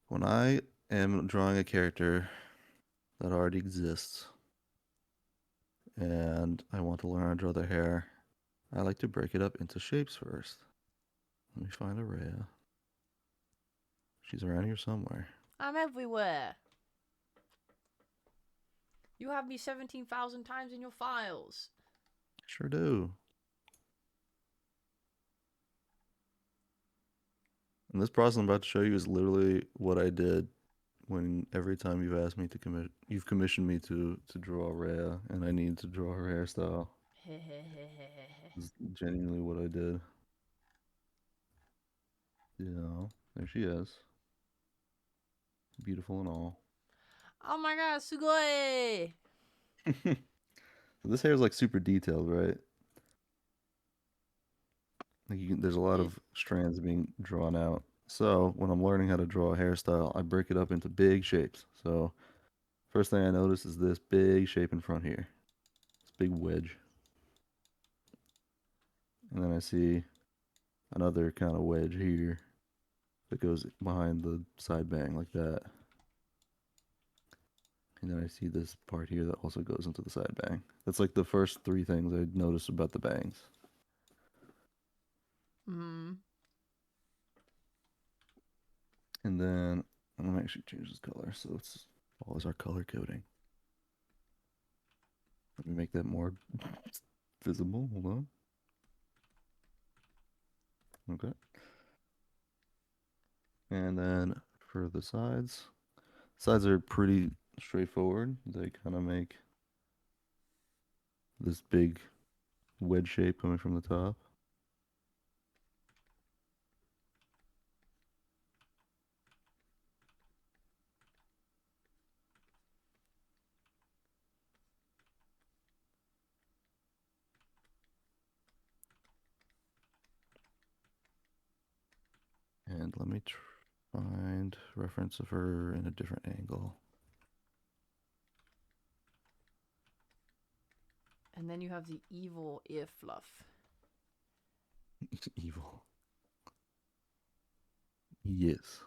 When I am drawing a character that already exists and I want to learn how to draw their hair, I like to break it up into shapes first. Let me find a Rhea. She's around here somewhere. I'm everywhere. You have me 17,000 times in your files. Sure do. And this process I'm about to show you is literally what I did when every time you've asked me to you've commissioned me to draw Rhea, and I need to draw her hairstyle. This is genuinely what I did. Yeah, there she is. Beautiful and all. Oh my god, sugoi! So this hair is like super detailed, right? Like there's a lot Yeah. of strands being drawn out. So when I'm learning how to draw a hairstyle, I break it up into big shapes. So first thing I notice is this big shape in front here. This big wedge. And then I see another kind of wedge here that goes behind the side bang like that. And then I see this part here that also goes into the side bang. That's like the first three things I noticed about the bangs. Hmm. And then I'm gonna actually change this color so it's always our color coding. Let me make that more visible. Hold on. Okay. And then for the sides are pretty straightforward. They kind of make this big wedge shape coming from the top. And let me find reference of her in a different angle. And then you have the evil ear fluff. Evil. Yes.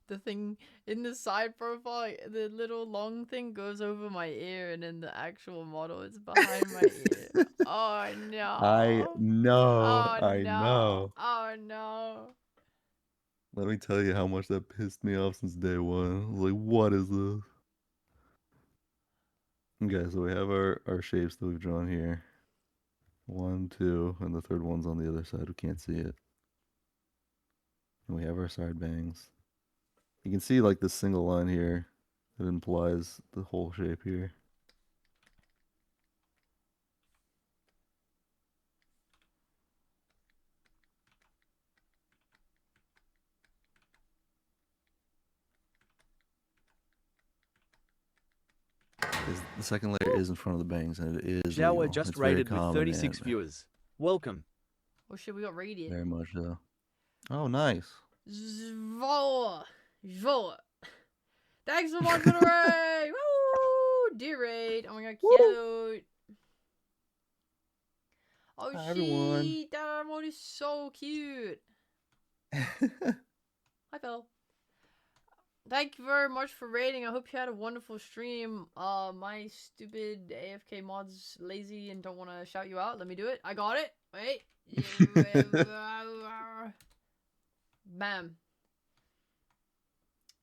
The thing in the side profile, the little long thing goes over my ear, and in the actual model, it's behind my ear. Oh I no. know. Oh I no. know. Oh no. Let me tell you how much that pissed me off since day one. I was like, what is this? Okay, so we have our shapes that we've drawn here. 1, 2, and the third one's on the other side. We can't see it. And we have our side bangs. You can see like this single line here that implies the whole shape here. The second layer is in front of the bangs, and it is HEYWOW legal. just It's very rated with common 36 and viewers. Welcome. Oh shit, we got raided. very much so. Oh, nice. Zvoa. Zvoa. Thanks so much for the raid. Woo! Dear raid. Oh my god, cute. Oh Hi, everyone. shit, that emote is so cute. Hi, Phil. Thank you very much for raiding. I hope you had a wonderful stream. My stupid AFK mod's lazy and don't want to shout you out. Let me do it. I got it. Wait. Bam.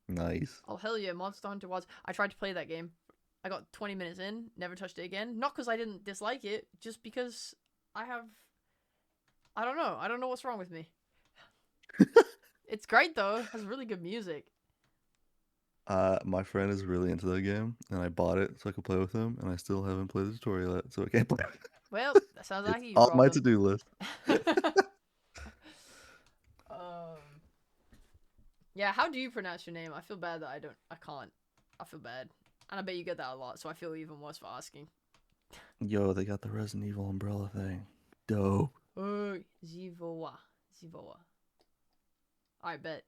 Nice. Oh hell yeah, Monster Hunter was. I tried to play that game. I got 20 minutes in, never touched it again. Not because I didn't dislike it, just because I don't know. I don't know what's wrong with me. It's great though. It has really good music. My friend is really into that game, and I bought it so I could play with him, and I still haven't played the tutorial yet, so I can't play. Well, that sounds like It's you on my problem. to-do list. Yeah, how do you pronounce your name? I feel bad that I can't. I feel bad. And I bet you get that a lot, so I feel even worse for asking. Yo, they got the Resident Evil umbrella thing. Dope. Oh, HEYWOW. HEYWOW. Alright, bet.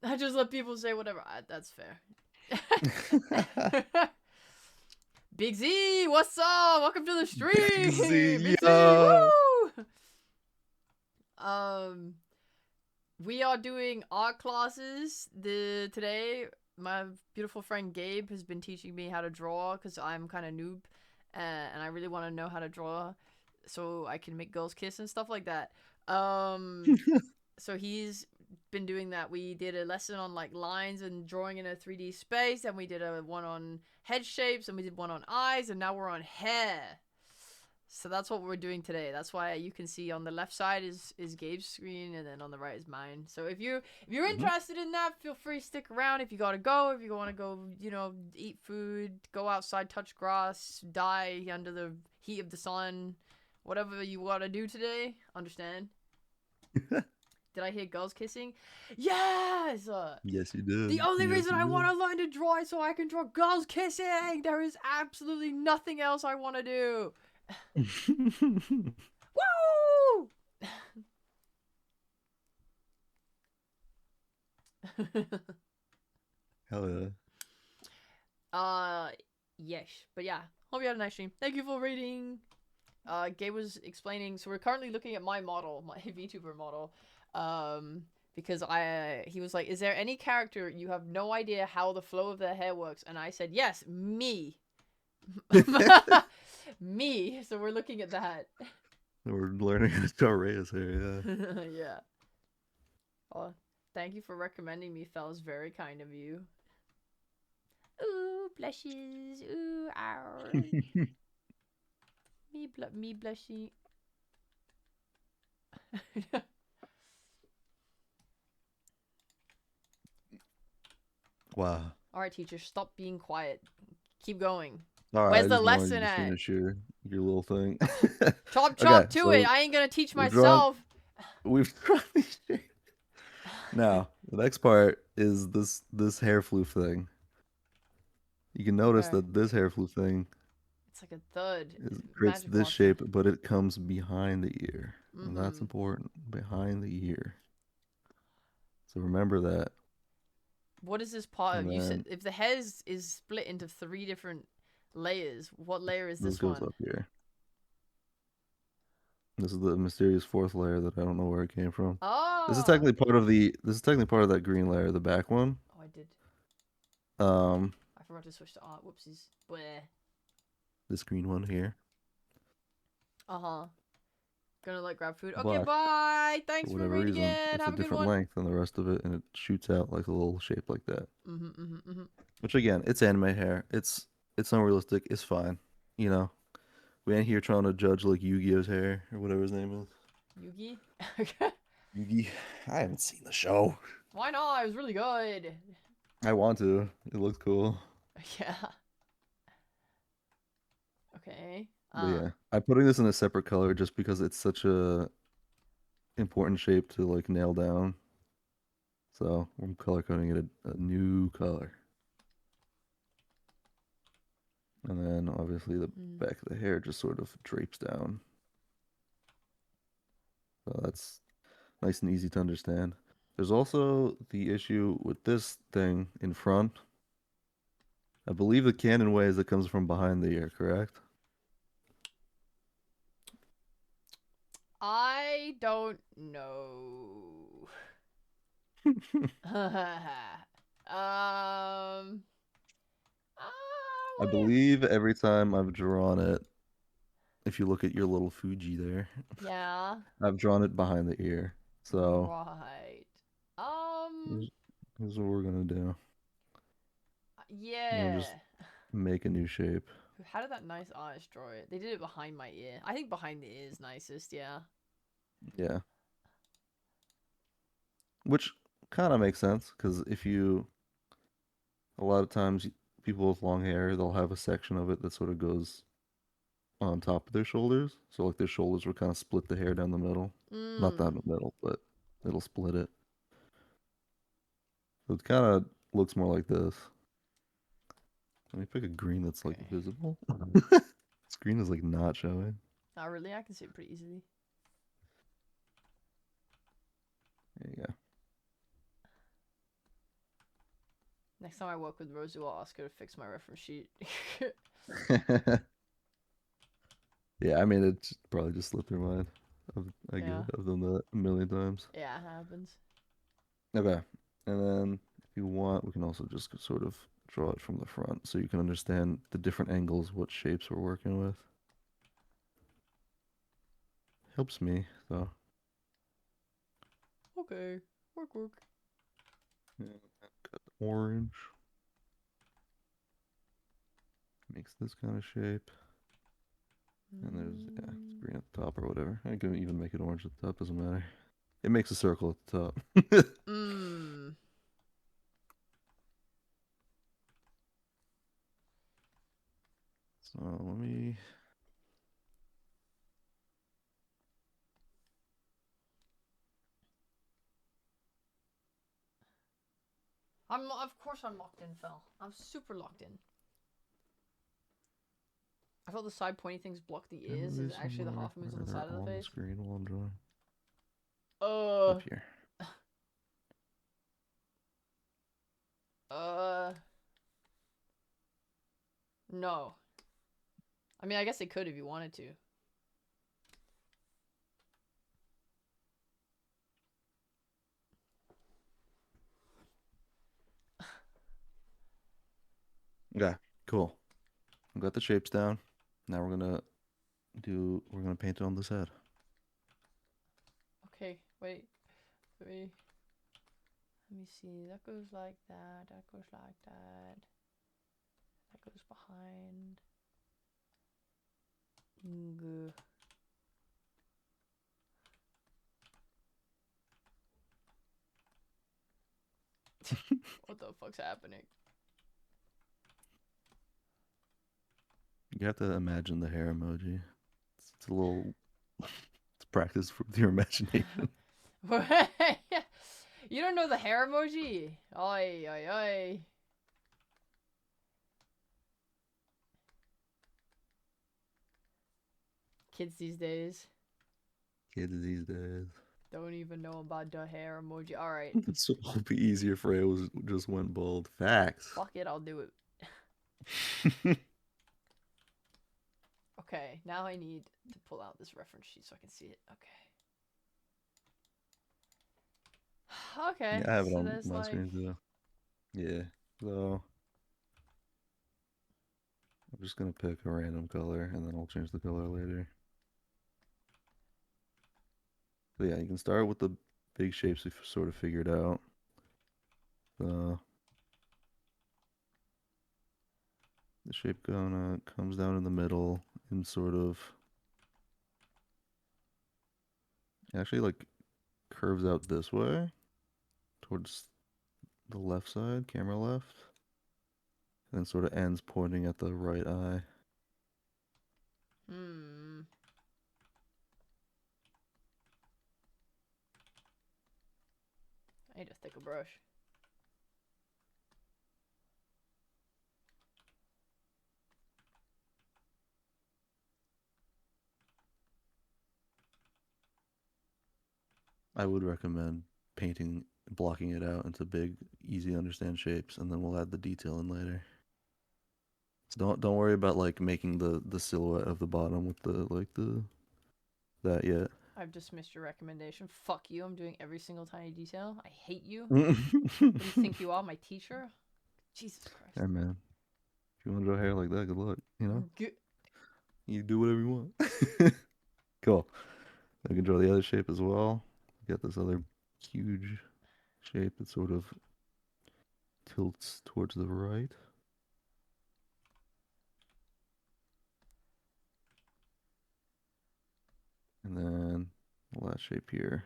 I just let people say whatever. That's fair. Big Z, what's up? Welcome to the stream. Big Z, Big Z, yo. woo! We are doing art classes today. My beautiful friend Gabe has been teaching me how to draw because I'm kind of noob, and I really want to know how to draw so I can make girls kiss and stuff like that. So he's been doing that. We did a lesson on like lines and drawing in a 3D space, and we did one on head shapes, and we did one on eyes, and now we're on hair. So that's what we're doing today. That's why you can see on the left side is Gabe's screen, and then on the right is mine. So if you're interested in that, feel free to stick around. If you gotta go, if you want to go, eat food, go outside, touch grass, die under the heat of the sun, whatever you gotta do today, understand? Did I hear girls kissing? Yes! Yes, you did. The only Yes, reason you I did. want to learn to draw is so I can draw girls kissing. There is absolutely nothing else I want to do. Woo! Hell Yes. But yeah, hope you had a nice stream. Thank you for reading. Gabe was explaining, so we're currently looking at my model, my VTuber model. Because he was like, is there any character you have no idea how the flow of their hair works? And I said, yes, me. Me. So we're looking at that. yeah. We're learning how to draw Rhea's hair, yeah. Yeah. Oh, thank you for recommending me, fellas. Very kind of you. Ooh, blushes. Ooh, ow. me blushing. Wow. All right, teacher, stop being quiet. Keep going. All right, Where's I the just wanted lesson you to at? finish your little thing. Chop Okay, to so it. I ain't gonna teach we're drawing- myself. We've drawn these shapes. Now, the next part is this hair floof thing. You can notice Where? that this hair floof thing It's like a thud. creates Magic this monster. shape, but it comes behind the ear. And that's Mhm. important. Behind the ear. So remember that. What is this part of? And You said then if the hair is split into 3 different layers, what layer is this this goes one? up here. This is the mysterious 4th layer that I don't know where it came from. Oh. This is technically part of that green layer, the back one. Oh, I did. Um, I forgot to switch to art. Whoopsies. Bleh. this green one here. Uh-huh. Gonna grab food. Okay, But bye. for Thanks for whatever reading reason, it. it's Have a a good different one. length than the rest of it, and it shoots out like a little shape like that. Mm-hmm. Which again, it's anime hair. It's unrealistic. It's fine. You know, we ain't here trying to judge like Yu-Gi-Oh's hair or whatever his name is. Yugi? Yugi. I haven't seen the show. Why not? It was really good. I want to. It looks cool. Yeah. Okay. But yeah, I'm putting this in a separate color just because it's such a important shape to like nail down. So I'm color coding it a new color. And then obviously the back of the hair just sort of drapes down. So that's nice and easy to understand. There's also the issue with this thing in front. I believe the canon way is it comes from behind the ear, correct? I don't know. I believe every time I've drawn it, if you look at your little Fuji there, Yeah. I've drawn it behind the ear. So Right. here's what we're gonna do. Yeah. just make a new shape. How did that nice artist draw it? They did it behind my ear. I think behind the ear is nicest, yeah. Yeah. Which kind of makes sense because a lot of times people with long hair, they'll have a section of it that sort of goes on top of their shoulders. So like their shoulders will kind of split the hair down the middle. Not down Mm. the middle, but it'll split it. So it kind of looks more like this. Let me pick a green that's like Okay. visible. This green is like not showing. Not really, I can see it pretty easily. There you Next time I work with Rosie, I'll ask her to fix my reference sheet. go. Yeah, I mean it probably just slipped her mind. I get Yeah. it. I've done that a million times. Yeah, it happens. Okay. And then if you want, we can also just sort of draw it from the front so you can understand the different angles, what shapes we're working with. Helps me, so. Okay. Work. Yeah, got the orange. Makes this kind of shape. And there's, yeah, it's green at the top or whatever. I can even make it orange at the top, doesn't matter. It makes a circle at the top. Mmm. So let me. Of course I'm locked in, Phil. I'm super locked in. I thought the side pointy things block the ears. Is actually the half moons on the side of the on face. the screen while I'm drawing. Uh. Up here. No. I mean, I guess they could if you wanted to. Okay, cool. We got the shapes down. Now we're gonna paint it on this head. Okay, wait. Let me see. That goes like that. That goes like that. That goes behind. Ng. What the fuck's happening? You have to imagine the hair emoji. It's a little it's practice with your imagination. You don't know the hair emoji? Oi, oi, oi. Kids these days Kids these days. don't even know about the hair emoji. Alright. So it would be easier if Ray was just went bald. Facts. Fuck it, I'll do it. Okay, now I need to pull out this reference sheet so I can see it. Okay. Okay. Yeah, I have it so on there's my like... screen too. Yeah. So I'm just gonna pick a random color and then I'll change the color later. So yeah, you can start with the big shapes we've sort of figured out. The shape comes down in the middle and sort of actually like curves out this way towards the left side, camera left, and then sort of ends pointing at the right eye. Hmm. I need a thicker brush. I would recommend blocking it out into big, easy to understand shapes, and then we'll add the detail in later. So don't worry about like making the silhouette of the bottom with that yet. I've dismissed your recommendation. Fuck you, I'm doing every single tiny detail. I hate you. What do you think you are, my teacher? Jesus Christ. Hey man, if you want to draw hair like that, good luck. You know, Good. you do whatever you want. Cool. I can draw the other shape as well. Got this other huge shape that sort of tilts towards the right. last shape here.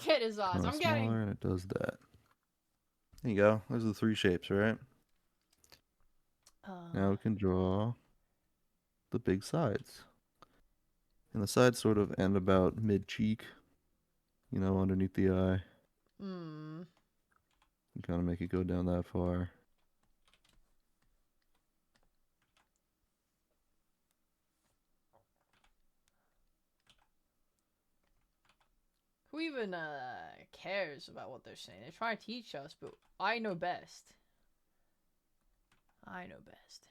Get his eyes. Kinda I'm getting. smaller, and it does that. There you go. Those are the 3 shapes, right? Now we can draw the big sides. And the sides sort of end about mid-cheek, you know, underneath the eye. Hmm. And kind of make it go down that far. Who even cares about what they're saying? They're trying to teach us, but I know best. I know best.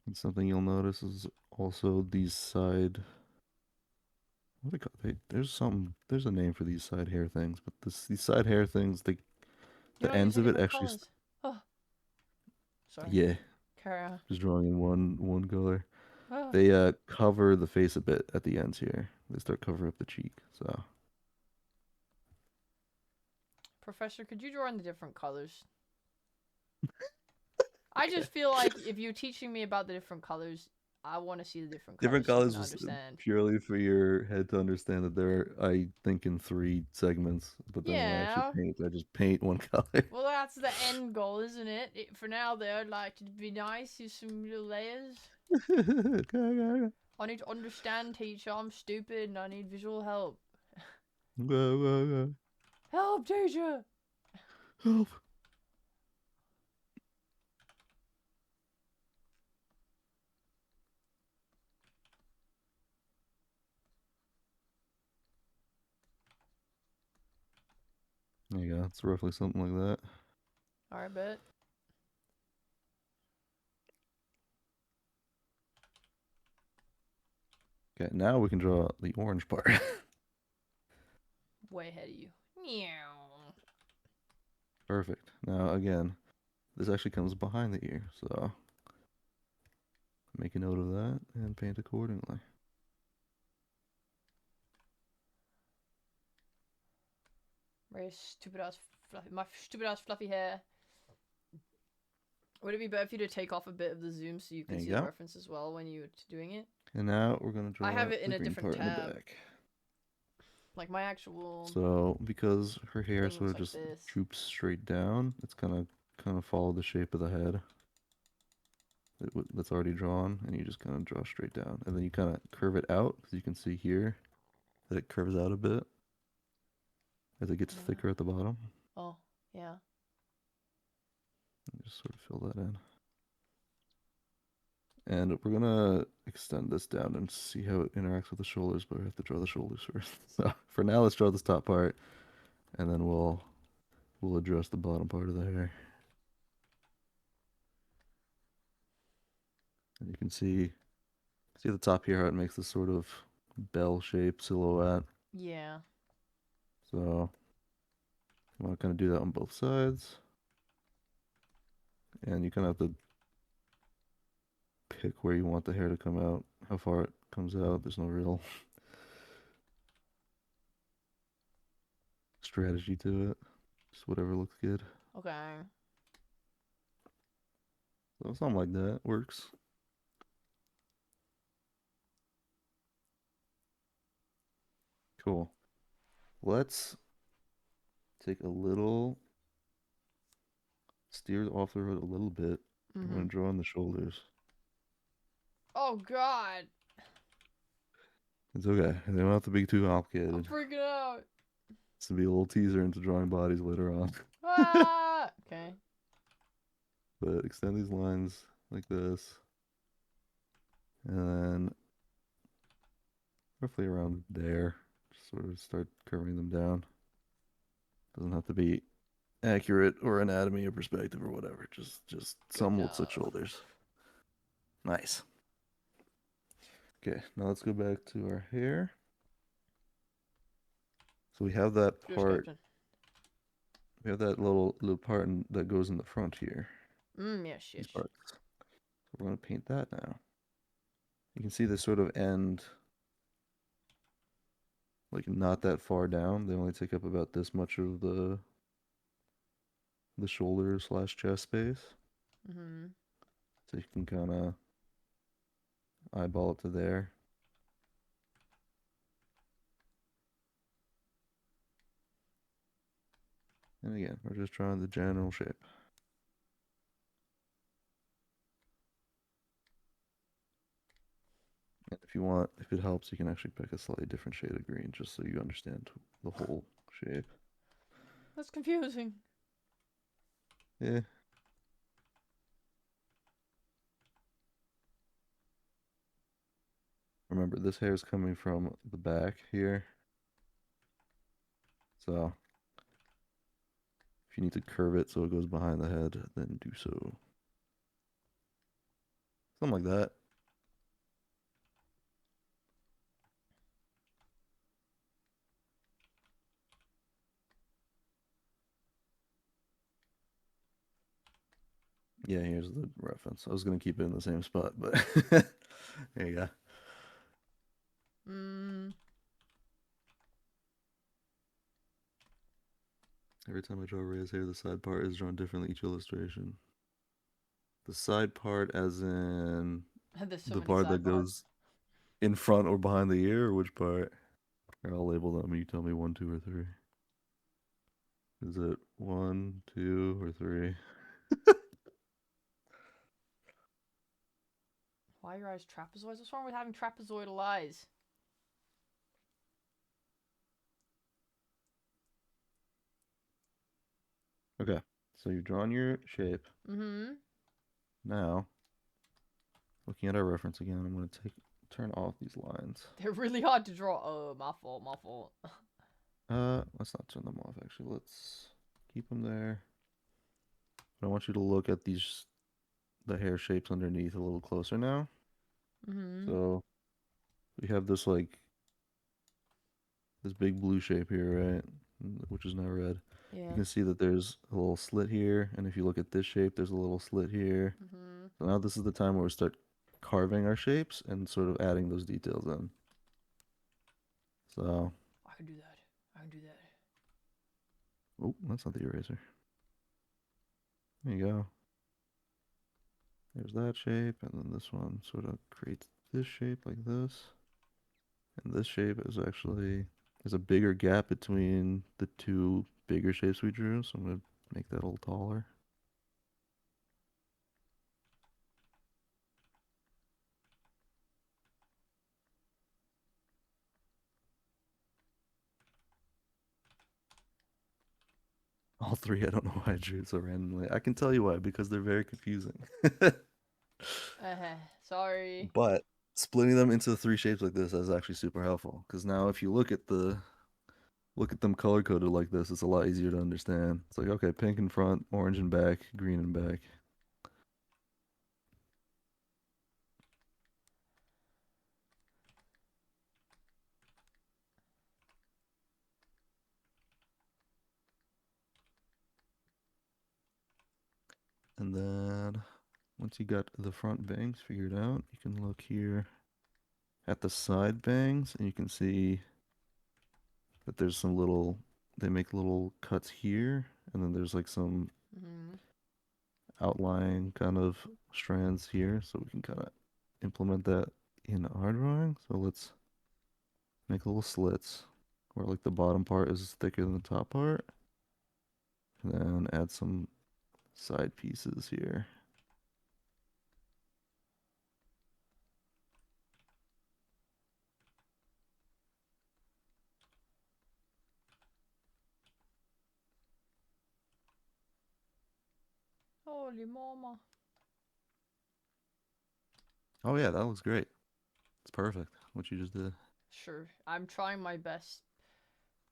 And something you'll notice is also these side. What do they call there's a name for these side hair things, but these side hair things, You're the not ends using of it different actually. colors. Oh. Sorry. Yeah, Carry on. just drawing in one color. Oh. They cover the face a bit at the ends here. They start covering up the cheek. So Professor, could you draw in the different colors? I just feel like if you're teaching me about the different colors, I want to see the different colors different so I colors can was understand. purely for your head to understand that there are, I think, in 3 segments. But then when I actually Yeah. paint, I just paint one color. Well, that's the end goal, isn't it? For now, though, I'd like to be nice, use some little layers. Go, I need to understand, teacher. I'm stupid and I need visual help. go. Help, teacher! Help. There you go. It's roughly something like that. Alright, bet. Okay, now we can draw the orange part. Way ahead of you. Meow. Perfect. Now, again, this actually comes behind the ear, so make a note of that and paint accordingly. My stupid ass fluffy hair. Would it be better for you to take off a bit of the zoom so you There can you see the go. reference as well when you're doing it? And now we're going to draw I have it in the a green different part in the tab. back. Like my actual So, because her hair thing sort looks of like just this. droops straight down, it's gonna kind of follow the shape of the head that's already drawn, and you just kind of draw straight down. And then you kind of curve it out, as you can see here, that it curves out a bit as it gets Yeah. thicker at the bottom. Oh, yeah. And just sort of fill that in. And we're gonna extend this down and see how it interacts with the shoulders, but we have to draw the shoulders first. So for now, let's draw this top part, and then we'll address the bottom part of the hair. And you can see at the top here how it makes this sort of bell shape silhouette. Yeah. So you want to kind of do that on both sides. And you kind of have to pick where you want the hair to come out, how far it comes out. There's no real strategy to it. Just whatever looks good. Okay. So something like that works. Cool. Let's take a little, steer off the road a little bit. I'm going to draw on the shoulders. Oh God. It's okay. They don't have to be too I'm complicated. freaking out. This will be a little teaser into drawing bodies later on. Ah! Okay. But extend these lines like this. And then roughly around there, just sort of start curving them down. Doesn't have to be accurate or anatomy or perspective or whatever. Just some looks like shoulders. Nice. Okay, now let's go back to our hair. So we have that Yes, part. Captain. We have that little part that goes in the front here. Yes, yes. These parts. So we're going to paint that now. You can see this sort of end, like not that far down. They only take up about this much of the shoulder / chest space. Mm-hmm. So you can kind of eyeball it to there. And again, we're just drawing the general shape. And if you want, if it helps, you can actually pick a slightly different shade of green just so you understand the whole shape. That's confusing. Yeah. Remember, this hair is coming from the back here. So if you need to curve it so it goes behind the head, then do so. Something like that. Yeah, here's the reference. I was gonna keep it in the same spot, but there you go. Mm. Every time I draw Ray's hair, the side part is drawn differently each illustration. The side part as in There's so the many part side that parts. goes in front or behind the ear, or which part? Or I'll label them. You tell me 1, 2, or 3. Is it 1, 2, or 3? Why are your eyes trapezoids? What's wrong with having trapezoidal eyes? Okay, so you've drawn your shape. Mm-hmm. Now, looking at our reference again, I'm going to turn off these lines. They're really hard to draw. Oh, my fault, my fault. Let's not turn them off, actually. Let's keep them there. But I want you to look at the hair shapes underneath a little closer now. Mm-hmm. So we have this this big blue shape here, right? Which is now red. Yeah. You can see that there's a little slit here, and if you look at this shape, there's a little slit here. Mm-hmm. So now this is the time where we start carving our shapes and sort of adding those details in. So, I can do that. I can do that. oh, that's not the eraser. There you go. There's that shape, and then this one sort of creates this shape like this. And this shape is actually, there's a bigger gap between the two bigger shapes we drew, so I'm going to make that a little taller. All three, I don't know why I drew it so randomly. I can tell you why, because they're very confusing. Sorry. But splitting them into 3 shapes like this is actually super helpful, because now if you look at them color coded like this, it's a lot easier to understand. It's like, okay, pink in front, orange in back, green in back. And then once you got the front bangs figured out, you can look here at the side bangs, and you can see that there's some they make little cuts here, and then there's like some Mm-hmm. outlying kind of strands here, so we can kind of implement that in our drawing. So let's make little slits where like the bottom part is thicker than the top part, and then add some side pieces here. Holy mama. Oh yeah, that looks great. It's perfect what you just did. Sure. I'm trying my best.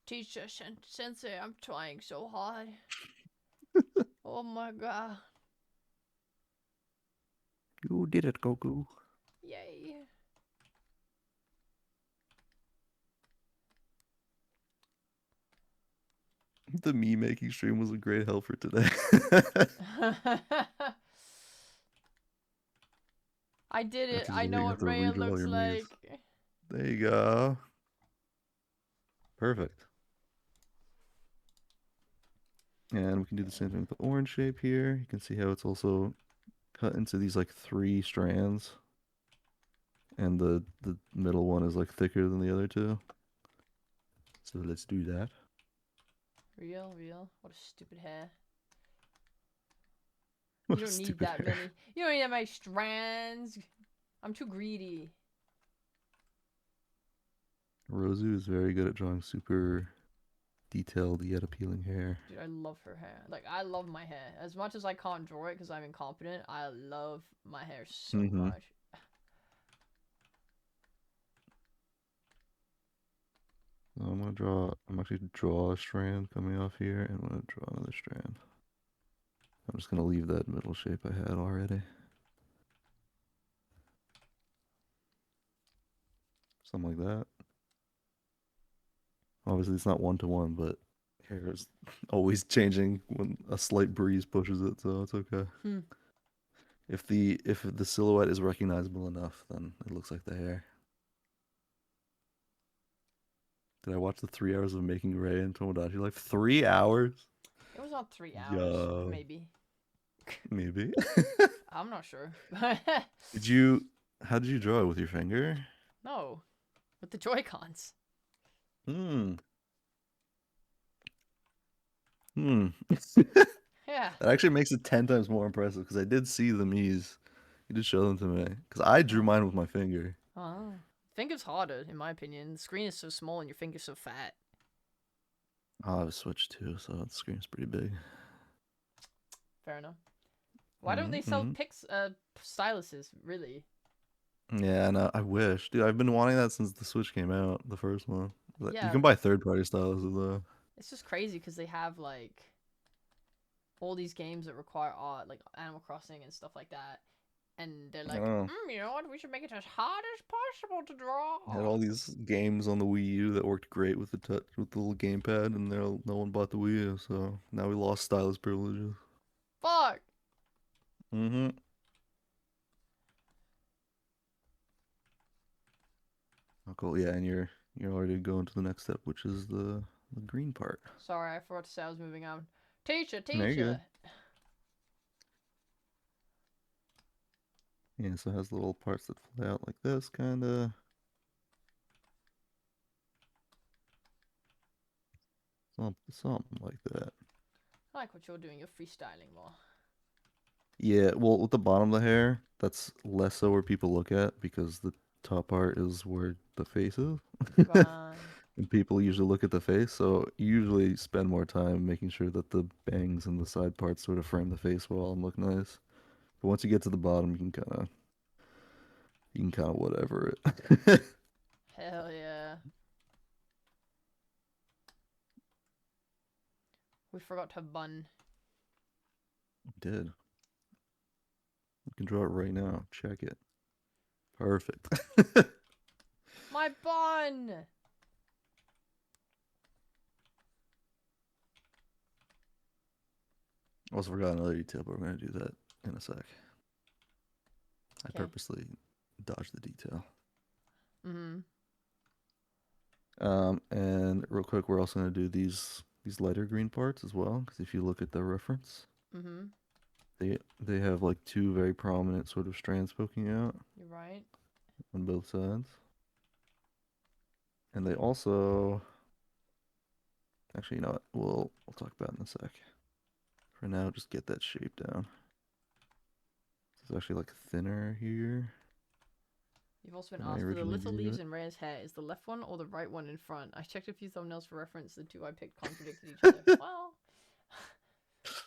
Teacher, sensei, I'm trying so hard. Oh my god. You did it, Goku. Yay. The me making stream was a great help for today. I did it. After I just know you have what to Raya redraw looks your me's. like. There you go. Perfect. And we can do the same thing with the orange shape here. You can see how it's also cut into these like 3 strands, and the middle one is like thicker than the other two. So let's do that. Real. What a stupid hair. What You a don't need stupid that hair. many. You don't need that many strands. I'm too greedy. Rosu is very good at drawing super detailed yet appealing hair. Dude, I love her hair. Like, I love my hair. As much as I can't draw it because I'm incompetent, I love my hair so Mhm. much. So I'm actually draw a strand coming off here, and I'm gonna draw another strand. I'm just gonna leave that middle shape I had already. Something like that. Obviously, it's not 1-to-1, but hair is always changing when a slight breeze pushes it, so it's okay. Hmm. If the silhouette is recognizable enough, then it looks like the hair. Did I watch the 3 hours of Making Ray in Tomodachi Life? 3 hours? It was not 3 hours. Yo, Maybe. maybe. I'm not sure. Did you? How did you draw it with your finger? No. With the Joy-Cons. Hmm. Hmm. Yeah. That actually makes it 10 times more impressive because I did see the Mii's. You did show them to me because I drew mine with my finger. Oh. Finger's harder, in my opinion. The screen is so small and your finger's so fat. Oh, I have a Switch too, so the screen's pretty big. Fair enough. Why don't they sell styluses, really? Yeah, no, I wish, dude. I've been wanting that since the Switch came out, the first one. You Yeah. can buy third-party styluses though. It's just crazy because they have, like, all these games that require art, like Animal Crossing and stuff like that. And they're like, Oh, you know what? We should make it as hard as possible to draw. had all these games on the Wii U that worked great with the little gamepad, and no one bought the Wii U, so now we lost stylus privileges. Fuck. Mm-hmm. Oh, cool. Yeah, and you're already going to the next step, which is the green part. Sorry, I forgot to say I was moving on. Teacher. There you go. Yeah, so it has little parts that fly out like this, kind of. Something like that. I like what you're doing. You're freestyling more. Yeah, well, with the bottom of the hair, that's less so where people look at because the top part is where the face is. Right. And people usually look at the face, so you usually spend more time making sure that the bangs and the side parts sort of frame the face well and look nice. But once you get to the bottom, you can kind of whatever it. Hell yeah. We forgot to bun. Did. You can draw it right now. Check it. Perfect. My bun! Also forgot another detail, but we're gonna do that in a sec. I Okay. purposely dodged the detail. Mm-hmm. And real quick, we're also gonna do these lighter green parts as well, because if you look at the reference, Mm-hmm. they have like 2 very prominent sort of strands poking out You're right. on both sides. And they also, actually, you know what? We'll talk about it in a sec. For now, just get that shape down. It's actually like thinner here. You've also been than I asked for the originally little drew leaves it. in Ray's hair. Is the left one or the right one in front? I checked a few thumbnails for reference. The two I picked contradicted each other. Well,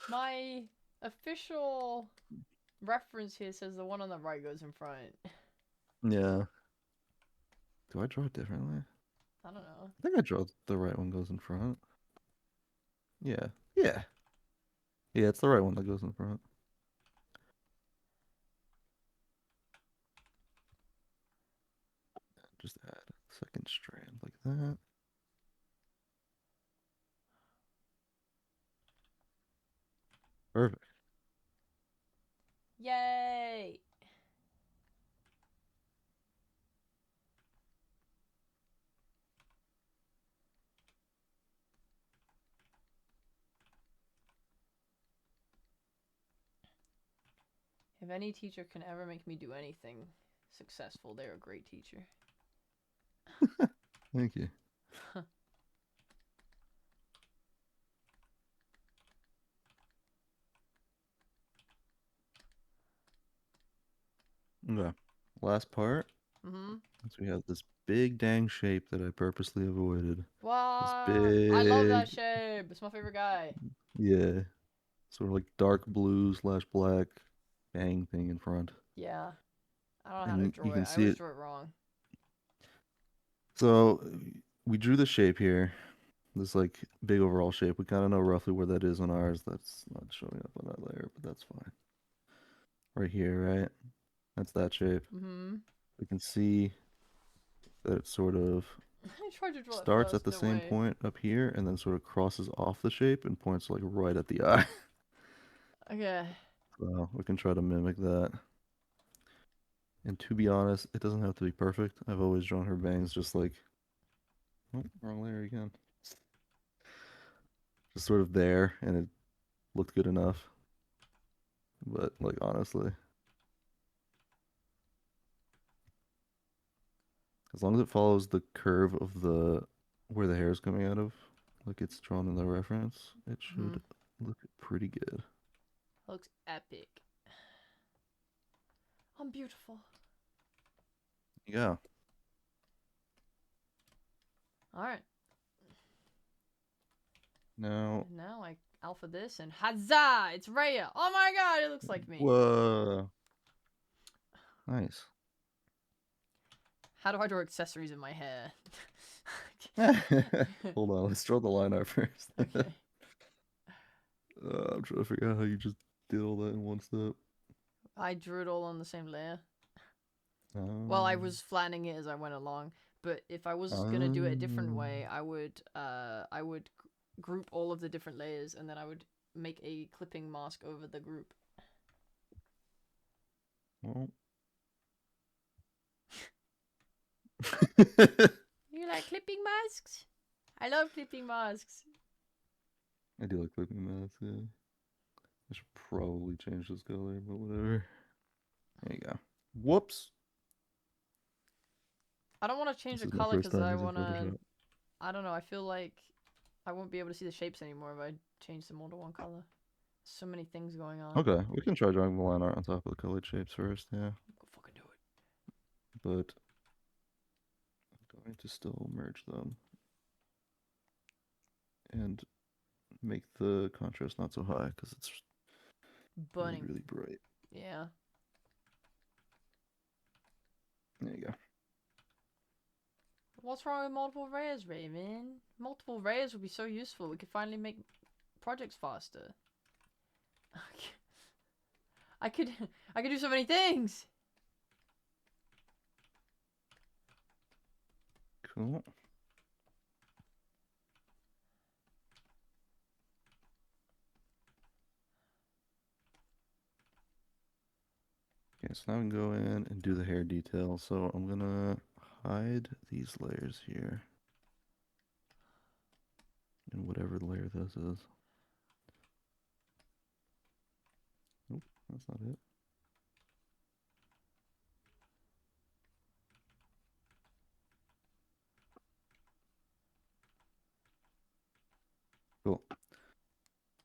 my official reference here says the one on the right goes in front. Yeah. Do I draw it differently? I don't know. I think I draw the right one goes in front. Yeah. Yeah. Yeah, it's the right one that goes in front. Just add a second strand like that. Perfect. Yay! If any teacher can ever make me do anything successful, they're a great teacher. Thank you. Okay. Last part. Mm-hmm. So we have this big dang shape that I purposely avoided. What? This I love that big, shape. It's my favorite guy. yeah, sort of like dark blue slash black bang thing in front. Yeah. I don't know how to And you draw it. can I see always it. draw it wrong. So we drew the shape here. This like big overall shape. We kind of know roughly where that is on ours. That's not showing up on that layer, but that's fine. Right here, right? That's that shape. Mm-hmm. We can see that it sort of I tried to draw it starts at first. the No same way. point up here and then sort of crosses off the shape and points like right at the eye. Okay. So we can try to mimic that. And to be honest, it doesn't have to be perfect. I've always drawn her bangs just like, oh, wrong layer again. Just sort of there, and it looked good enough. But like honestly, as long as it follows the curve of the where the hair is coming out of, like it's drawn in the reference, it Mm-hmm. should look pretty good. Looks epic. I'm beautiful. Yeah. All right. Now, And now I alpha this and huzzah! It's Raya. Oh my god, it looks like me. whoa, nice. How do I draw accessories in my hair? Hold on, let's draw the line art first. Okay. I'm trying to figure out how you just did all that in one step. I drew it all on the same layer. Well, I was flattening it as I went along, but if I was gonna do it a different way, I would group all of the different layers and then I would make a clipping mask over the group. Well. You like clipping masks? I love clipping masks. I do like clipping masks, yeah. I should probably change this color, but whatever. There you go. Whoops. I don't want to change This the is my color first because time I using want to. Photoshop. I don't know. I feel like I won't be able to see the shapes anymore if I change them all to one color. So many things going on. Okay, we can try drawing the line art on top of the colored shapes first, yeah. Go fucking do it. But I'm going to still merge them and make the contrast not so high because it's really, Burning. really bright. Yeah. There you go. What's wrong with multiple layers, Raven? Multiple layers would be so useful. We could finally make projects faster. I could do so many things. Cool. Okay, so now we can go in and do the hair detail. So I'm gonna hide these layers here. And whatever layer this is. Nope, that's not it. Cool.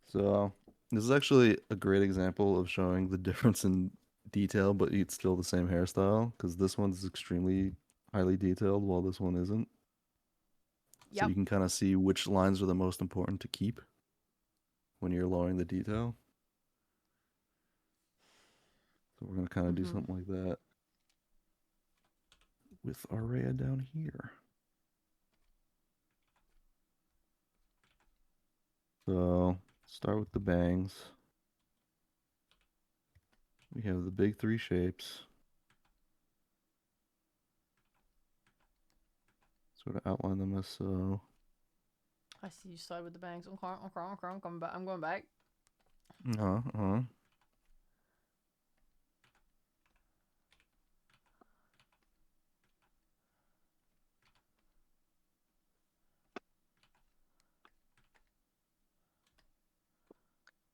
So this is actually a great example of showing the difference in detail, but it's still the same hairstyle because this one's extremely highly detailed while this one isn't. So Yep. you can kind of see which lines are the most important to keep when you're lowering the detail. So we're going to kind of do something like that with our Rhea down here. So start with the bangs. We have the big three shapes. Sort of outline them as so. I see you started with the bangs. Okay, I'm coming back. I'm going back. Uh-huh.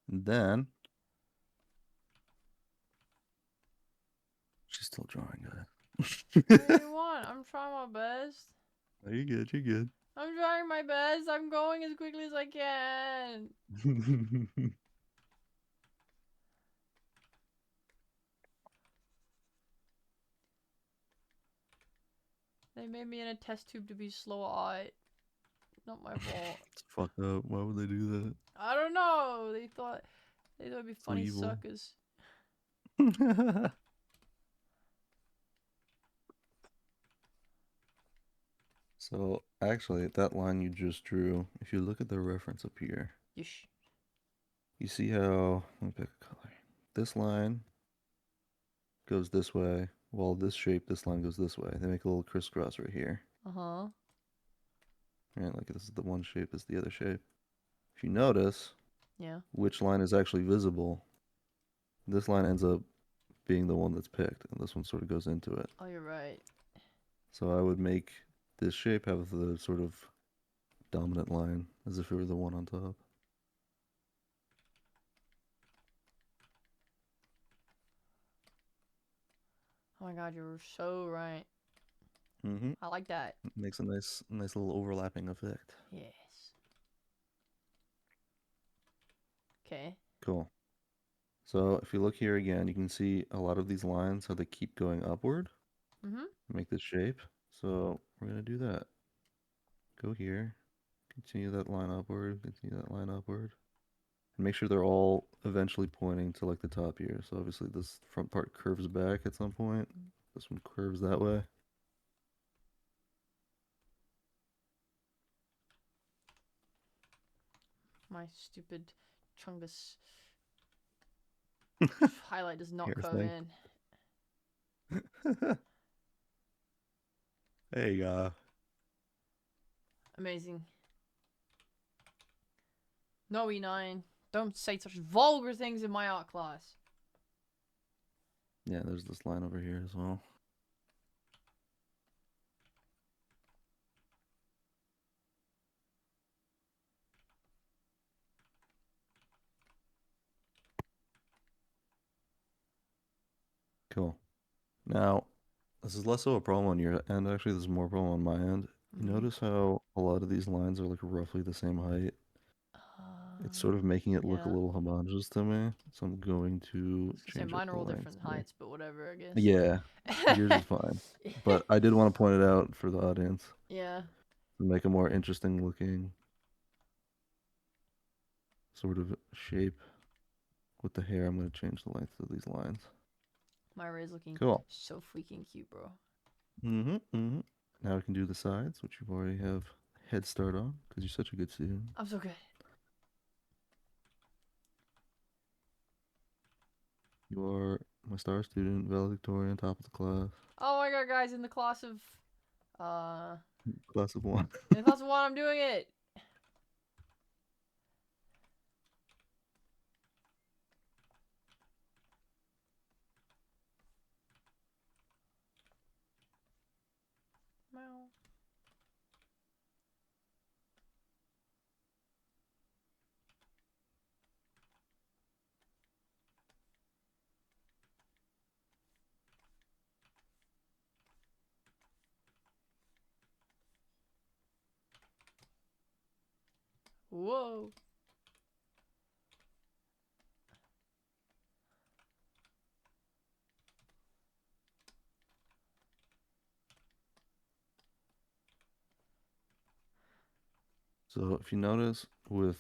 And then What do you want? I'm trying my best. Oh, you're good. You're good. I'm trying my best. I'm going as quickly as I can. They made me in a test tube to be slow-eyed. Not my fault. It's fucked up. Why would they do I don't know. They thought it'd be funny evil. suckers. that? So actually, that line you just drew, if you look at the reference up here, Yeesh. you see how, let me pick a color. This line goes this way, while this shape, this line goes this way. They make a little crisscross right here. Uh-huh. Right, like this is the one shape, this is the other shape. If you notice Yeah. which line is actually visible, this line ends up being the one that's picked, and this one sort of goes into it. Oh, you're right. So I would make this shape have the sort of dominant line, as if it were the one on top. Oh my god, you're so right. Mm-hmm. I like that. Makes a nice little overlapping effect. Yes. Okay. Cool. So if you look here again, you can see a lot of these lines, how they keep going upward. Mm-hmm. Make this shape. So we're going to do that. Go here. Continue that line upward. Continue that line upward. And make sure they're all eventually pointing to like the top here. So obviously this front part curves back at some point. This one curves that way. My stupid chungus highlight does not Here, curve thing. in. There you go. Amazing. No, E9. Don't say such vulgar things in my art class. Yeah, there's this line over here as well. Cool. Now, this is less of a problem on your end. Actually, this is more problem on my end. You Mhm. notice how a lot of these lines are like roughly the same height? It's sort of making it look a yeah. little homogeneous to me. So I'm going to I was gonna say change up mine the are all length different here. heights, but whatever, I guess. Yeah, yours is fine. But I did want to point it out for the audience yeah. to make a more interesting looking sort of shape with the hair. I'm going to change the length of these lines. My array's looking Cool. so freaking cute, bro. Mm-hmm, mm-hmm. Now we can do the sides, which you already have head start on because you're such a good student. I'm so good. You are my star student, valedictorian, top of the class, Oh my god, guys, in the class of class of one. in the class of one, I'm doing it. Meow. Whoa. So if you notice with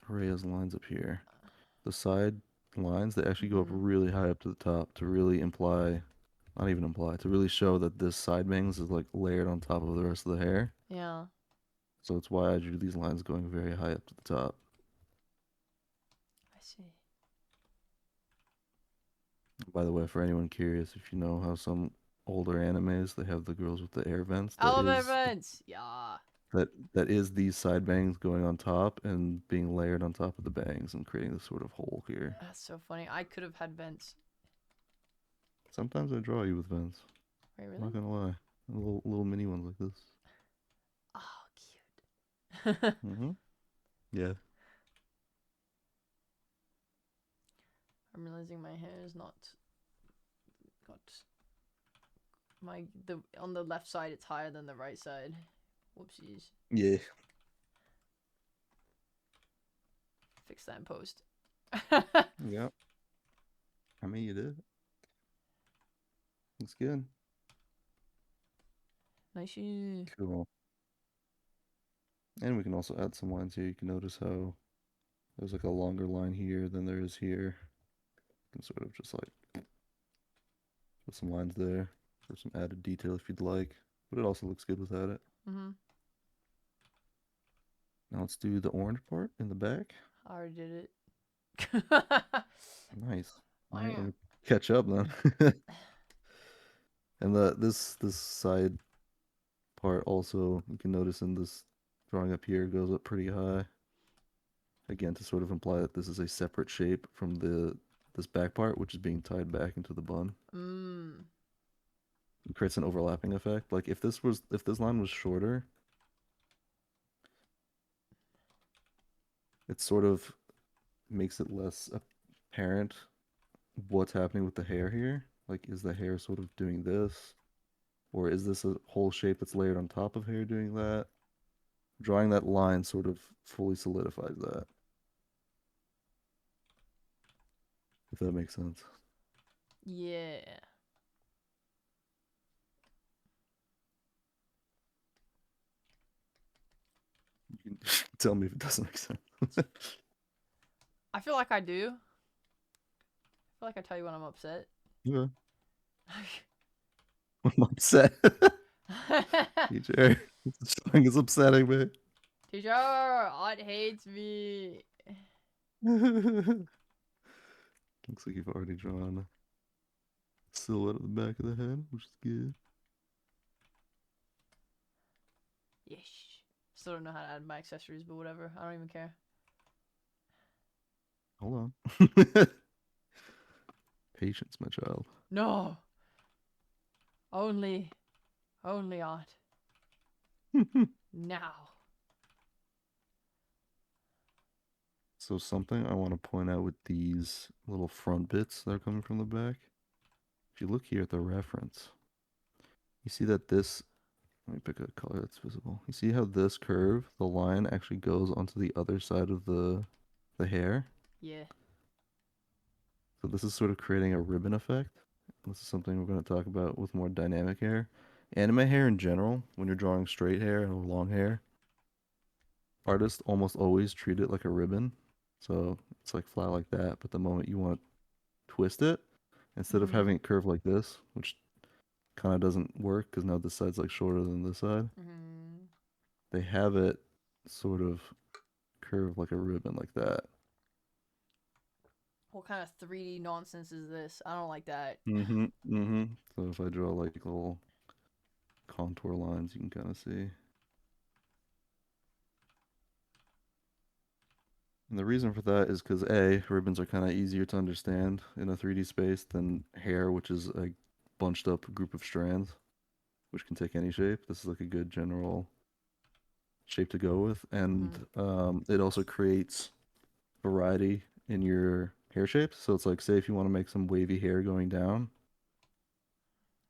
Rhea's lines up here, the side lines, they actually go up Mhm. really high up to the top to really imply, not even imply, to really show that this side bangs is like layered on top of the rest of the hair. Yeah. So it's why I drew these lines going very high up to the top. I see. By the way, for anyone curious, if you know how some older animes, they have the girls with the air vents, I love events. Yeah. that is these side bangs going on top and being layered on top of the bangs and creating this sort of hole here. That's so funny. I could have had vents. Sometimes I draw you with vents. Wait, I'm really? not gonna lie. Little mini ones like this. Oh, cute. Mm-hmm. Yeah. I'm realizing my hair is not got On the left side it's higher than the right side. Whoopsies. Yeah. Fix that in post. Yeah. I mean, you did. Looks good. Nice. Cool. And we can also add some lines here. You can notice how there's like a longer line here than there is here. You can sort of just like put some lines there for some added detail if you'd like. But it also looks good without it. Mm-hmm. Now let's do the orange part in the back. I already did it. Nice. All right, let me catch up then. And this side part also, you can notice in this drawing up here, goes up pretty high. Again, to sort of imply that this is a separate shape from this back part, which is being tied back into the bun. It creates an overlapping effect. Like if this line was shorter, it sort of makes it less apparent what's happening with the hair here. Like, is the hair sort of doing this? Or is this a whole shape that's layered on top of hair doing that? Drawing that line sort of fully solidifies that. If that makes sense. Yeah. You can tell me if it doesn't make sense. I feel like I do. I feel like I tell you when I'm upset. Yeah. I'm upset. TJ, this drawing is upsetting me. Teacher, Aunt hates me. Looks like you've already drawn a silhouette of the back of the head, which is good. Yes. Still don't know how to add my accessories, but whatever. I don't even care. Hold on. Patience, my child. No. Only Aunt. Now. So something I want to point out with these little front bits that are coming from the back. If you look here at the reference, you see that this, let me pick a color that's visible. You see how this curve, the line actually goes onto the other side of the hair? Yeah. So this is sort of creating a ribbon effect. This is something we're going to talk about with more dynamic hair. Anime hair in general, when you're drawing straight hair or long hair, artists almost always treat it like a ribbon. So it's like flat like that, but the moment you want to twist it, instead of having it curve like this, which kind of doesn't work because now this side's like shorter than this side, they have it sort of curve like a ribbon like that. What kind of 3D nonsense is this? I don't like that. So if I draw like little contour lines, you can kind of see. And the reason for that is because A, ribbons are kind of easier to understand in a 3D space than hair, which is a bunched up group of strands, which can take any shape. This is like a good general shape to go with. And it also creates variety in your hair shapes. So it's like, say if you want to make some wavy hair going down,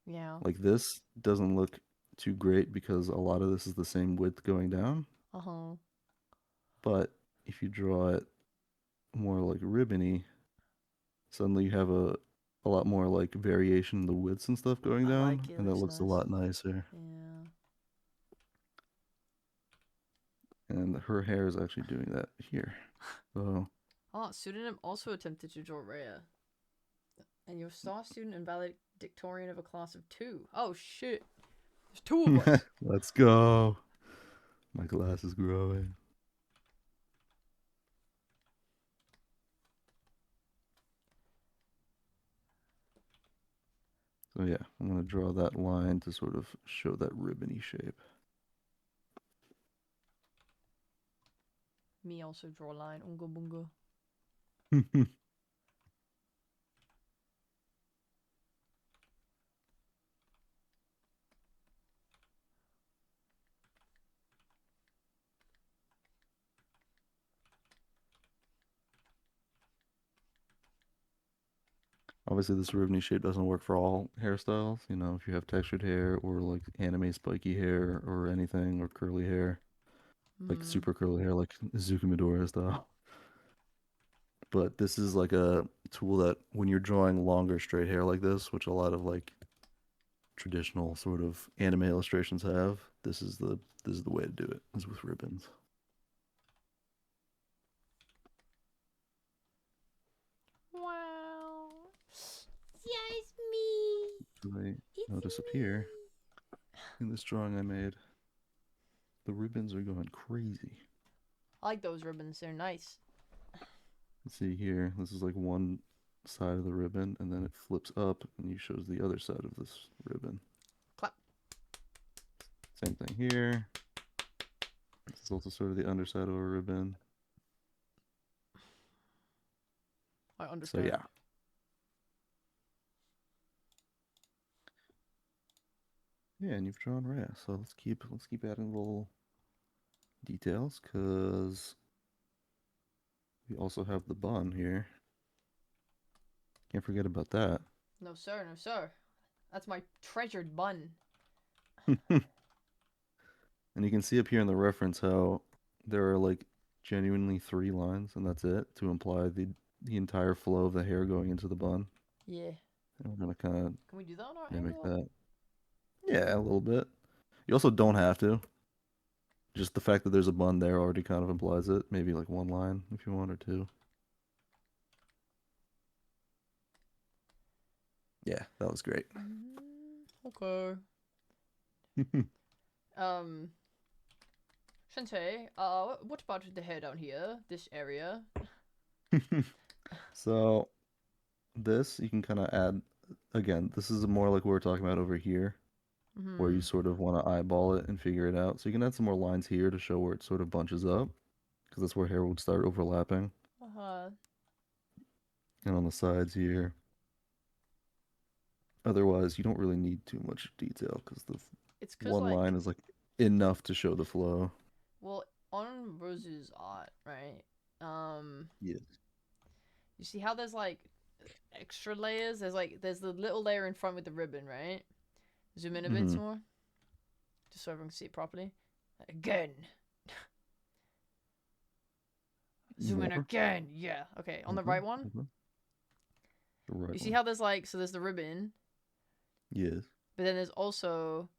Yeah. like this doesn't look too great because a lot of this is the same width going down. But if you draw it more like ribbony, suddenly you have a lot more like variation in the widths and stuff going down, like it. and it looks a lot nicer. Yeah. And her hair is actually doing that here. So Oh, pseudonym also attempted to draw Rhea. And your star student and valedictorian of a class of 2. Oh shit. There's 2 of us. let's go. My class is growing. So yeah, I'm going to draw that line to sort of show that ribbony shape. Me also draw a line. Unga bunga. Obviously, this ribbony shape doesn't work for all hairstyles. You know, if you have textured hair or like anime spiky hair or anything or curly hair, like Mm. super curly hair, like Izuku Midoriya style. But this is like a tool that when you're drawing longer straight hair like this, which a lot of like traditional sort of anime illustrations have, this is the way to do it, is with ribbons. Wow. Yeah, it's me. So I It's notice up me. here in this drawing I made, the ribbons are going crazy. I like those ribbons. They're nice. Let's see here, this is like one side of the ribbon, and then it flips up and you shows the other side of this ribbon. Clap. Same thing here. This is also sort of the underside of a ribbon. I So understand. yeah. Yeah, and you've drawn Rhea, so let's keep adding little details, because we also have the bun here. Can't forget about that. No, sir. No, sir. That's my treasured bun. And you can see up here in the reference how there are like genuinely 3 lines, and that's it, to imply the entire flow of the hair going into the bun. Yeah. And we're gonna kind of Can we do that on our mimic angle? that. Yeah, a little bit. You also don't have to. Just the fact that there's a bun there already kind of implies it. Maybe like 1 line if you want, or 2. Yeah, that was great. Okay. Sensei, what about the hair down here? This area? So this you can kind of add, again, this is more like what we're talking about over here, where you sort of want to eyeball it and figure it out. So you can add some more lines here to show where it sort of bunches up, because that's where hair would start overlapping. Uh-huh. And on the sides here. Otherwise, you don't really need too much detail, because the It's because, one like, line is like enough to show the flow. well, on Rose's art, right? Yes. You see how there's, like, extra layers? There's the little layer in front with the ribbon, right? Zoom in a bit Mhm. more. Just so everyone can see it properly. Again. Zoom in More. again. Yeah. Okay, on the right one. Mhm. The right You see one. how there's, like, so there's the ribbon, Yes. but then there's also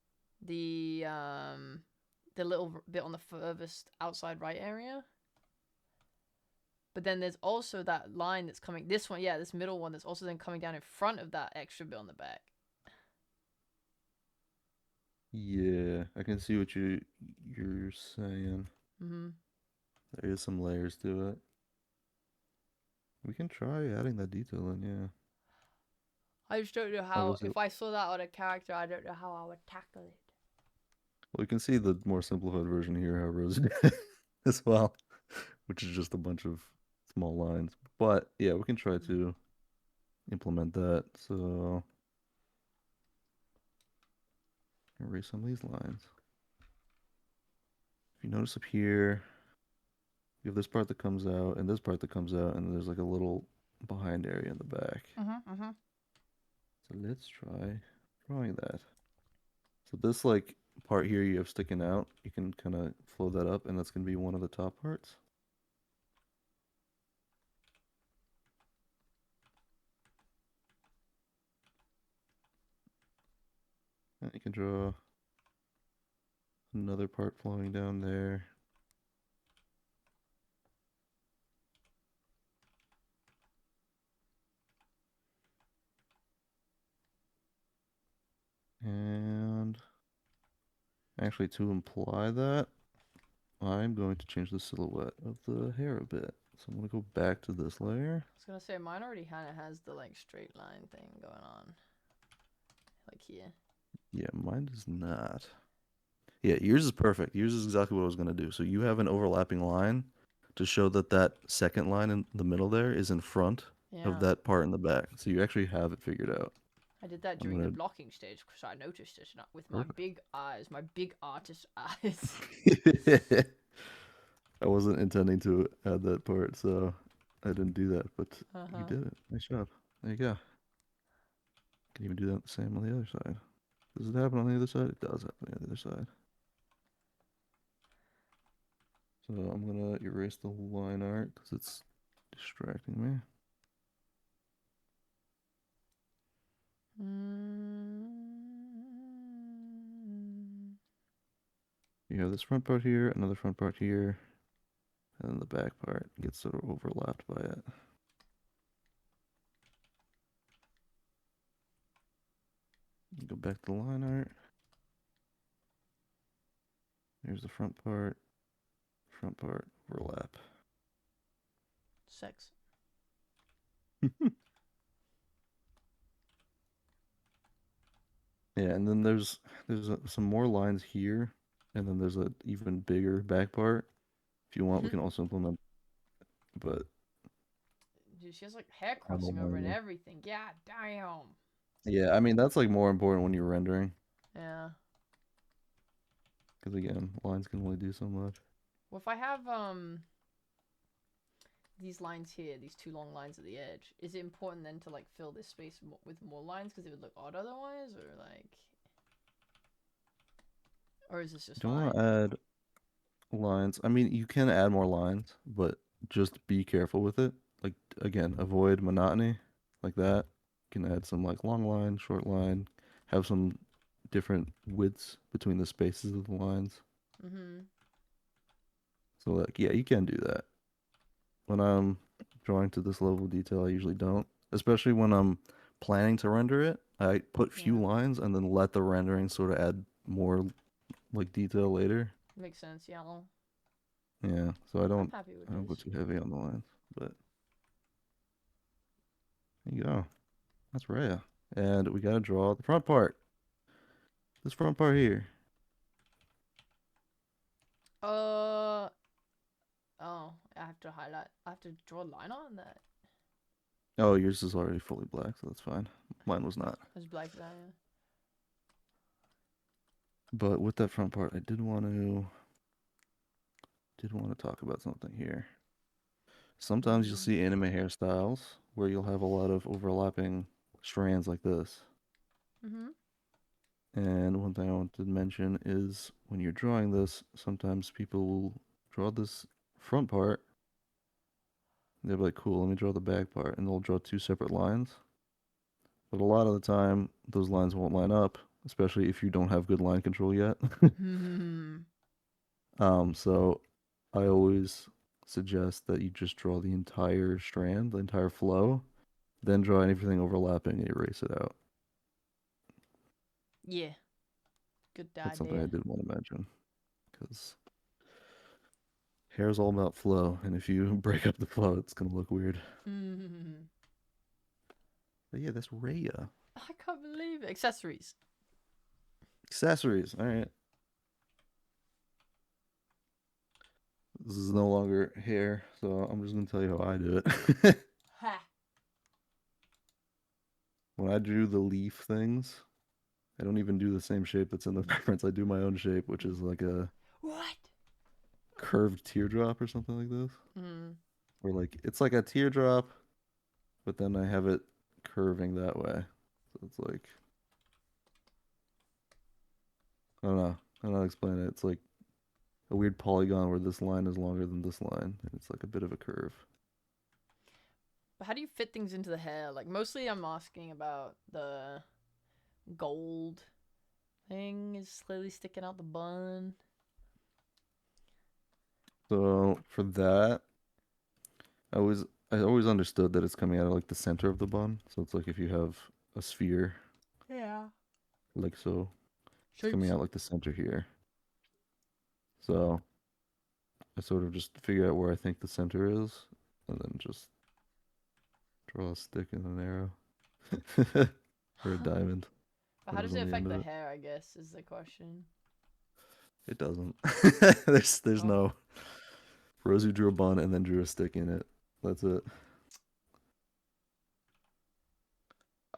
the little bit on the furthest outside right area. But then there's also that line that's coming, this one, yeah, this middle one that's also then coming down in front of that extra bit on the back. Yeah, I can see what you're saying. Mm-hmm. There is some layers to it. We can try adding that detail in, yeah. I just don't know how, Obviously, if I saw that on a character, I don't know how I would tackle it. well, you can see the more simplified version here, how Rose did it as well, which is just a bunch of small lines. But yeah, we can try to implement that. So erase some of these lines. If you notice up here, you have this part that comes out and this part that comes out, and there's like a little behind area in the back. So let's try drawing that. So this like part here you have sticking out, you can kind of flow that up, and that's going to be one of the top parts. And you can draw another part flowing down there. And actually, to imply that, I'm going to change the silhouette of the hair a bit. So I'm going to go back to this layer. I was gonna say, mine already kind of has the, like, straight line thing going on. Like here. Yeah, mine does not. Yeah, yours is perfect. Yours is exactly what I was going to do. So you have an overlapping line to show that that second line in the middle there is in front Yeah. of that part in the back. So you actually have it figured out. I did that I'm during the gonna- blocking stage because I noticed it with my Perfect. big eyes, my big artist eyes. I wasn't intending to add that part, so I didn't do that, but you Uh-huh. did it. Nice job. There you go. Can even do that the same on the other side. Does it happen on the other side? It does happen on the other side. So I'm gonna erase the line art because it's distracting me. You have this front part here, another front part here, and then the back part gets sort of overlapped by it. Go back to the line art. Here's the front part, overlap. Sex. Yeah, and then there's some more lines here, and then there's an even bigger back part. If you want, we can also implement, but Dude, she has like hair I don't crossing over and know. everything. Yeah, damn. Yeah, I mean that's like more important when you're rendering, Yeah. because again, lines can only do so much. Well, if I have these lines here, these two long lines at the edge, is it important then to like fill this space with more lines because it would look odd otherwise, or like, or is this just Don't fine? want to add lines. I mean, you can add more lines, but just be careful with it. Like again, avoid monotony like that. You can add some like long line, short line, have some different widths between the spaces of the lines. Mm-hmm. So like yeah, you can do that. When I'm drawing to this level of detail, I usually don't. Especially when I'm planning to render it, I put few Yeah. lines and then let the rendering sort of add more like detail later. Makes sense. Yeah. Yeah, so I I'm don't happy with I don't go this. too heavy on the lines, but there you go. That's Rhea. And we gotta draw the front part. This front part here. Uh. Oh, I have to highlight. I have to draw a line on that. Oh, yours is already fully black, so that's fine. Mine was not. It's black that. Yeah. But with that front part, I did want to talk about something here. Sometimes you'll see anime hairstyles where you'll have a lot of overlapping strands like this. Mm-hmm. And one thing I wanted to mention is when you're drawing this, sometimes people will draw this front part. They'll be like, cool, let me draw the back part. And they'll draw two separate lines. But a lot of the time, those lines won't line up, especially if you don't have good line control yet. Mm-hmm. So I always suggest that you just draw the entire strand, the entire flow, then draw anything overlapping and erase it out. Yeah. Good That's something I idea. did want to mention because hair is all about flow, and if you break up the flow, it's gonna look weird. Mm-hmm. But yeah, that's Rhea. I can't believe it. Accessories. Accessories. All right. This is no longer hair, so I'm just gonna tell you how I do it. Ha. When I drew the leaf things, I don't even do the same shape that's in the reference. I do my own shape, which is like a What? curved teardrop or something like this. Mm. Or like it's like a teardrop, but then I have it curving that way. So it's like I don't know. I don't know how to explain it. It's like a weird polygon where this line is longer than this line. And it's like a bit of a curve. But how do you fit things into the hair? Like, mostly I'm asking about the gold thing is slowly sticking out the bun. So for that, I always understood that it's coming out of like the center of the bun. So it's like if you have a sphere Yeah. like so, it's coming Shapes. out like the center here. So I sort of just figure out where I think the center is, and then just draw a stick and an arrow or a diamond. But how does Whatever's it on the affect end of the it. hair, I guess, is the question. It doesn't. There's Oh. no Rosie drew a bun and then drew a stick in it. That's it.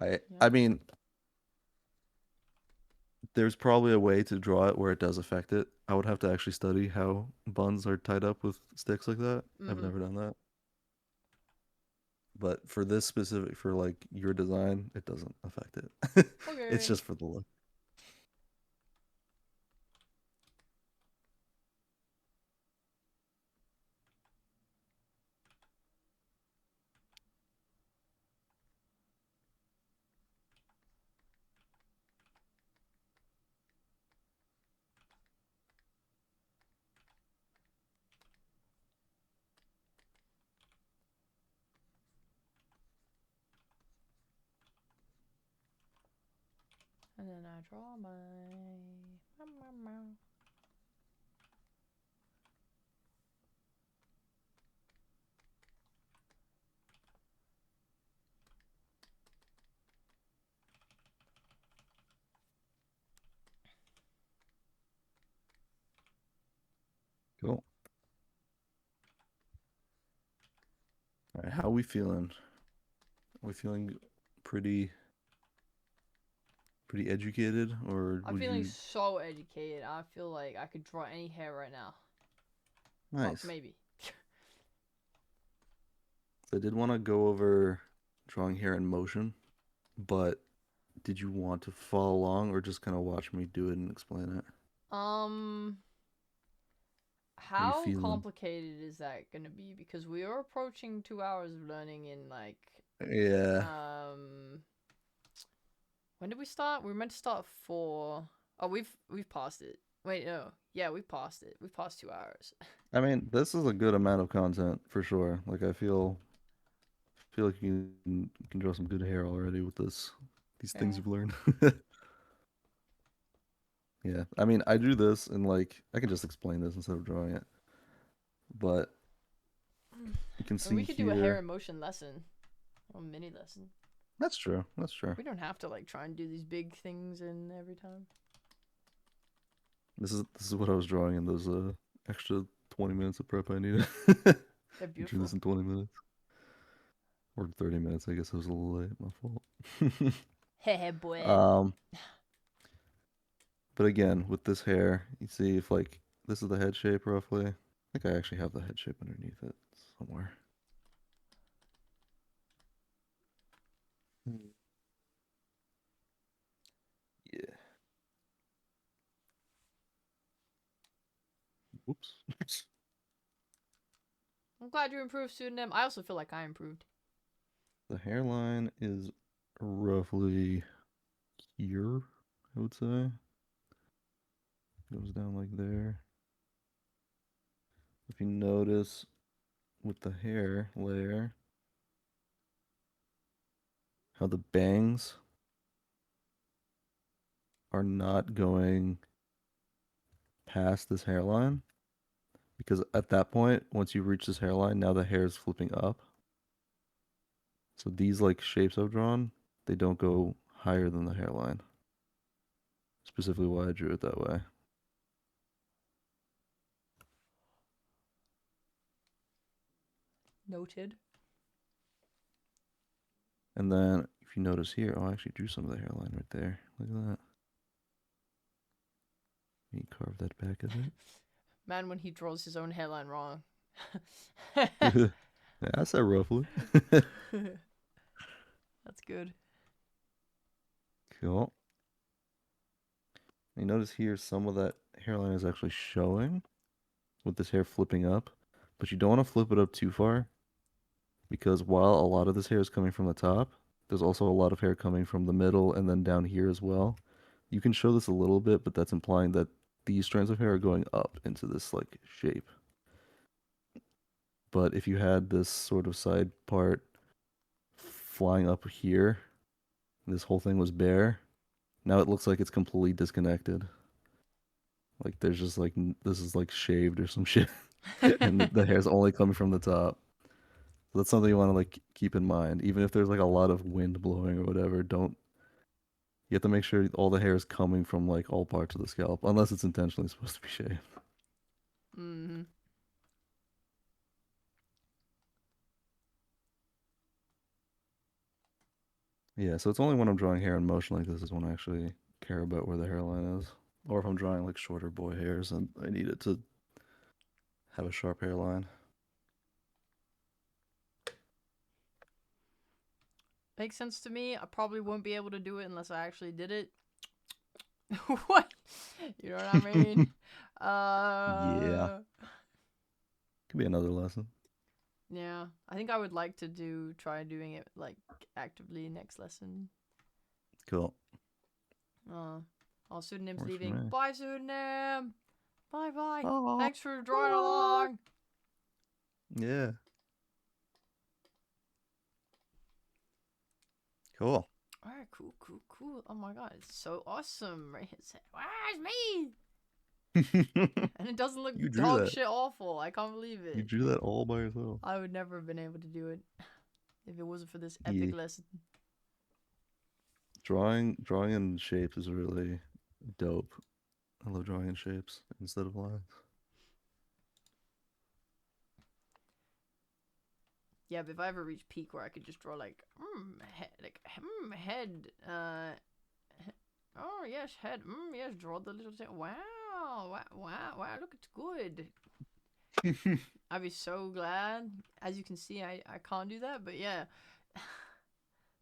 I Yeah. I mean, there's probably a way to draw it where it does affect it. I would have to actually study how buns are tied up with sticks like that. I've Mm-hmm. never done that. But for this specific, for like your design, it doesn't affect it. It's Okay. just for the look. And then I draw my. Cool. All right, how are we feeling? Are we feeling pretty educated, or I'm would feeling you? so educated. I feel like I could draw any hair right now. Well, Nice. maybe. So I did want to go over drawing hair in motion, but did you want to follow along or just kind of watch me do it and explain it? Um, How you how feeling? complicated is that gonna be? Because we are approaching 2 hours of learning in like Yeah. um. When did we start? We were meant to start at 4. Oh, we've passed it. Wait, no. Yeah, we've passed it. We've passed 2 hours. I mean, this is a good amount of content for sure. Like I feel like you can draw some good hair already with these things Yeah. you've learned. Yeah. I mean, I do this and like I can just explain this instead of drawing it. But you can And we see could do a hair here. in motion lesson, a mini lesson. That's true. That's true. We don't have to like try and do these big things in every time. This is what I was drawing in those extra 20 minutes of prep I needed. They're You drew beautiful. this in 20 minutes or 30 minutes. I guess it was a little late. My fault. Hey, boy. um, but again, with this hair, you see if like this is the head shape roughly. I think I actually have the head shape underneath it somewhere. Hmm. Yeah. Whoops. I'm glad you improved, pseudonym. I also feel like I improved. The hairline is roughly here, I would say. Goes down like there. If you notice with the hair layer, how the bangs are not going past this hairline. Because at that point, once you reach this hairline, now the hair is flipping up. So these like shapes I've drawn, they don't go higher than the hairline. Specifically why I drew it that way. Noted. And then if you notice here, oh, I actually drew some of the hairline right there. Look at that. Let me carve that back a bit. Man, when he draws his own hairline wrong. Yeah, I said roughly. That's good. Cool. You notice here some of that hairline is actually showing with this hair flipping up, but you don't want to flip it up too far because while a lot of this hair is coming from the top, there's also a lot of hair coming from the middle and then down here as well. You can show this a little bit, but that's implying that these strands of hair are going up into this like shape. But if you had this sort of side part flying up here, this whole thing was bare, now it looks like it's completely disconnected. Like there's just like this is like shaved or some shit, and the hair's only coming from the top. So that's something you want to like keep in mind. Even if there's like a lot of wind blowing or whatever, don't you have to make sure all the hair is coming from like all parts of the scalp, unless it's intentionally supposed to be shaved. Mm-hmm. Yeah, so it's only when I'm drawing hair in motion like this is when I actually care about where the hairline is. Or if I'm drawing like shorter boy hairs and I need it to have a sharp hairline. makes sense to me. I probably won't be able to do it unless I actually did it. What? You know what I mean? Yeah. Could be another lesson. Yeah. I think I would like to try doing it like actively next lesson. Cool. Oh, Pseudonym's Works for leaving. me. Bye, Pseudonym. Bye bye. Oh, Thanks for drawing along. yeah. Cool. Alright, cool. Oh my god, it's so awesome. Right? Wow, it's me. And it doesn't look You drew dog that. shit awful. I can't believe You it. drew that all by yourself. I would never have been able to do it if it wasn't for this Yeah. epic lesson. Drawing in shapes is really dope. I love drawing in shapes instead of lines. Yeah, but if I ever reach peak where I could just draw like head, oh yes, head, yes, draw the little thing. Wow, look, it's good. I'd be so glad. As you can see, I can't do that, but yeah,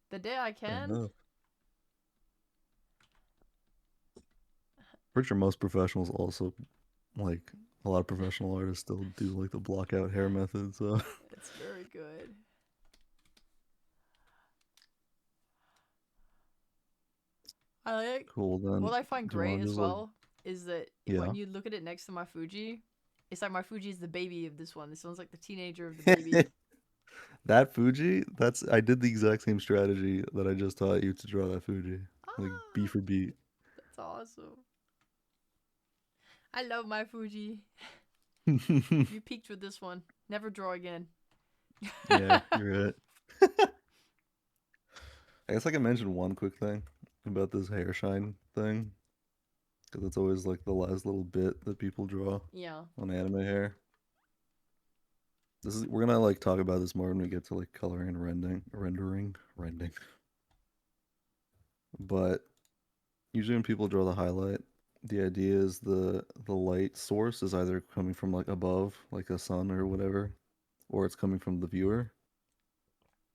the day I can. Pretty sure most professionals also, like, a lot of professional artists still do like the block out hair method, so It's very good. I like. cool. Then What I find do you wanna great as just, well is that Yeah. when you look at it next to my Fuji, it's like my Fuji is the baby of this one. This one's like the teenager of the baby. that Fuji, I did the exact same strategy that I just taught you to draw that Fuji, like beat for beat. That's awesome. I love my Fuji. Yeah, You peaked with this one. Never draw again. you're right. I guess I can mention one quick thing about this hair shine thing, because it's always like the last little bit that people draw Yeah. on anime hair. We're gonna like talk about this more when we get to like coloring and rendering. But usually when people draw the highlight, the idea is the light source is either coming from like above, like a sun or whatever, or it's coming from the viewer.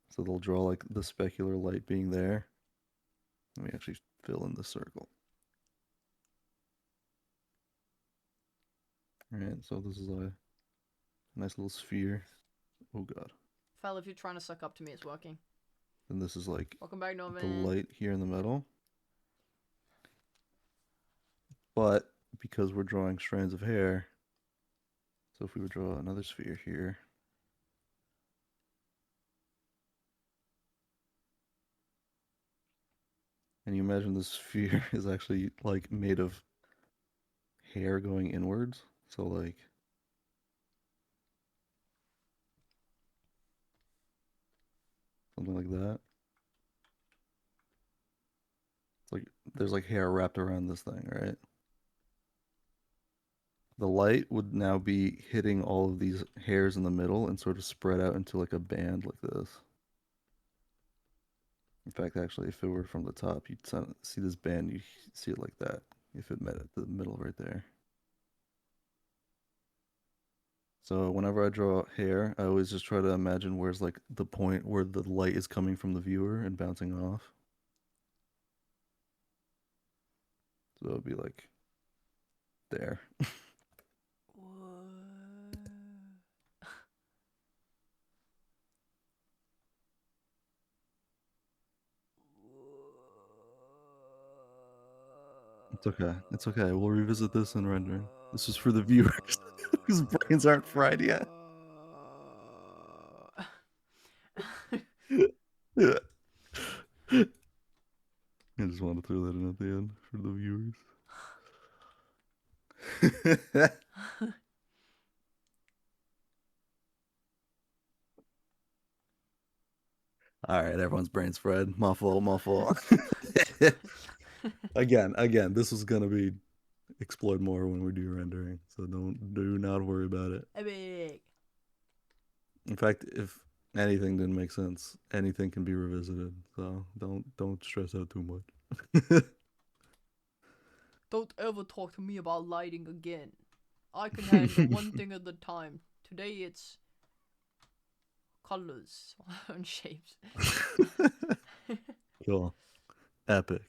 So they'll draw like the specular light being there. Let me actually fill in the circle. Alright, so this is a nice little sphere. Oh god. Fell, if you're trying to suck up to me, it's working. And this is like Welcome back, the Norman. light here in the middle. But because we're drawing strands of hair, so if we would draw another sphere here, and you imagine this sphere is actually like made of hair going inwards, so like something like that. It's like there's like hair wrapped around this thing, right? The light would now be hitting all of these hairs in the middle and sort of spread out into like a band like this. In fact, actually, if it were from the top, you'd see this band, you see it like that, if it met at the middle right there. So whenever I draw hair, I always just try to imagine where's like the point where the light is coming from the viewer and bouncing off. So it would be like there. It's okay. It's okay. We'll revisit this in rendering. This is for the viewers whose brains aren't fried yet. Yeah. I just wanted to throw that in at the end for the viewers. All right, everyone's brains fried. My fault. Again, this is gonna be explored more when we do rendering, so do not worry about it. Epic. In fact, if anything didn't make sense, anything can be revisited. So don't stress out too much. Don't ever talk to me about lighting again. I can handle one thing at a time. Today it's colors and shapes. cool. Epic.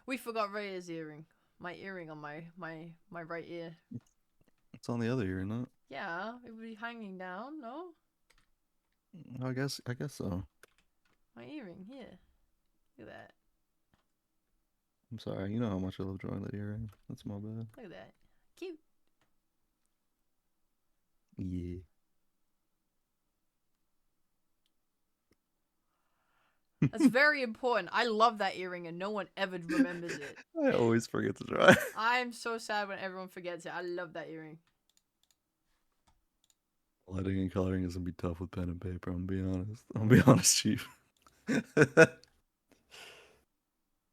We forgot Rhea's earring. My earring on my right ear. It's on the other ear, not? Yeah, it would be hanging down, no? I guess so. My earring, here. Look at that. I'm sorry. You know how much I love drawing that earring. That's my bad. Look at that. Cute. Yeah. That's very important. I love that earring and no one ever remembers it. I always forget to draw. I'm so sad when everyone forgets it. I love that earring. Lighting and coloring is gonna be tough with pen and paper. I'm gonna be honest. Chief.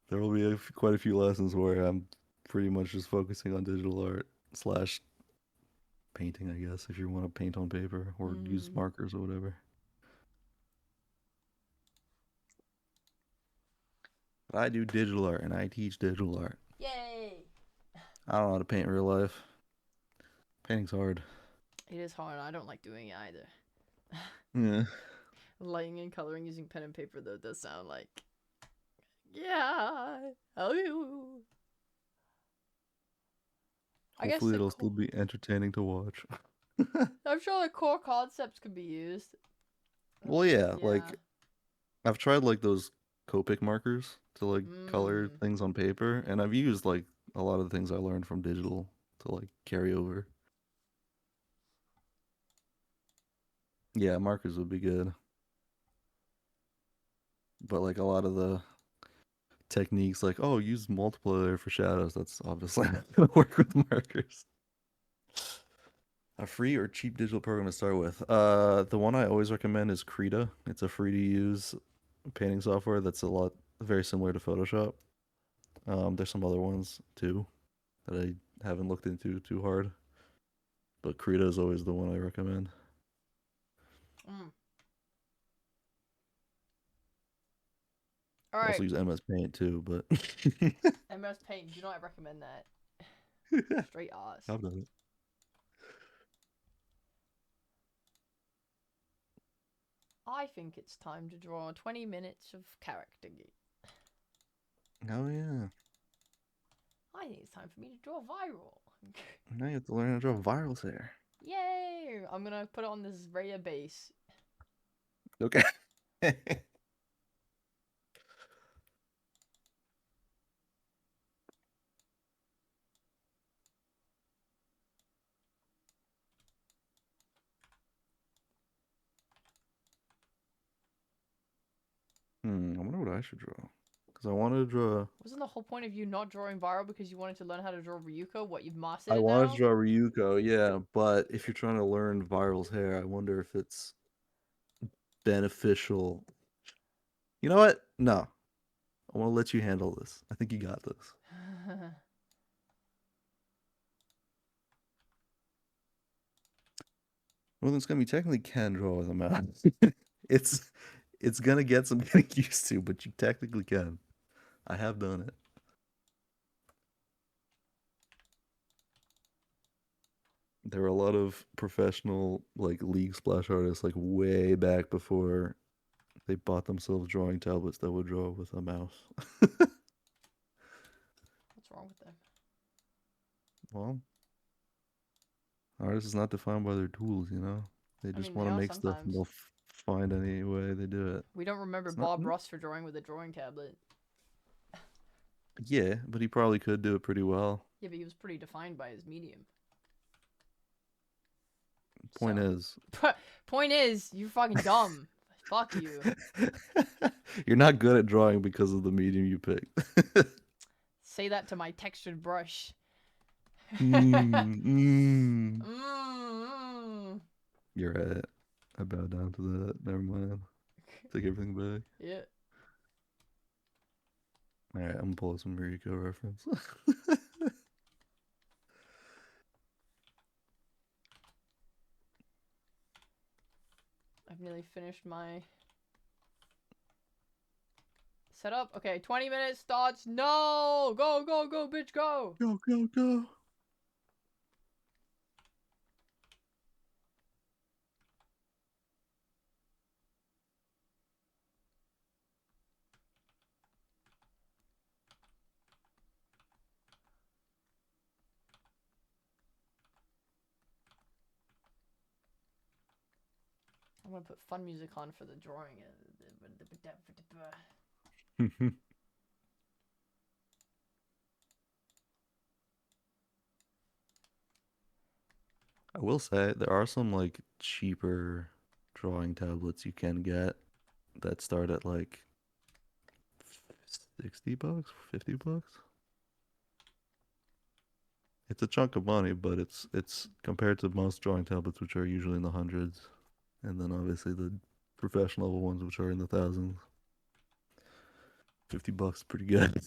There will be quite a few lessons where I'm pretty much just focusing on digital art slash painting, I guess, if you want to paint on paper or use markers or whatever. But I do digital art and I teach digital art. Yay! I don't know how to paint in real life. Painting's hard. It is hard. I don't like doing it either. Yeah. Lighting and coloring using pen and paper, though, does sound like... Yeah. Oh. Hopefully it'll still be entertaining to watch. I'm sure the core concepts could be used. Well, yeah, like I've tried like those Copic markers to like color things on paper, and I've used like a lot of the things I learned from digital to like carry over. Yeah, markers would be good. But like a lot of the techniques like, oh, use multiplier for shadows, that's obviously not gonna work with markers. A free or cheap digital program to start with. The one I always recommend is Krita. It's a free to use painting software that's very similar to Photoshop. There's some other ones too that I haven't looked into too hard, but Krita is always the one I recommend. All right. Also use MS Paint too, but MS Paint, do not recommend that. Straight Oz. I've done it. I think it's time to draw 20 minutes of character gate. Oh yeah. I think it's time for me to draw viral. Now you have to learn how to draw virals here. Yay! I'm gonna put it on this Raya base. Okay. I wonder what I should draw. Because I wanted to draw... Wasn't the whole point of you not drawing viral because you wanted to learn how to draw Ryuko? What, you've mastered I it wanted now? to draw Ryuko, yeah, but if you're trying to learn Viral's hair, I wonder if it's beneficial. You know what? No. I want to let you handle this. I think you got this. Well, then it's gonna be technically can draw with a mouse. It's gonna get some getting used to, but you technically can. I have done it. There were a lot of professional like league splash artists like way back before they bought themselves drawing tablets that would draw with a mouse. What's wrong with them? Well, artists is not defined by their tools, you know? They just want to make stuff and they'll find any way they do it. We don't remember Bob Ross for drawing with a drawing tablet. Yeah, but he probably could do it pretty well. Yeah, but he was pretty defined by his medium. Point is, you're fucking dumb. Fuck you. You're not good at drawing because of the medium you picked. Say that to my textured brush. You're right. I bow down to that. Never mind. Take everything back. Yeah. Alright, I'm gonna pull some Ryuko reference. I've nearly finished my setup. Okay, 20 minutes starts. No! Go, go, go, bitch, go! Go, go, go. I'm gonna put fun music on for the drawing. I will say there are some like cheaper drawing tablets you can get that start at like $60, $50. It's a chunk of money, but it's compared to most drawing tablets, which are usually in the hundreds, and then obviously the professional level ones, which are in the thousands. $50 is pretty good.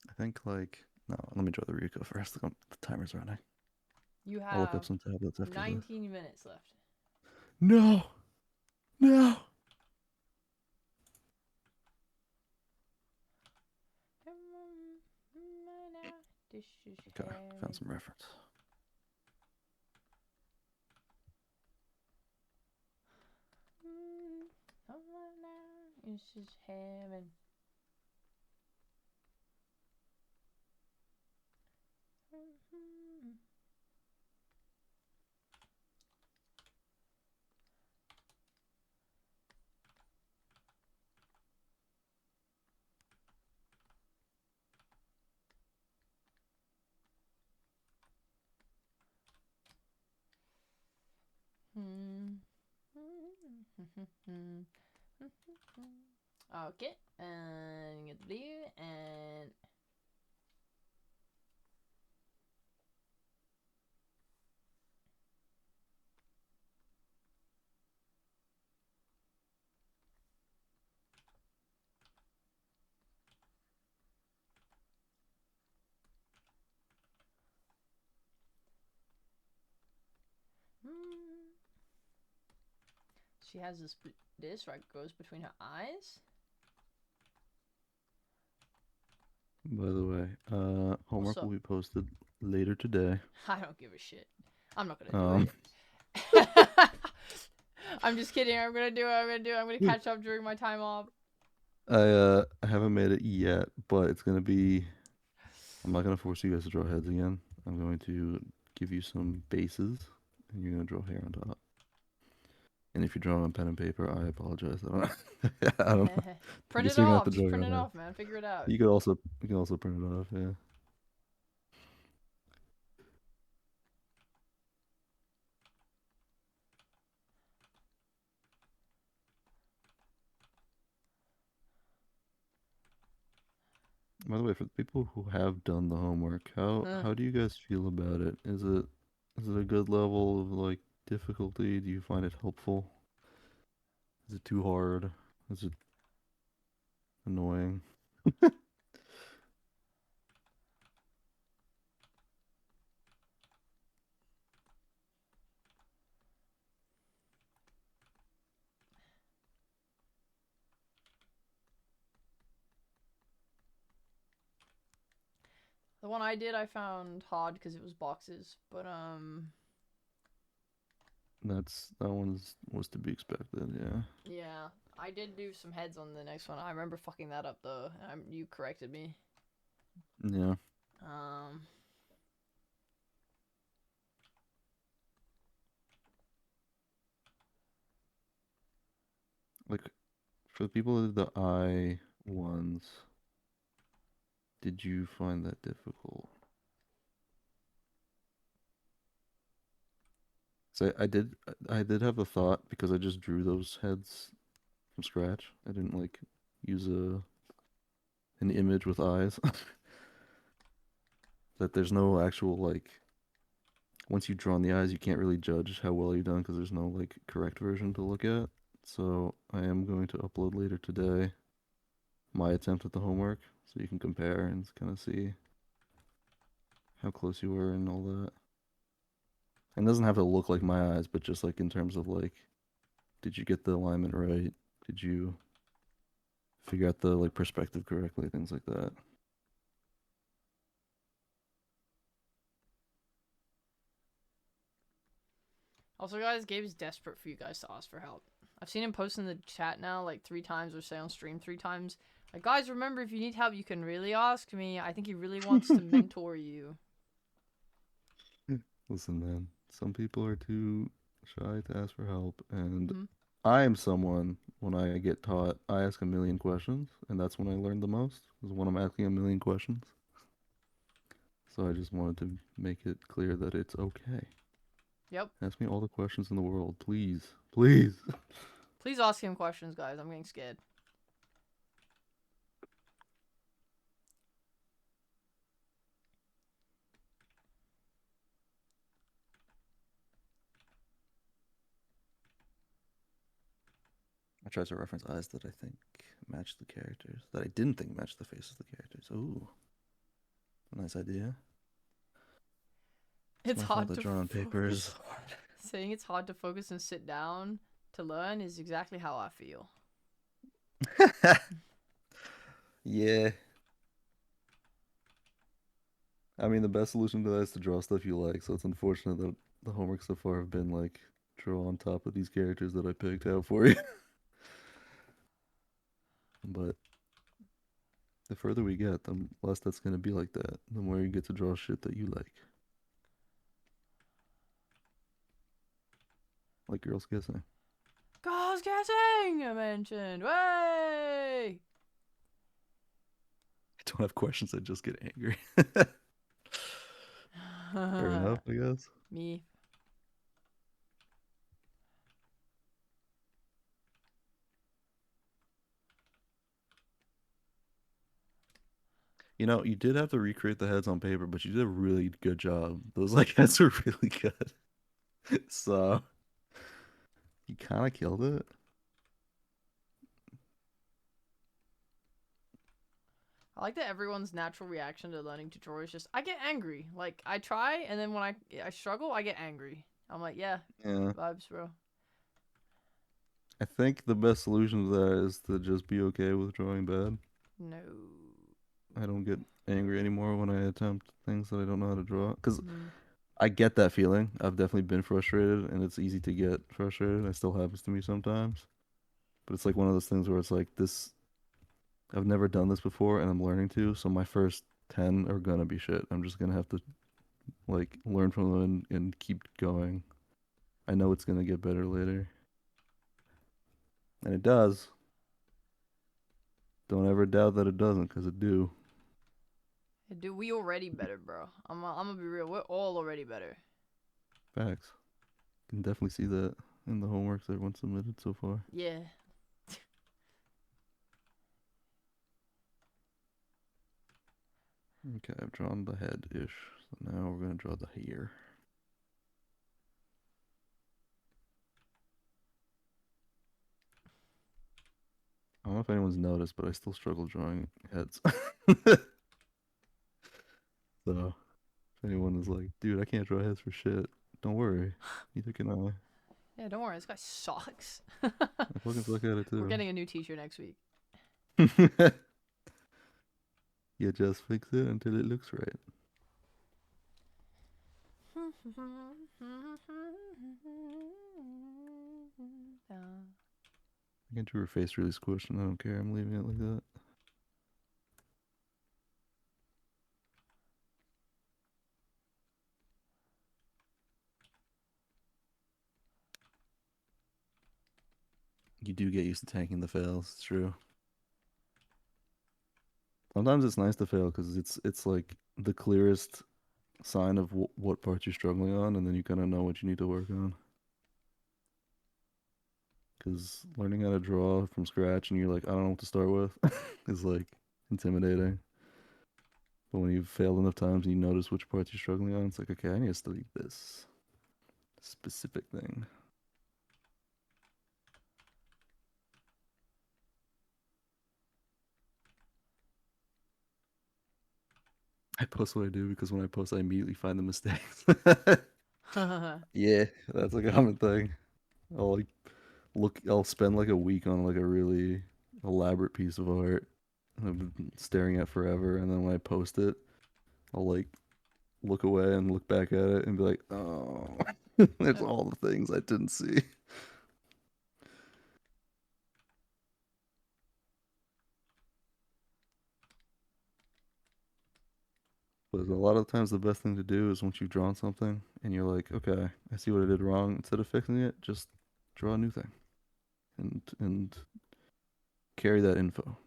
I think like no, let me draw the Rico first. The timer's running. You I'll look up have some tablets after this. 19 minutes left. No, no. Okay, found some reference. This is heaven. Okay, and get the blue and she has this right goes between her eyes. By the way, homework up? will be posted later today. I don't give a shit. I'm not gonna do it. I'm just kidding. I'm gonna do it. I'm gonna catch up during my time off. I haven't made it yet, but it's gonna be. I'm not gonna force you guys to draw heads again. I'm going to give you some bases, and you're gonna draw hair on top. And if you draw on pen and paper, I apologize. I don't know. Print You're it still gonna have off. to Just draw print your it own off, man. Figure it out. You can also print it off, yeah. By the way, for the people who have done the homework, how do you guys feel about it? Is it a good level of like difficulty? Do you find it helpful? Is it too hard? Is it annoying? The one I did, I found hard because it was boxes, but That was to be expected, yeah. yeah, I did do some heads on the next one. I remember fucking that up though. You corrected me. Yeah. Like for the people who did the eye ones, did you find that difficult? So I did have a thought because I just drew those heads from scratch. I didn't like use an image with eyes. That there's no actual like once you've drawn the eyes, you can't really judge how well you've done because there's no like correct version to look at. So I am going to upload later today my attempt at the homework so you can compare and kind of see how close you were and all that. And it doesn't have to look like my eyes, but just like in terms of like, did you get the alignment right? Did you figure out the like perspective correctly? Things like that. Also, guys, Gabe's desperate for you guys to ask for help. I've seen him post in the chat now like 3 times or say on stream 3 times. Like, guys, remember, if you need help, you can really ask me. I think he really wants to mentor you. Listen, man. Some people are too shy to ask for help, and Mhm. I am someone, when I get taught, I ask a million questions, and that's when I learn the most, is when I'm asking a million questions. So I just wanted to make it clear that it's okay. Yep. Ask me all the questions in the world, please. Please. Please ask him questions, guys. I'm getting scared. I tried to reference eyes that I think match the characters, that I didn't think matched the faces of the characters. Ooh. Nice idea. It's my fault hard that to drawing on paper is focus. Saying it's hard to focus and sit down to learn is exactly how I feel. Yeah. I mean, the best solution to that is to draw stuff you like, so it's unfortunate that the homework so far have been like, draw on top of these characters that I picked out for you. But the further we get, the less that's going to be like that. The more you get to draw shit that you like. Like girls kissing. Girls kissing! I mentioned. Way! I don't have questions, I just get angry. Fair enough, I guess. Me. You know, you did have to recreate the heads on paper, but you did a really good job. Those like heads were really good. So you kind of killed it. I like that everyone's natural reaction to learning to draw is just, I get angry. Like, I try, and then when I struggle, I get angry. I'm like, yeah, Yeah. vibes, bro. I think the best solution to that is to just be okay with drawing bad. No. I don't get angry anymore when I attempt things that I don't know how to draw. Because Mm. I get that feeling. I've definitely been frustrated, and it's easy to get frustrated. It still happens to me sometimes. But it's like one of those things where it's like, this, I've never done this before, and I'm learning to, so my first 10 are gonna be shit. I'm just gonna have to, like, learn from them and keep going. I know it's gonna get better later. And it does. Don't ever doubt that it doesn't, because it do. Dude, we already better, bro. I'm gonna be real. We're all already better. Facts. Can definitely see that in the homeworks everyone submitted so far. Yeah. Okay, I've drawn the head-ish. So now we're gonna draw the hair. I don't know if anyone's noticed, but I still struggle drawing heads. So, if anyone is like, dude, I can't draw heads for shit, don't worry. Neither can I. Yeah, don't worry. This guy sucks. I fucking suck at it too. We're getting a new teacher next week. You just fix it until it looks right. I can draw her face really squished and I don't care. I'm leaving it like that. You do get used to tanking the fails. It's true. Sometimes it's nice to fail because it's like the clearest sign of what parts you're struggling on, and then you kind of know what you need to work on. Because learning how to draw from scratch and you're like, I don't know what to start with, is like intimidating. But when you've failed enough times and you notice which parts you're struggling on, it's like, okay, I need to study this specific thing. I post what I do because when I post, I immediately find the mistakes. Yeah, that's a common thing. I'll like I'll spend like a week on like a really elaborate piece of art I've been staring at forever, and then when I post it, I'll like look away and look back at it and be like, oh, there's all the things I didn't see. But a lot of times the best thing to do is once you've drawn something and you're like, okay, I see what I did wrong. Instead of fixing it, just draw a new thing, and carry that info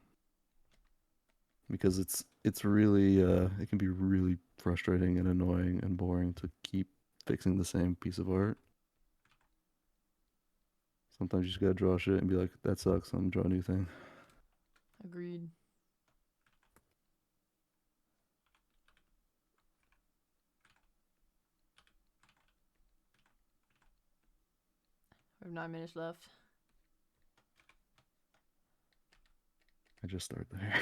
because it's really it can be really frustrating and annoying and boring to keep fixing the same piece of art. Sometimes you just gotta draw shit and be like, that sucks. I'm gonna draw a new thing. Agreed. We have 9 minutes left. I just started there.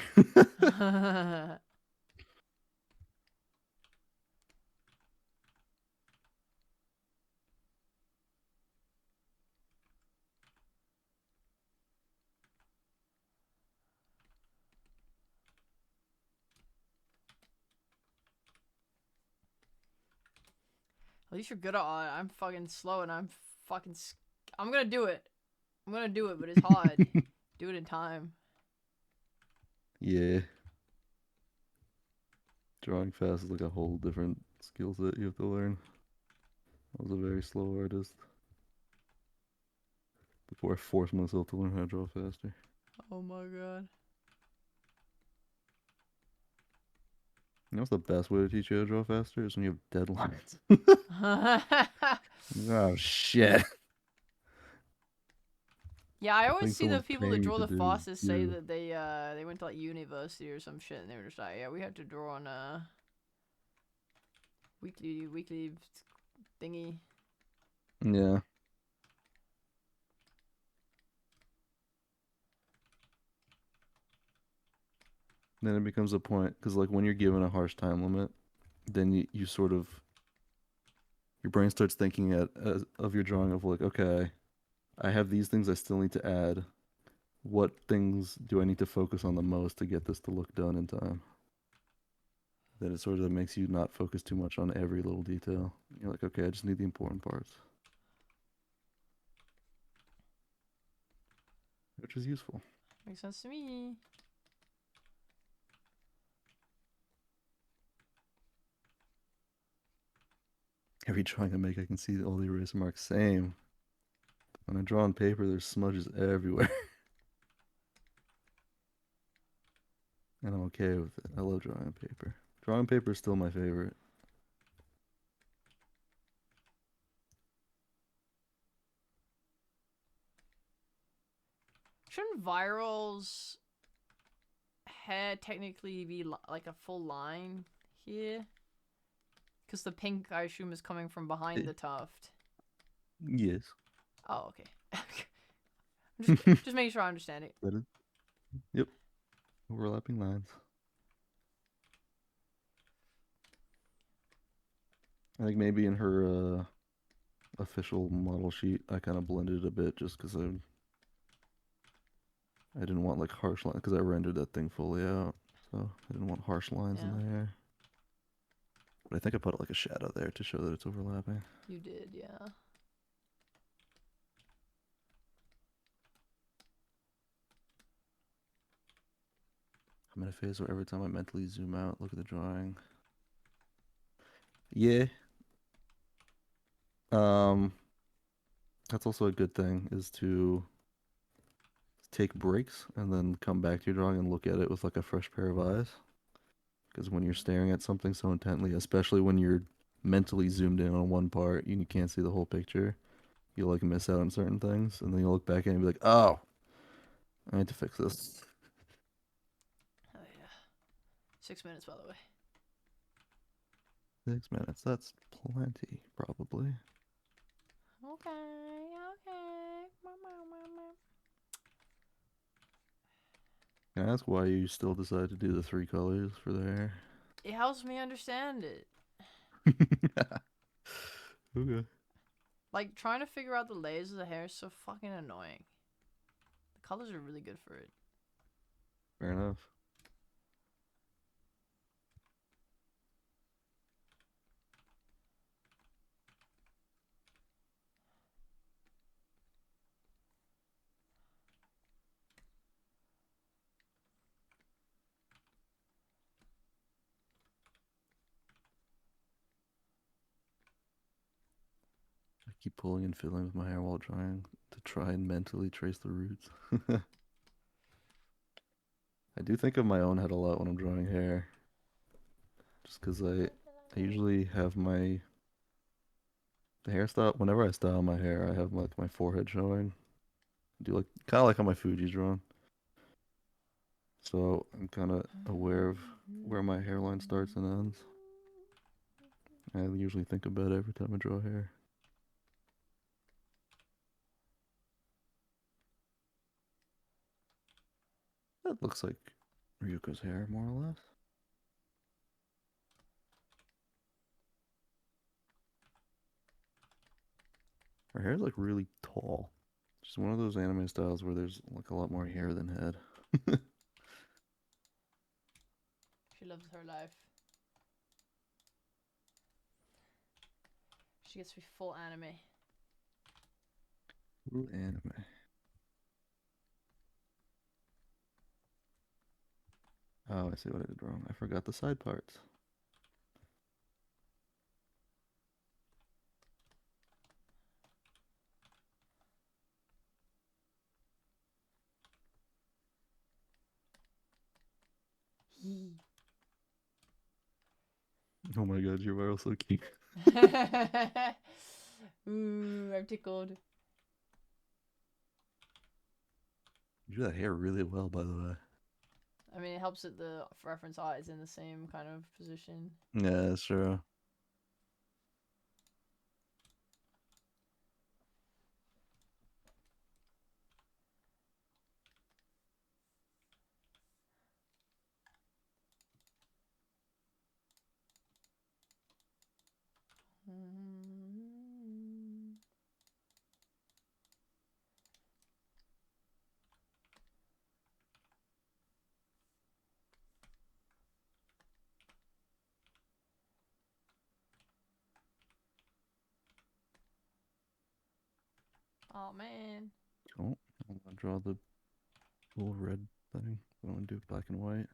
At least you're good at art. I'm fucking slow and I'm fucking. I'm gonna do it. I'm gonna do it, but it's hard. Do it in time. Yeah. Drawing fast is like a whole different skill set you have to learn. I was a very slow artist before I forced myself to learn how to draw faster. Oh my god. You know what's the best way to teach you how to draw faster is when you have deadlines. Oh shit. Yeah, I always Think see the someone's people that paying you draw to the do, fastest say yeah. that they went to like university or some shit and they were just like, yeah, we have to draw on weekly thingy. Yeah. Then it becomes a point because like when you're given a harsh time limit, then you sort of your brain starts thinking of your drawing of like, okay, I have these things I still need to add. What things do I need to focus on the most to get this to look done in time? Then it sort of makes you not focus too much on every little detail. You're like, okay, I just need the important parts. Which is useful. Makes sense to me. Every drawing I make, I can see all the eraser marks. Same. When I draw on paper, there's smudges everywhere. And I'm okay with it. I love drawing on paper. Drawing on paper is still my favorite. Shouldn't Viral's hair technically be like a full line here? Because the pink, I assume, is coming from behind the tuft. Yes. Oh, okay. just making sure I understand it. That is, yep. Overlapping lines. I think maybe in her official model sheet, I kind of blended it a bit just because I didn't want like harsh lines because I rendered that thing fully out, so I didn't want harsh lines in there. But I think I put like a shadow there to show that it's overlapping. You did, yeah. I'm in a phase where every time I mentally zoom out, look at the drawing. Yeah. That's also a good thing is to take breaks and then come back to your drawing and look at it with like a fresh pair of eyes. Because when you're staring at something so intently, especially when you're mentally zoomed in on one part and you can't see the whole picture, you'll like miss out on certain things, and then you'll look back at it and be like, "Oh, I need to fix this." Oh yeah. 6 minutes, by the way. 6 minutes. That's plenty, probably. Okay. Can I ask why you still decided to do the 3 colors for the hair? It helps me understand it. Okay. Like, trying to figure out the layers of the hair is so fucking annoying. The colors are really good for it. Fair enough. keep pulling and fiddling with my hair while drying to try and mentally trace the roots. I do think of my own head a lot when I'm drawing hair. Just because I usually have the hairstyle, whenever I style my hair, I have like my forehead showing. I do like, kind of like how my Fuji's drawn. So I'm kind of aware of where my hairline starts and ends. I usually think about it every time I draw hair. That looks like Ryuko's hair, more or less. Her hair's like really tall. Just one of those anime styles where there's like a lot more hair than head. She loves her life. She gets to be full anime. Ooh, anime. Oh, I see what I did wrong. I forgot the side parts. Oh my god, you're viral so cute. Ooh, I'm tickled. You do that hair really well, by the way. I mean, it helps that the reference art is in the same kind of position. Yeah, that's true. Oh man. Oh, I'm gonna draw the little red thing. I want to do black and white.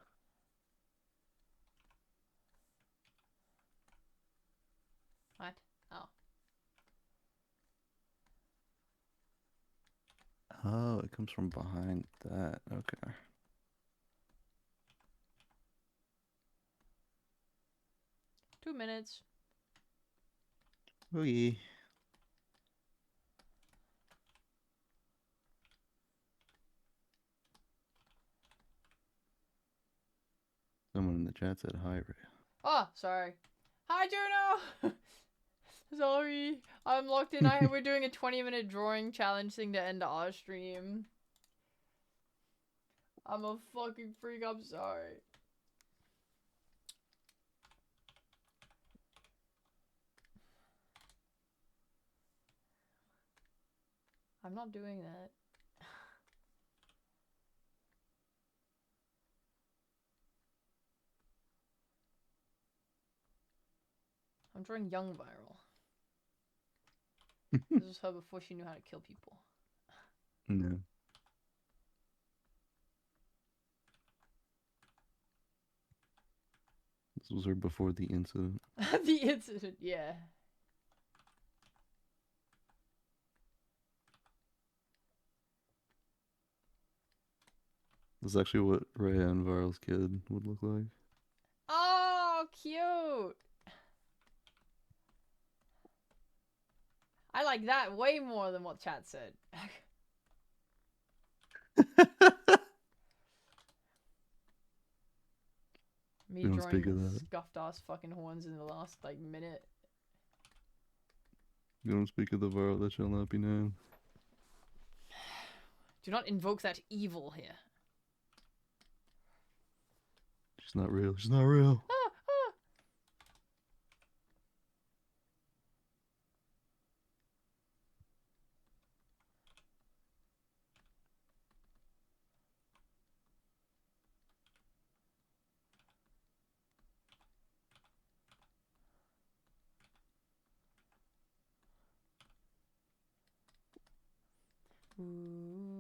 What? Oh. Oh, it comes from behind that. Okay. 2 minutes. Oogie. Someone in the chat said hi, Ray. Oh, sorry. Hi, Juno! Sorry. I'm locked in. We're doing a 20-minute drawing challenge thing to end our stream. I'm a fucking freak. I'm sorry. I'm not doing that. I'm drawing young viral. This was her before she knew how to kill people. No. This was her before the incident. The incident, yeah. This is actually what Rhea and Viral's kid would look like. Oh, cute. I like that way more than what chat said. Me We don't speak of drawing that. scuffed ass fucking horns in the last like minute. We don't speak of the Viral that shall not be named. Do not invoke that evil here. She's not real. She's not real. Ah, ah. Ooh.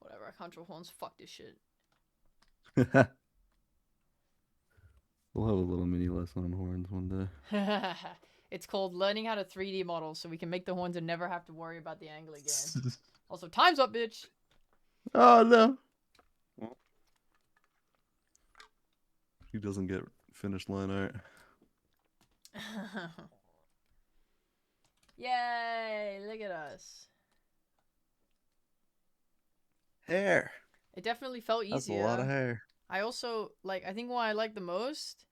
Whatever, I can't draw horns. Fuck this shit. We'll have a little mini lesson on horns one day. It's called learning how to 3D model so we can make the horns and never have to worry about the angle again. Also, time's up, bitch. Oh no! Well, he doesn't get finished line art. Yay! Look at us. Hair. It definitely felt That's easier. a lot of hair. I also like. I think what I like the most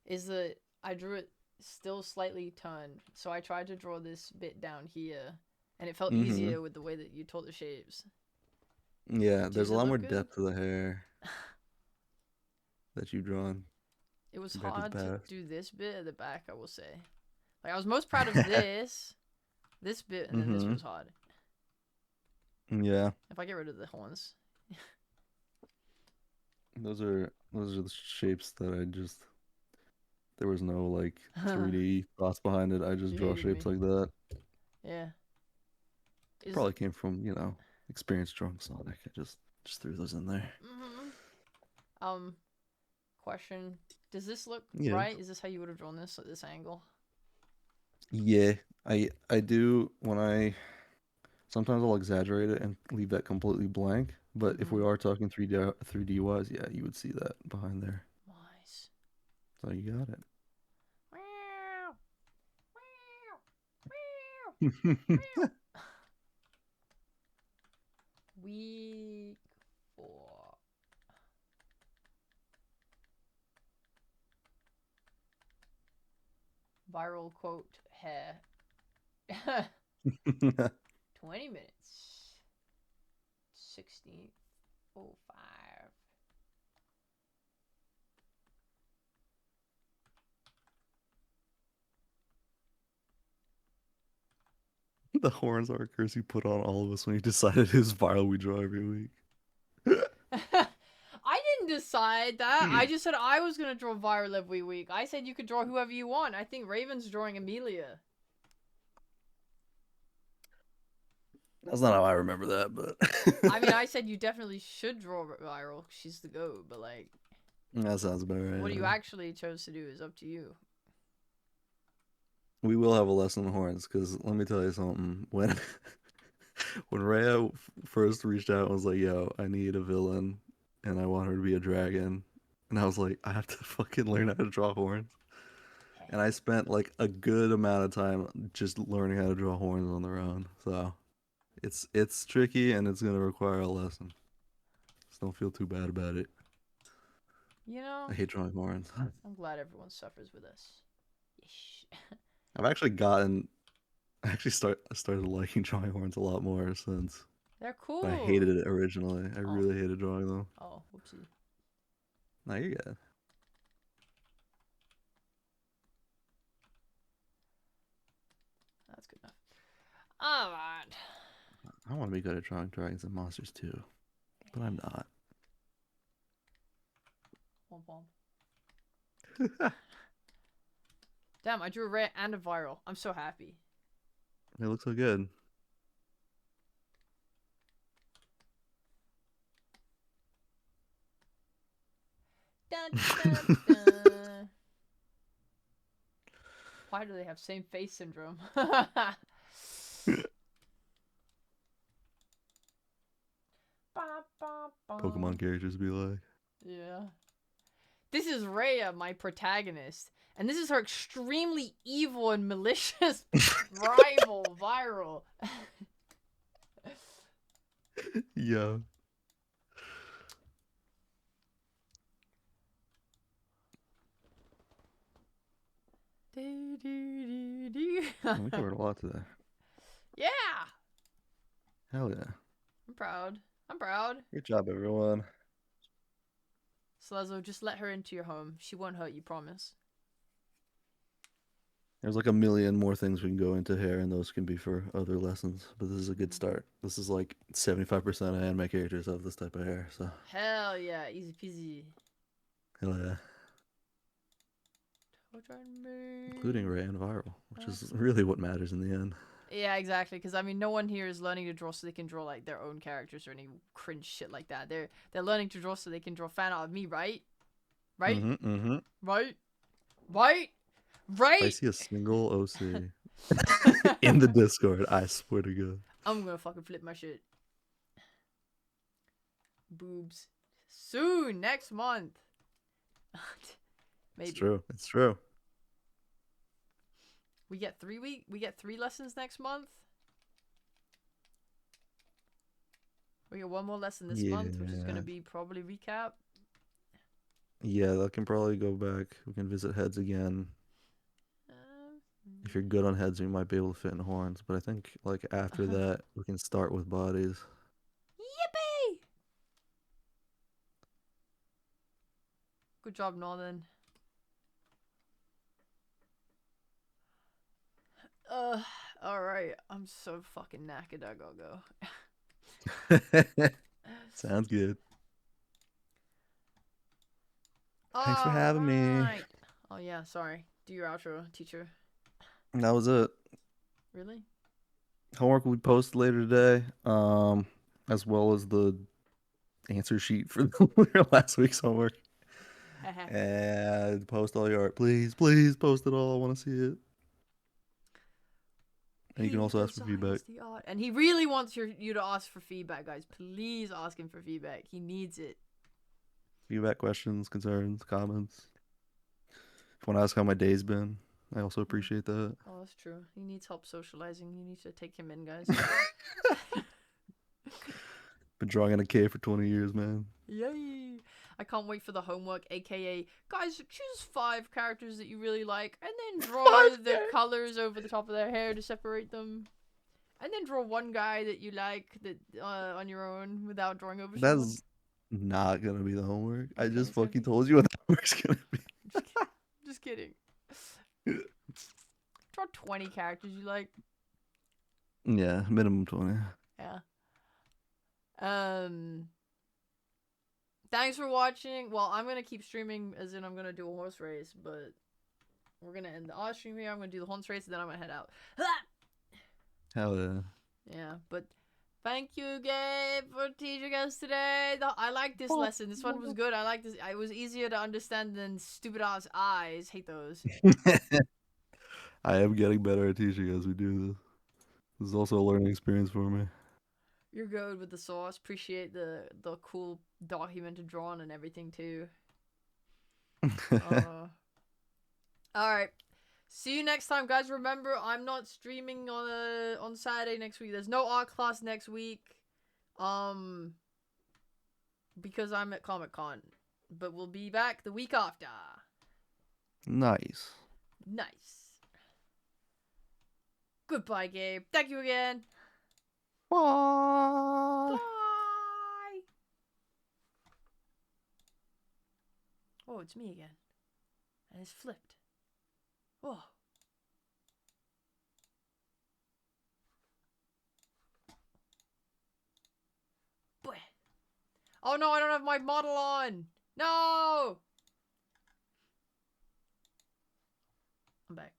is that I drew it still slightly turned. So I tried to draw this bit down here, and it felt easier with the way that you taught the shapes. Yeah, Does there's a it lot look more good? depth to the hair that you've drawn. It was Compared to the hard to past. do this bit at the back, I will say. Like I was most proud of this bit, and then this was hard. Yeah, If I get rid of the horns. those are the shapes that I just. There was no like 3D thoughts behind it. I just You draw hated shapes me. like that. Yeah. Is Probably came from experience drawing Sonic. I just threw those in there. Question. Does this look Yeah. right? Is this how you would have drawn this at this angle? Yeah, I do when I sometimes I'll exaggerate it and leave that completely blank. But if we are talking 3D wise, yeah, you would see that behind there. Nice. So you got it. Meow. Meow. Meow. Week 4. Viral quote hair. 20 minutes. 16:05. The horns are a curse you put on all of us when you decided whose viral we draw every week. I didn't decide that. I just said I was gonna draw viral every week. I said you could draw whoever you want. I think Raven's drawing Amelia. That's not how I remember that, but I mean, I said you definitely should draw viral. She's the GOAT, but like, that sounds about right. what you yeah. actually chose to do is up to you. We will have a lesson on horns because let me tell you something. When Rhea first reached out and was like, "Yo, I need a villain, and I want her to be a dragon," and I was like, "I have to fucking learn how to draw horns." And I spent like a good amount of time just learning how to draw horns on their own. So it's tricky and it's gonna require a lesson. Just don't feel too bad about it. You know, I hate drawing horns. I'm glad everyone suffers with us. Yeesh. I actually started liking drawing horns a lot more since They're cool. I hated it originally. I really hated drawing them. Oh, whoopsie. No, you're good. That's good enough. Alright. I want to be good at drawing dragons and monsters too, but I'm not. Womp womp. Damn, I drew a rare and a viral. I'm so happy. It looks so good. Dun, dun, dun. Why do they have same face syndrome? Pokemon characters be like. Yeah. This is Rhea, my protagonist. And this is her extremely evil and malicious rival, Viral. Yeah. We covered a lot today. Yeah! Hell yeah. I'm proud. I'm proud. Good job, everyone. Slezzo, just let her into your home. She won't hurt you, promise. There's like a million more things we can go into here, and those can be for other lessons. But this is a good start. This is like 75% of anime characters have this type of hair, so. Hell yeah, easy peasy. Hell yeah. Including Ray and Viral, which is really what matters in the end. Yeah, exactly. Because I mean, no one here is learning to draw so they can draw like their own characters or any cringe shit like that. They're learning to draw so they can draw fan art of me, right? Right? Mm-hmm. Right? Right? If I Right? see a single OC in the Discord, I swear to God. I'm gonna fucking flip my shit. Boobs. Soon, next month. Maybe. It's true. It's true. We get 3 lessons next month. We get 1 more lesson this month, which is Yeah. gonna be probably recap. Yeah, that can probably go back. We can visit heads again. If you're good on heads, we might be able to fit in horns. But I think like after that, we can start with bodies. Yippee! Good job, Northern. Alright. I'm so fucking knackered. I gotta go. Sounds good. Thanks for having me. Alright. Oh, yeah. Sorry. Do your outro, teacher. That was it. Really? Homework will be posted later today, as well as the answer sheet for last week's homework. And post all your art, please, please post it all. I want to see it. And you can also ask for feedback. And he really wants you to ask for feedback, guys. Please ask him for feedback. He needs it. Feedback, questions, concerns, comments. If you want to ask how my day's been, I also appreciate that. Oh, that's true. He needs help socializing. You need to take him in, guys. Been drawing in a cave for 20 years, man. Yay! I can't wait for the homework, aka, guys, choose 5 characters that you really like, and then draw the colors over the top of their hair to separate them. And then draw one guy that you like that on your own without drawing over someone. That's not gonna be the homework. I Okay, just it's gonna fucking be- told you what the homework's gonna be. Just kidding. Draw 20 characters you like. Yeah, minimum 20. Yeah. Thanks for watching. Well, I'm gonna keep streaming, as in I'm gonna do a horse race, but we're gonna end the off stream here. I'm gonna do the horse race, and then I'm gonna head out. Hell yeah. Yeah, but thank you, Gabe, for teaching us today. I like this lesson. This one was good. I like this. It was easier to understand than stupid ass eyes. Hate those. I am getting better at teaching as we do this. This is also a learning experience for me. You're good with the sauce. Appreciate the cool documented drawing and everything too. All right. See you next time, guys. Remember, I'm not streaming on Saturday next week. There's no art class next week, because I'm at Comic-Con. But we'll be back the week after. Nice. Nice. Goodbye, Gabe. Thank you again. Bye. Bye. Oh, it's me again. And it's flipped. Oh. Boy. Oh no, I don't have my model on. No. I'm back.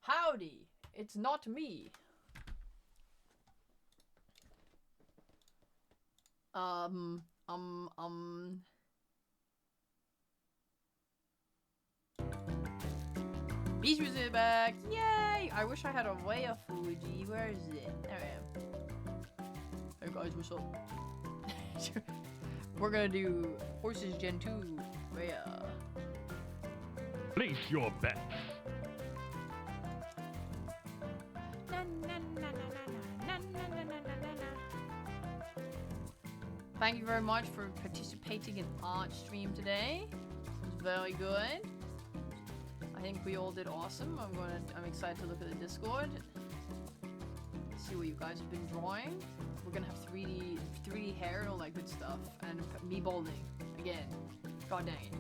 Howdy. It's not me. Beach music back. Yay! I wish I had a way of Fuji. Where is it? There I am. Hey guys, what's up? We're gonna do Horses Gen 2. Yeah. Place your bets. Thank you very much for participating in art stream today. It was very good. I think we all did awesome. I'm excited to look at the Discord. See what you guys have been drawing. We're gonna have 3D hair and all that good stuff, and me balding again. God dang it.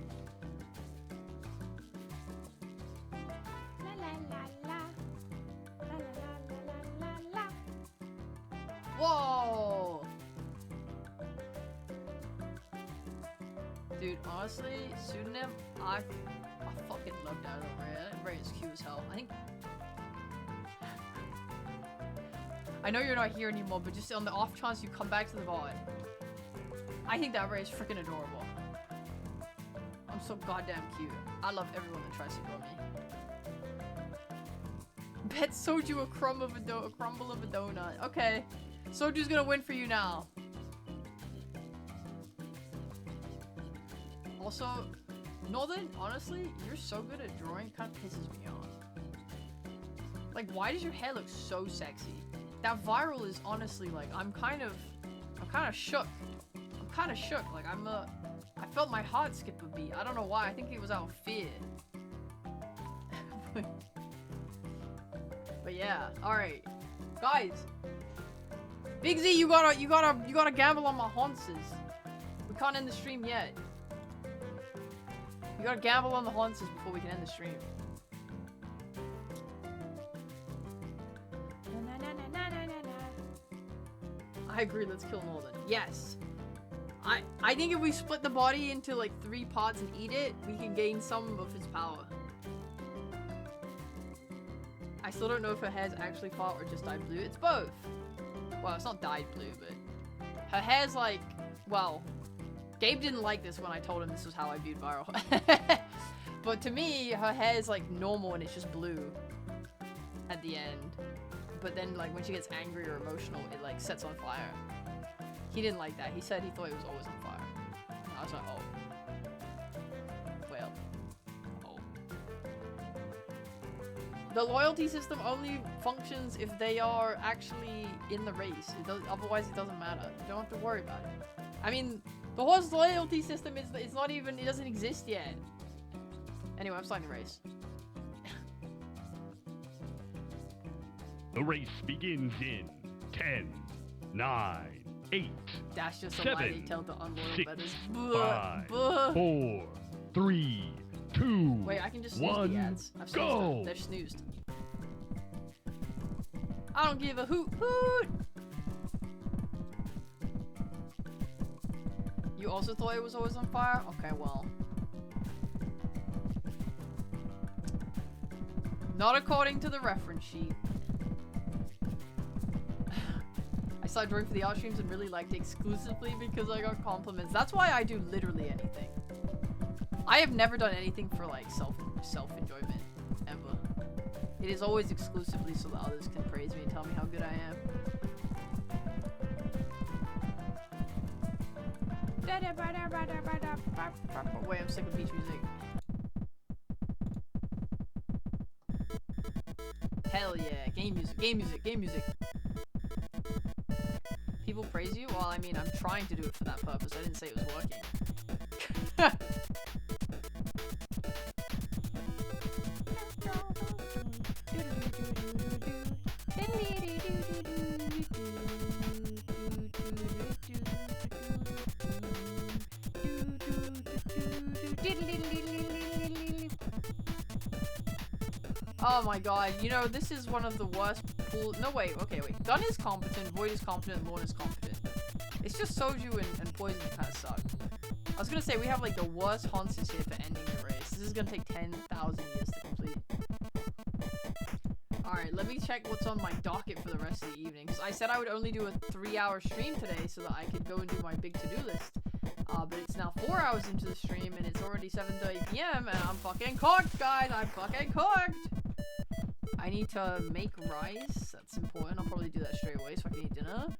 Whoa! Dude, honestly, pseudonym, I fucking love that Ray. Ray is cute as hell. I think I know you're not here anymore, but just on the off chance you come back to the VOD. I think that Ray is freaking adorable. I'm so goddamn cute. I love everyone that tries to draw me. Bet Soju a crumble of a donut. Okay. Soju's gonna win for you now. Also, Northern, honestly, you're so good at drawing, it kind of pisses me off. Like, why does your hair look so sexy? That viral is honestly like, I'm kind of shook. I'm kind of shook. Like, I felt my heart skip a beat. I don't know why. I think it was out of fear. But yeah, all right, guys. Big Z, you gotta gamble on my Haunces. We can't end the stream yet. You gotta gamble on the Haunces before we can end the stream. I agree, let's kill Northern. Yes. I think if we split the body into like 3 parts and eat it, we can gain some of his power. I still don't know if her hair's actually far or just dyed blue. It's both. Well, it's not dyed blue, but her hair's like, well, Gabe didn't like this when I told him this was how I viewed viral. But to me, her hair is like normal and it's just blue at the end. But then like when she gets angry or emotional, it like sets on fire. He didn't like that. He said he thought it was always on fire. And I was like, oh. Well. Oh. The loyalty system only functions if they are actually in the race. Otherwise, it doesn't matter. You don't have to worry about it. I mean, the horse loyalty system is not even, it doesn't exist yet. Anyway, I'm starting the race. The race begins in 10, 9, 8, That's just a 7, lie they tell the unloyal 6, brothers. 5, Buh. 4, 3, 2, Wait, I can just snooze 1, the ads. I've snoozed go! them. They're snoozed. I don't give a hoot hoot! You also thought it was always on fire? Okay, well. Not according to the reference sheet. I started drawing for the art streams and really liked it exclusively because I got compliments. That's why I do literally anything. I have never done anything for like self-enjoyment, ever. It is always exclusively so that others can praise me and tell me how good I am. Wait, I'm sick of beach music. Hell yeah, game music, game music, game music. People praise you? Well, I mean, I'm trying to do it for that purpose. I didn't say it was working. Oh my god, you know, this is one of the worst pools. No, wait, okay, wait. Gun is competent, Void is competent, Morn is competent. It's just Soju and Poison that kind of suck. I was gonna say, we have like the worst Haunces here for ending the race. This is gonna take 10,000 years to complete. Alright, let me check what's on my docket for the rest of the evening. Because I said I would only do a 3-hour stream today so that I could go and do my big to-do list. But it's now 4 hours into the stream and it's already 7:30 PM and I'm fucking cooked, guys! I'm fucking cooked! I need to make rice. That's important. I'll probably do that straight away so I can eat dinner.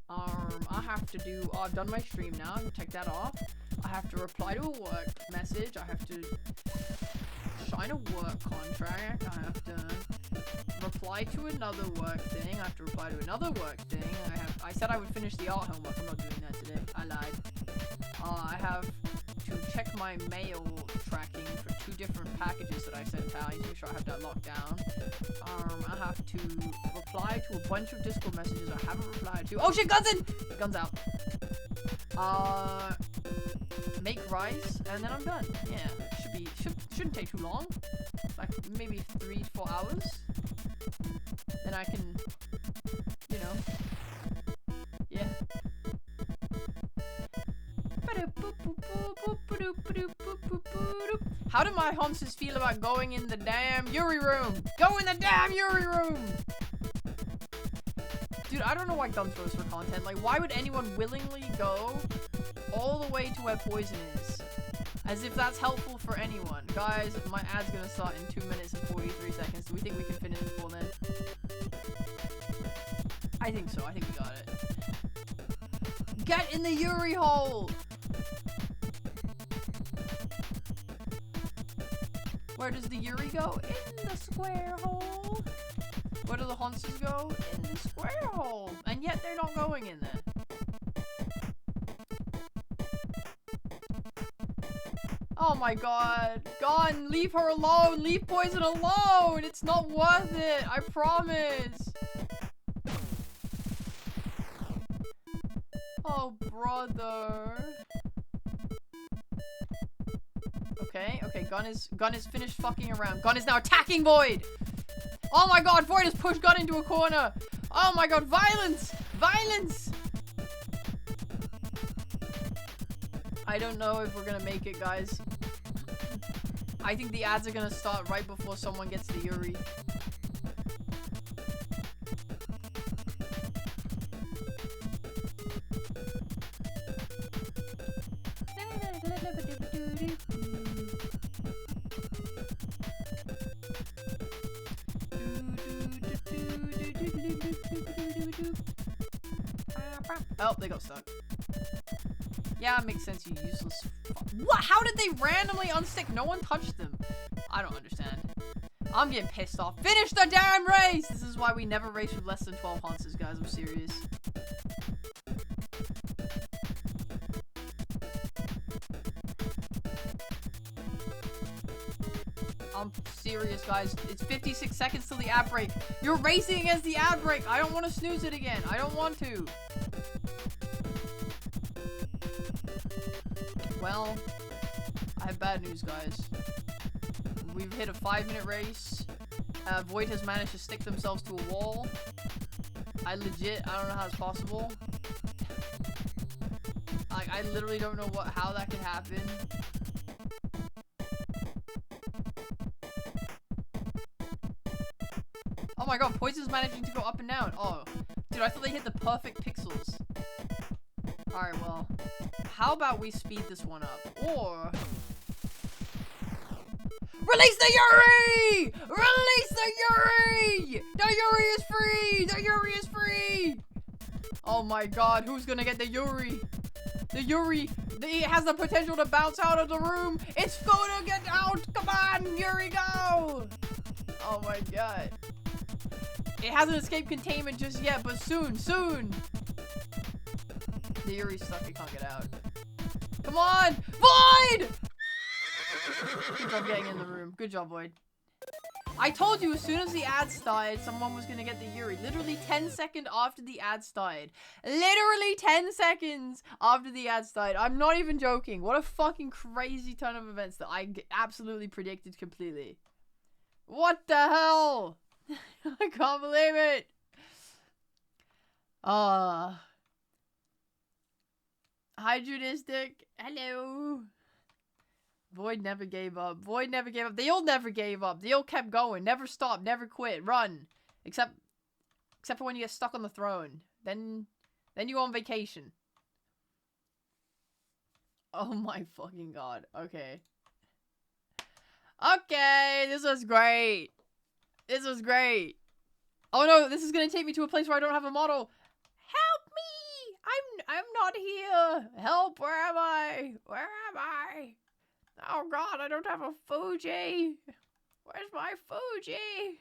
I have to do... Oh, I've done my stream now. Check that off. I have to reply to a work message. I have to sign a work contract. I have to reply to another work thing. I have to reply to another work thing. I said I would finish the art homework. I'm not doing that today. I lied. I have to check my mail tracking for 2 different packages that I sent out. I need to make sure I have that locked down. I have to reply to a bunch of Discord messages I haven't replied to. Oh shit, guns in! Guns out. Make rice, and then I'm done. Yeah, shouldn't take too long. Like maybe 3 to 4 hours. Then I can, you know, yeah. How do my Haunces feel about going in the damn Yuri room? Go in the damn Yuri room! Dude, I don't know why Gun throws for content. Like, why would anyone willingly go all the way to where poison is? As if that's helpful for anyone. Guys, my ad's gonna start in 2 minutes and 43 seconds. Do we think we can finish before then? I think so. I think we got it. Get in the Yuri hole! Where does the Yuri go? In the square hole. Where do the Honses go? In the square hole. And yet they're not going in there. Oh my god. Gone. Leave her alone. Leave poison alone. It's not worth it. I promise. Oh, brother. Okay, Gun is finished fucking around. Gun is now attacking Void! Oh my god, Void has pushed Gun into a corner! Oh my god, violence! Violence! I don't know if we're gonna make it, guys. I think the ads are gonna start right before someone gets the Yuri. Oh, they got stuck. Yeah, it makes sense, you useless What? How did they randomly unstick? No one touched them. I don't understand. I'm getting pissed off. Finish the damn race! This is why we never race with less than 12 Hanses, guys. I'm serious. I'm serious, guys. It's 56 seconds till the ad break. You're racing against the ad break. I don't want to snooze it again. I don't want to. Well, I have bad news, guys. We've hit a 5-minute race. Void has managed to stick themselves to a wall. I don't know how it's possible. Like, I literally don't know how that can happen. Oh my god, Poison's managing to go up and down. Oh, dude, I thought they hit the perfect pixels. Alright, well, how about we speed this one up? Or... Release the Yuri! Release the Yuri! The Yuri is free! The Yuri is free! Oh my god, who's gonna get the Yuri? The Yuri, it has the potential to bounce out of the room. It's gonna get out! Come on, Yuri, go! Oh my god. It hasn't escaped containment just yet, but soon, soon! The Yuri's stuck, it can't get out. Come on! Void! Good job getting in the room. Good job, Void. I told you as soon as the ad started, someone was gonna get the Yuri. Literally 10 seconds after the ad started. Literally 10 seconds after the ad started. I'm not even joking. What a fucking crazy turn of events that I absolutely predicted completely. What the hell? I can't believe it. Hi, Judistic. Hello. Void never gave up. Void never gave up. They all never gave up. They all kept going. Never stopped. Never quit. Run. Except for when you get stuck on the throne. Then you go on vacation. Oh my fucking god. Okay. Okay. This was great. This was great. Oh no, this is gonna take me to a place where I don't have a model. Help me! I'm not here. Help, where am I? Where am I? Oh god, I don't have a Fuji. Where's my Fuji?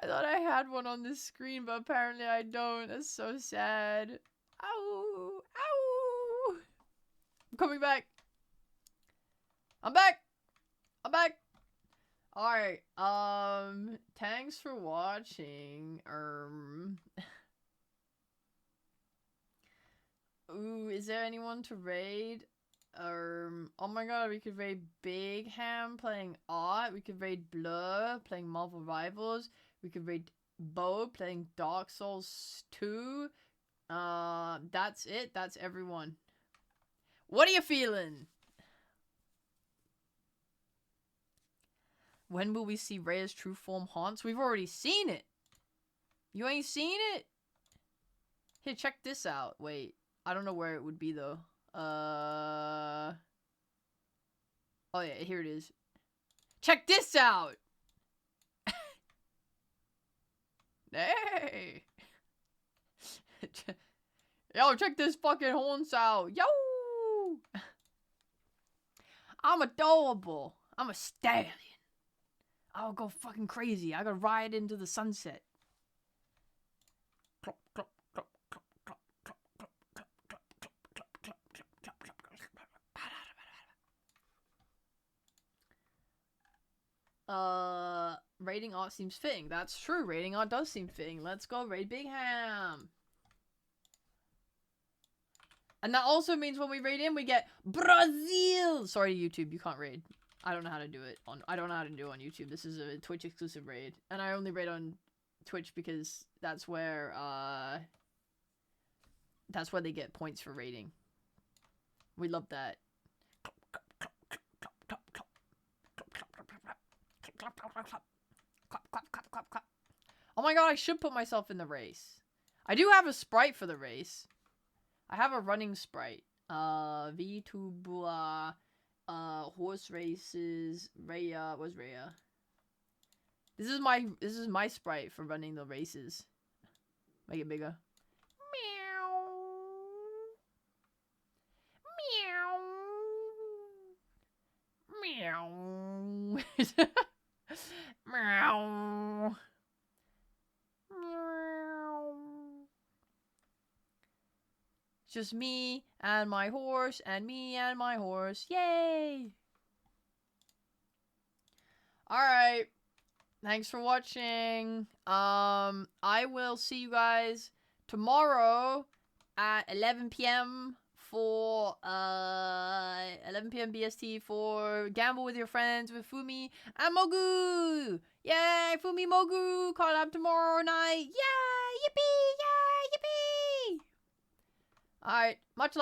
I thought I had one on this screen, but apparently I don't. That's so sad. Ow! Ow! I'm coming back. I'm back! I'm back! Alright, thanks for watching. Ooh, is there anyone to raid? Oh my god, we could raid Big Ham playing Art. We could raid Blur playing Marvel Rivals. We could raid Bo playing Dark Souls 2. That's it. That's everyone. What are you feeling? When will we see Rhea's true form haunts? We've already seen it. You ain't seen it? Here, check this out. Wait, I don't know where it would be though. Oh yeah, here it is. Check this out. Hey. Yo, check this fucking horns out. Yo. I'm adorable. I'm a stallion. I'll go fucking crazy. I gotta ride into the sunset. Raiding art seems fitting. That's true. Raiding art does seem fitting. Let's go raid Big Ham. And that also means when we raid in, we get Brazil. Sorry, YouTube, you can't raid. I don't know how to do it I don't know how to do it on YouTube. This is a Twitch exclusive raid, and I only raid on Twitch because that's where they get points for raiding. We love that. Oh my god, I should put myself in the race. I do have a sprite for the race. I have a running sprite. VTuber, horse races, Rhea. Where's Rhea? This is my sprite for running the races. Make it bigger. Meow. Meow. Meow. It's just me and my horse, and me and my horse. Yay! Alright. Thanks for watching. I will see you guys tomorrow at 11 p.m. for 11 p.m. BST for Gamble with Your Friends with Fumi and Mogu. Yay, Fumi Mogu collab tomorrow night. Yay, yippee, yay, yippee. All right, much love.